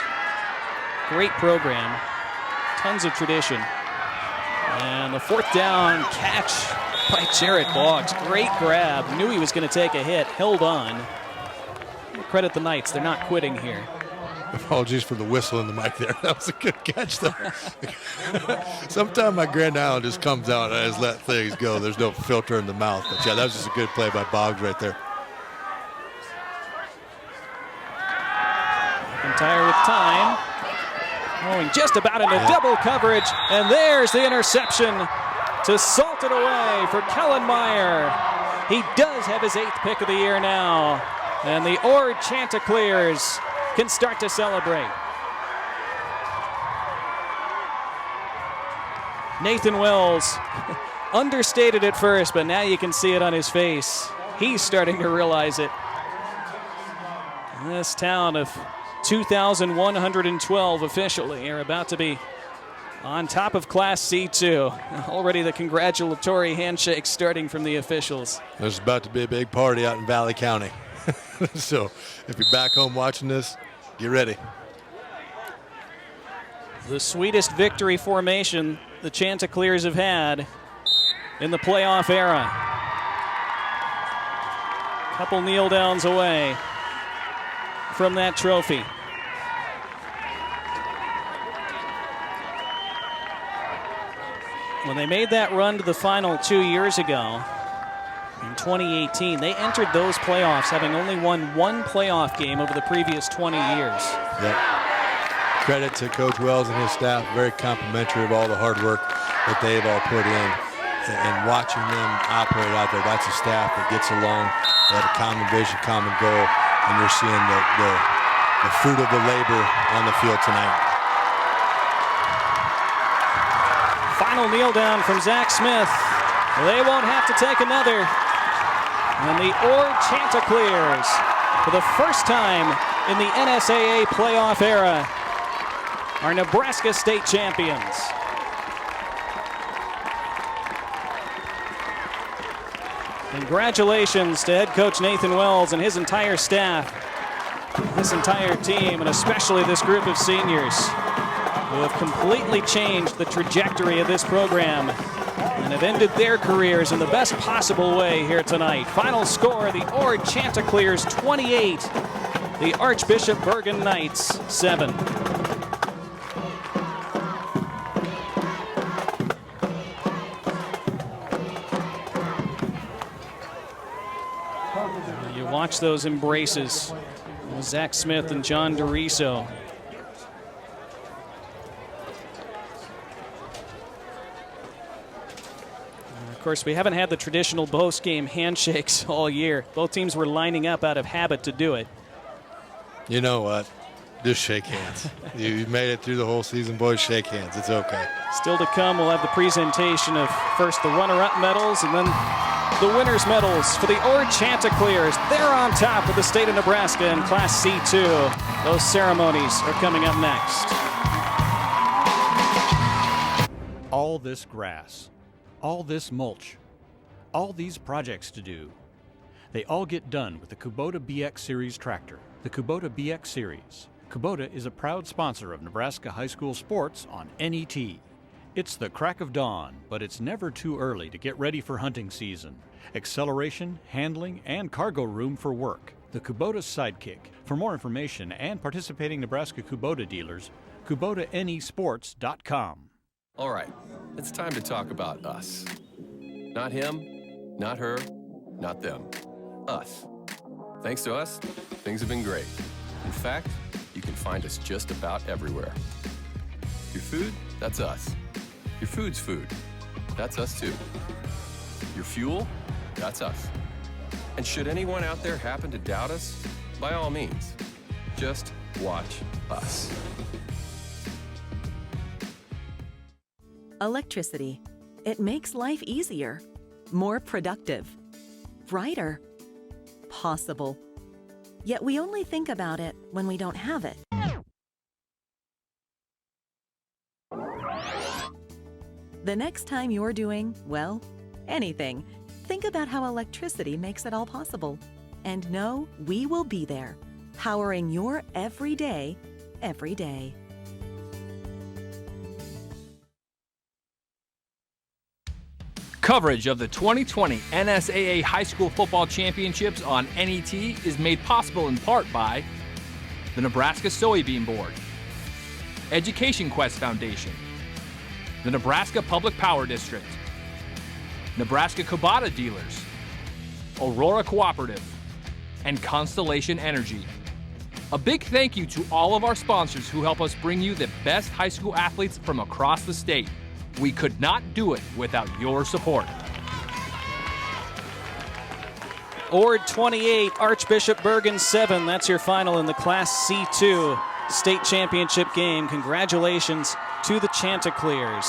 Great program, tons of tradition. And the 4th down catch by Jarrett Boggs. Great grab, knew he was going to take a hit, held on. Credit the Knights, they're not quitting here. Apologies for the whistle in the mic there. That was a good catch, though. Sometimes my Grand Island just comes out and I just let things go. There's no filter in the mouth. But, yeah, that was just a good play by Boggs right there. McIntyre with time. Going just about into double coverage. And there's the interception to salt it away for Kellen Meyer. He does have his 8th pick of the year now. And the Ord Chanticleers can start to celebrate. Nathan Wells, understated at first, but now you can see it on his face. He's starting to realize it. This town of 2,112 officially are about to be on top of Class C2. Already the congratulatory handshake starting from the officials. There's about to be a big party out in Valley County. So if you're back home watching this, get ready. The sweetest victory formation the Chanticleers have had in the playoff era. Couple kneel downs away from that trophy. When they made that run to the final 2 years ago, in 2018, they entered those playoffs having only won 1 playoff game over the previous 20 years. Yep. Credit to Coach Wells and his staff, very complimentary of all the hard work that they've all put in. And watching them operate out there, that's a staff that gets along. They have a common vision, common goal, and you're seeing the fruit of the labor on the field tonight. Final kneel down from Zach Smith. They won't have to take another. And the Ord Chanticleers, for the first time in the NSAA playoff era, are Nebraska state champions. Congratulations to head coach Nathan Wells and his entire staff, this entire team, and especially this group of seniors who have completely changed the trajectory of this program and have ended their careers in the best possible way here tonight. Final score, the Ord Chanticleers 28, the Archbishop Bergan Knights 7. You watch those embraces with Zach Smith and John DeRiso. Of course, we haven't had the traditional post-game handshakes all year. Both teams were lining up out of habit to do it. You know what? Just shake hands. You made it through the whole season, boys. Shake hands. It's okay. Still to come, we'll have the presentation of first the runner-up medals and then the winners' medals for the Ord Chanticleers. They're on top of the state of Nebraska in Class C2. Those ceremonies are coming up next. All this grass, all this mulch, all these projects to do. They all get done with the Kubota BX Series tractor. The Kubota BX Series. Kubota is a proud sponsor of Nebraska high school sports on NET. It's the crack of dawn, but it's never too early to get ready for hunting season. Acceleration, handling, and cargo room for work. The Kubota Sidekick. For more information and participating Nebraska Kubota dealers, KubotaNEsports.com. All right, it's time to talk about us. Not him, not her, not them. Us. Thanks to us, things have been great. In fact, you can find us just about everywhere. Your food, that's us. Your food's food, that's us too. Your fuel, that's us. And should anyone out there happen to doubt us, by all means, just watch us. Electricity. It makes life easier, more productive, brighter, possible. Yet we only think about it when we don't have it. The next time you're doing, well, anything, think about how electricity makes it all possible. And know we will be there, powering your every day, every day. Coverage of the 2020 NSAA High School Football Championships on NET is made possible in part by the Nebraska Soybean Board, Education Quest Foundation, the Nebraska Public Power District, Nebraska Kubota Dealers, Aurora Cooperative, and Constellation Energy. A big thank you to all of our sponsors who help us bring you the best high school athletes from across the state. We could not do it without your support. Ord 28, Archbishop Bergen 7. That's your final in the Class C2 state championship game. Congratulations to the Chanticleers.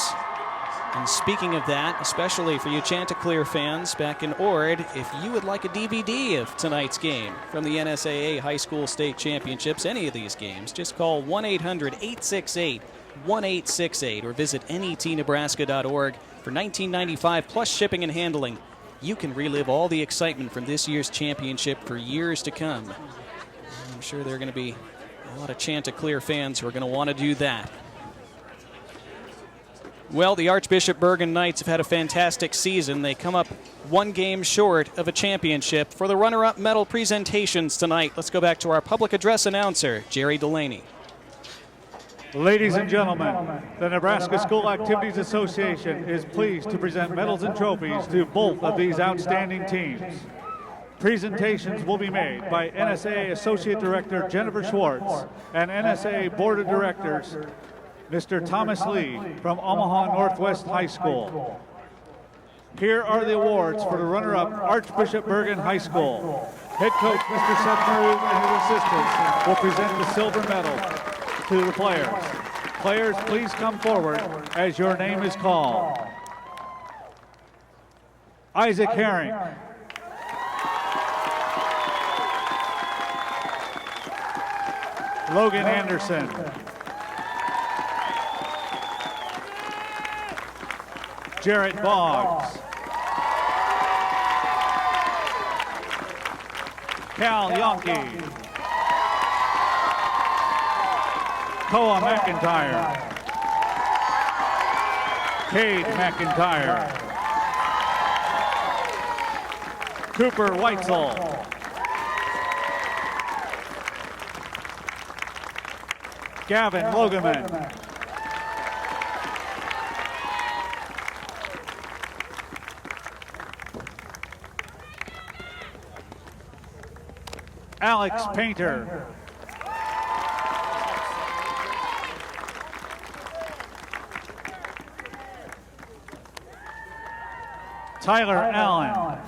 And speaking of that, especially for you Chanticleer fans back in Ord, if you would like a DVD of tonight's game from the NSAA High School State Championships, any of these games, just call 1-800-868-1868 or visit netnebraska.org for $19.95 plus shipping and handling. You can relive all the excitement from this year's championship for years to come. I'm sure there are going to be a lot of Chanticleer fans who are going to want to do that. Well, the Archbishop Bergan Knights have had a fantastic season. They come up one game short of a championship. For the runner-up medal presentations tonight, let's go back to our public address announcer, Jerry Delaney. Ladies and gentlemen, the Nebraska School Activities Association is pleased to present medals and trophies to both of these outstanding teams. Presentations will be made by NSAA Associate Director Jennifer Schwartz and NSAA Board of Directors Mr. Thomas Lee from Omaha Northwest High School. Here are the awards for the runner-up Archbishop Bergan High School. Head coach Mr. Seth Maroon and his assistants will present the silver medal to the players. Players, please come forward as your name is called. Isaac Herring. Logan Anderson. Jarrett Boggs. Cal Yonke. Koa McIntyre. Cade McIntyre. Cooper Weitzel. Gavin Logeman. Alex Painter. Tyler Allen.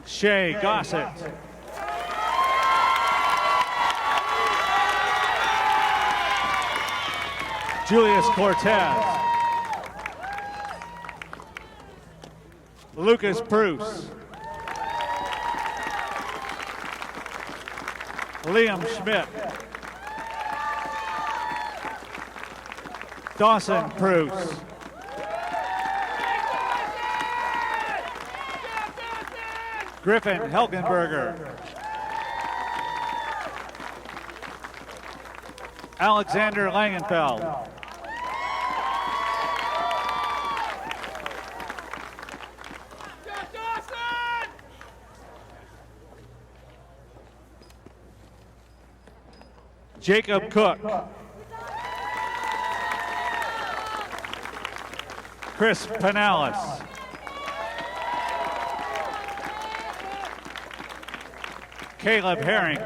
Shay Gossett. Julius Cortez. Lucas Bruce. Liam Schmidt. Dawson Bruce. Griffin Helgenberger. Alexander Langenfeld. Jacob Cook. Chris Panalis. Caleb Herring.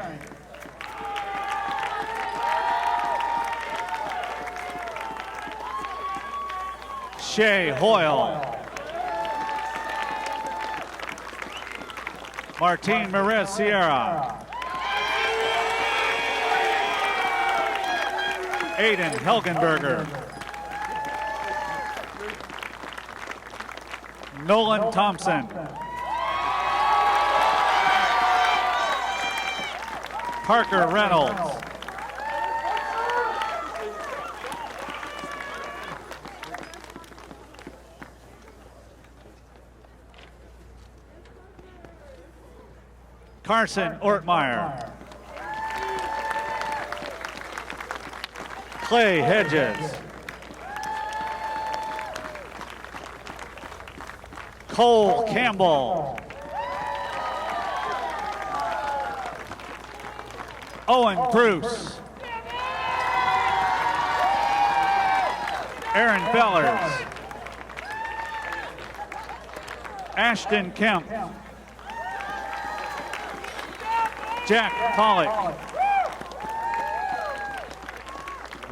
Shay Hoyle. Martine Merez Sierra. Aiden Helgenberger. Nolan Thompson. Parker Reynolds. Carson Ortmeyer. Clay Hedges. Cole Campbell. Owen Bruce. Aaron Fellers. Ashton Kemp. Jack Pollock.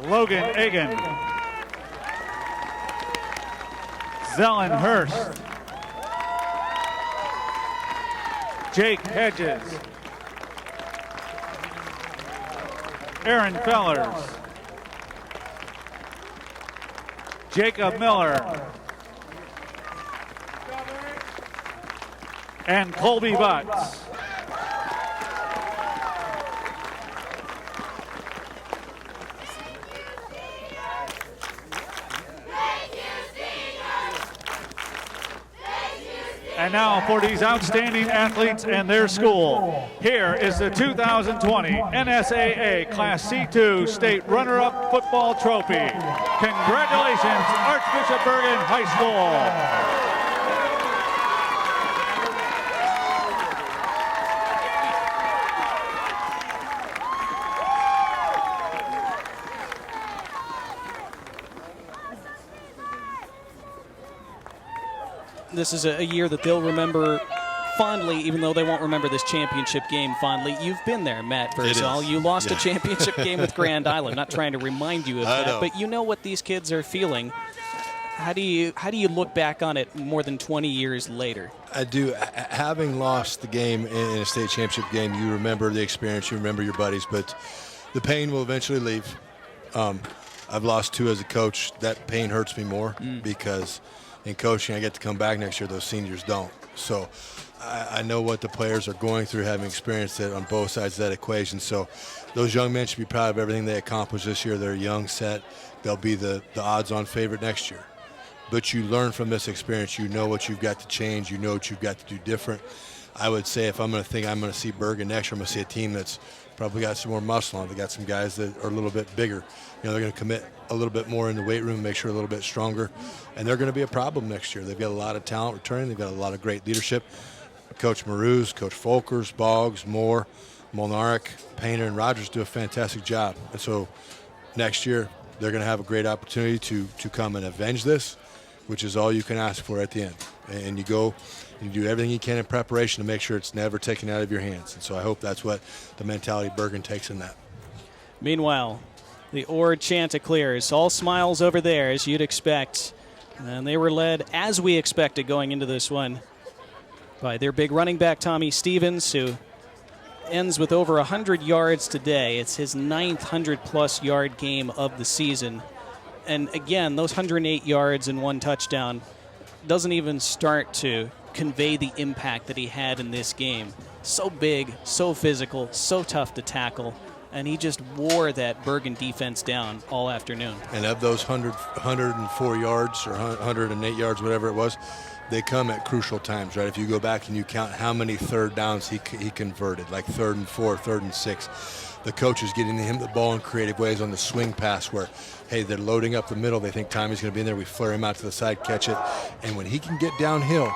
Logan Egan. Zellen Hurst. Jake Hedges. Aaron Fellers. Jacob Miller. And Colby Butts. And now for these outstanding athletes and their school, here is the 2020 NSAA Class C2 State Runner-Up Football Trophy. Congratulations, Archbishop Bergan High School. This is a year that they'll remember fondly, even though they won't remember this championship game fondly. You've been there, Matt Versal. You lost a championship game with Grand Island. Not trying to remind you of that, but you know what these kids are feeling. How do you look back on it more than 20 years later? I do. Having lost the game in a state championship game, you remember the experience, you remember your buddies, but the pain will eventually leave. I've lost 2 as a coach. That pain hurts me more because in coaching, I get to come back next year. Those seniors don't. So I know what the players are going through, having experienced it on both sides of that equation. So those young men should be proud of everything they accomplished this year. They're young, set. They'll be the odds-on favorite next year. But you learn from this experience. You know what you've got to change. You know what you've got to do different. I would say if I'm going to think I'm going to see Bergen next year, I'm going to see a team that's probably got some more muscle on it. They got some guys that are a little bit bigger. You know, they're going to commit a little bit more in the weight room, make sure a little bit stronger. And they're going to be a problem next year. They've got a lot of talent returning. They've got a lot of great leadership. Coach Marouz, Coach Folkers, Boggs, Moore, Molnarek, Painter, and Rogers do a fantastic job. And so next year, they're going to have a great opportunity to come and avenge this, which is all you can ask for at the end. And you go and you do everything you can in preparation to make sure it's never taken out of your hands. And so I hope that's what the mentality Bergen takes in that. Meanwhile, the Ord Chanticleers, all smiles over there, as you'd expect. And they were led, as we expected going into this one, by their big running back, Tommy Stevens, who ends with over 100 yards today. It's his 9th 100-plus yard game of the season. And again, those 108 yards and 1 touchdown doesn't even start to convey the impact that he had in this game. So big, so physical, so tough to tackle. And he just wore that Bergen defense down all afternoon. And of those 104 yards or 108 yards, whatever it was, they come at crucial times, right? If you go back and you count how many third downs he converted, like 3rd and 4, 3rd and 6. The coach is getting him the ball in creative ways on the swing pass where, hey, they're loading up the middle. They think Tommy's going to be in there. We flare him out to the side, catch it. And when he can get downhill,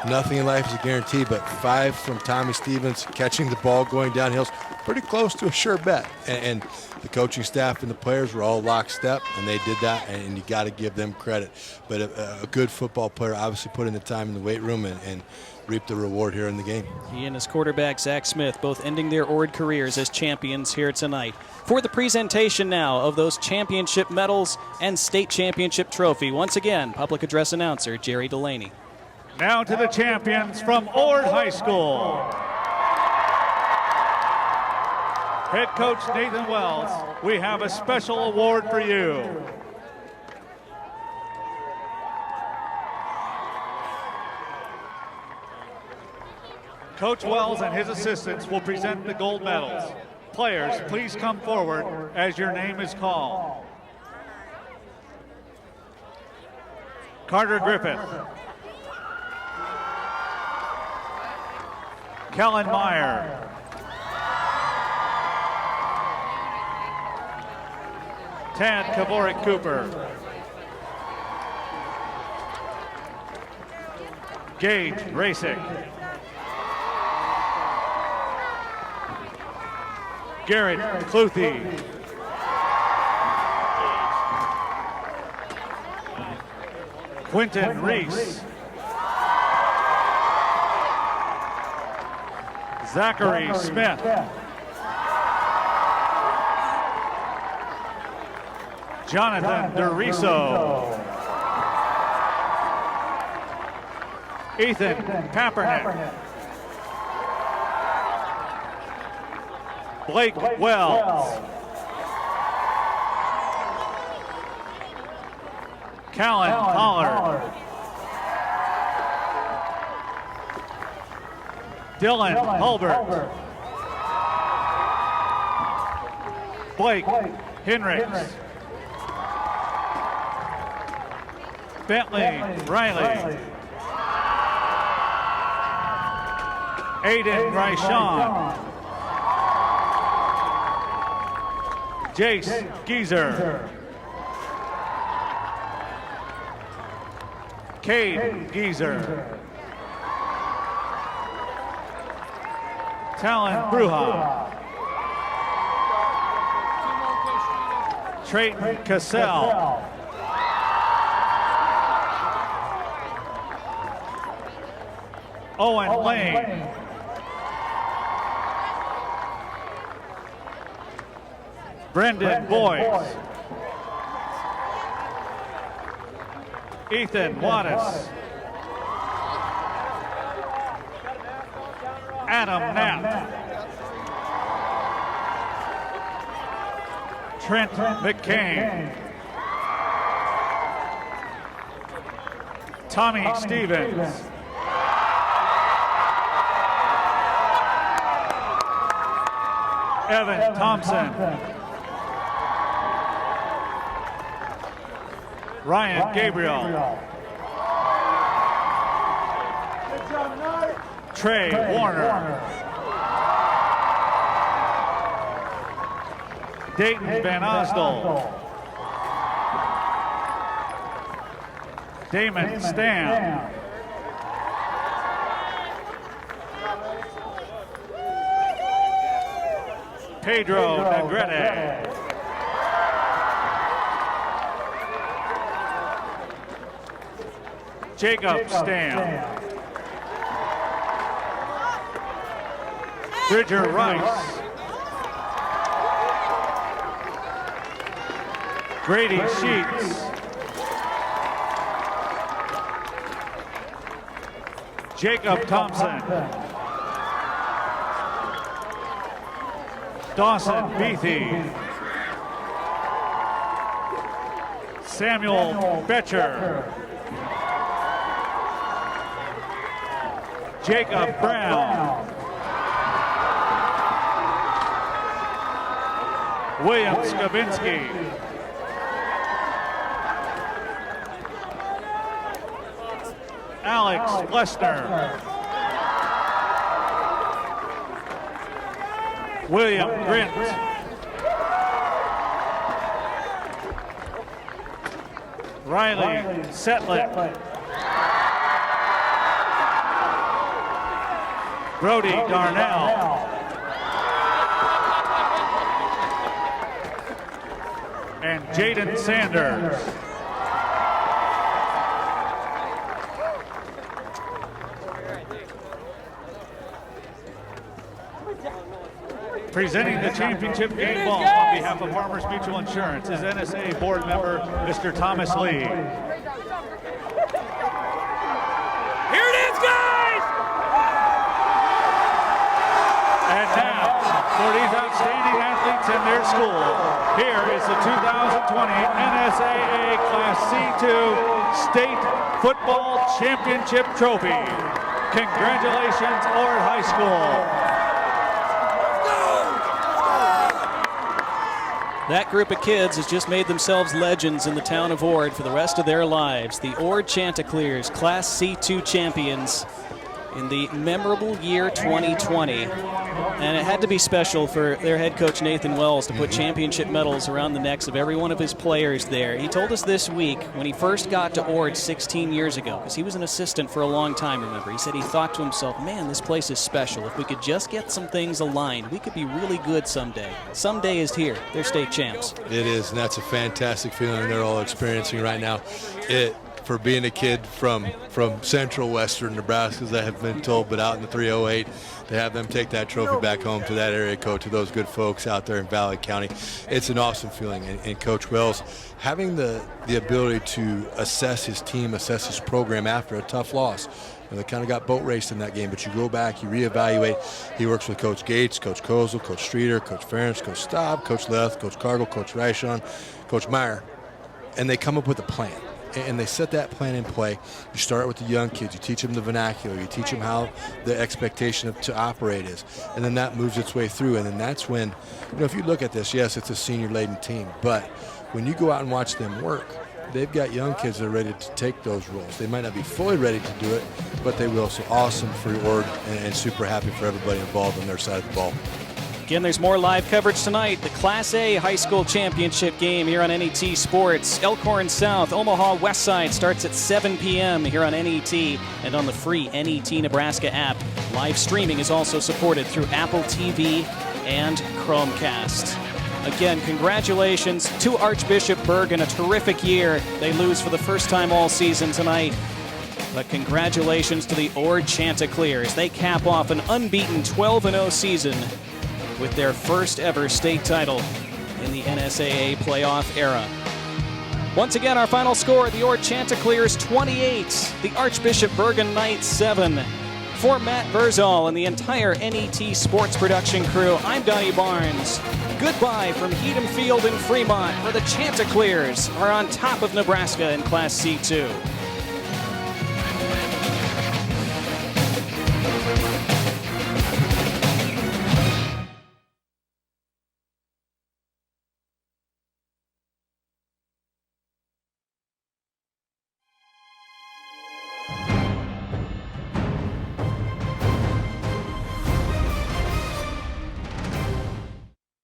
nothing in life is a guarantee, but 5 from Tommy Stevens catching the ball going downhill is pretty close to a sure bet. And the coaching staff and the players were all lockstep, and they did that, and you got to give them credit. But a good football player obviously put in the time in the weight room and reap the reward here in the game. He and his quarterback, Zach Smith, both ending their Ord careers as champions here tonight. For the presentation now of those championship medals and state championship trophy, once again, public address announcer Jerry Delaney. Now to the champions from Ord High School. Head coach Nathan Wells, we have a special award for you. Coach Wells and his assistants will present the gold medals. Players, please come forward as your name is called. Carter Griffith. Kellen Meyer. Tad Kavorik Cooper. Gage Rasick. Garrett Cluthy. Quinton Reese. Zachary Smith. Jonathan DeRiso. Ethan Kaepernick. Blake Wells. Callan Pollard. Dylan Hulbert. Blake Henricks. Bentley Riley. Aiden Raishon. Jace Geezer. Cade Geezer. Talon Bruja. Trayton Cassell. Owen Lane. Brendan Boyce. Ethan Wattis. Adam Knapp. Trent McCain. Tommy Stevens. Evan Thompson. Ryan Gabriel. Trey Warner. Dayton Van Osdol. Damon Stam. Pedro Negrete. Jacob Stam. Bridger Rice. Grady Sheets. Jacob Thompson. Dawson Beathy. Samuel Betcher. Jacob Brown. William Skavinsky. Alex Flesner. William Grint. Riley Setlick. Brody Darnell. And Jaden Sanders. Presenting the championship game ball on behalf of Farmers Mutual Insurance is NSAA board member Mr. Thomas Lee. Here it is, guys! And now, for these outstanding athletes and their school, here is the 2020 NSAA Class C2 State Football Championship Trophy. Congratulations, Ord High School. That group of kids has just made themselves legends in the town of Ord for the rest of their lives. The Ord Chanticleers, Class C2 champions in the memorable year 2020. And it had to be special for their head coach Nathan Wells to put championship medals around the necks of every one of his players there. He told us this week when he first got to Ord 16 years ago, because he was an assistant for a long time, remember, he said he thought to himself, man, this place is special. If we could just get some things aligned, we could be really good someday. Someday is here. They're state champs. It is, and that's a fantastic feeling they're all experiencing right now. For being a kid from central western Nebraska, as I have been told, but out in the 308, to have them take that trophy back home to that area code, to those good folks out there in Valley County, it's an awesome feeling. And Coach Wells having the ability to assess his team, assess his program after a tough loss. They kind of got boat raced in that game, but you go back, you reevaluate. He works with Coach Gates, Coach Kozel, Coach Streeter, Coach Ferentz, Coach Staub, Coach Leth, Coach Cargill, Coach Reichon, Coach Meyer, and they come up with a plan. And they set that plan in play. You start with the young kids. You teach them the vernacular. You teach them how the expectation to operate is. And then that moves its way through. And then that's when, if you look at this, yes, it's a senior-laden team. But when you go out and watch them work, they've got young kids that are ready to take those roles. They might not be fully ready to do it, but they will. So awesome for Ord and super happy for everybody involved on their side of the ball. Again, there's more live coverage tonight. The Class A High School Championship game here on NET Sports. Elkhorn South, Omaha Westside starts at 7 p.m. here on NET and on the free NET Nebraska app. Live streaming is also supported through Apple TV and Chromecast. Again, congratulations to Archbishop Bergan, a terrific year. They lose for the first time all season tonight. But congratulations to the Ord Chanticleers. They cap off an unbeaten 12-0 season with their first ever state title in the NSAA playoff era. Once again, our final score, the Ord Chanticleers 28, the Archbishop Bergan Knights 7. For Matt Berzall and the entire NET Sports production crew, I'm Donnie Barnes. Goodbye from Edom Field in Fremont, where the Chanticleers are on top of Nebraska in Class C2.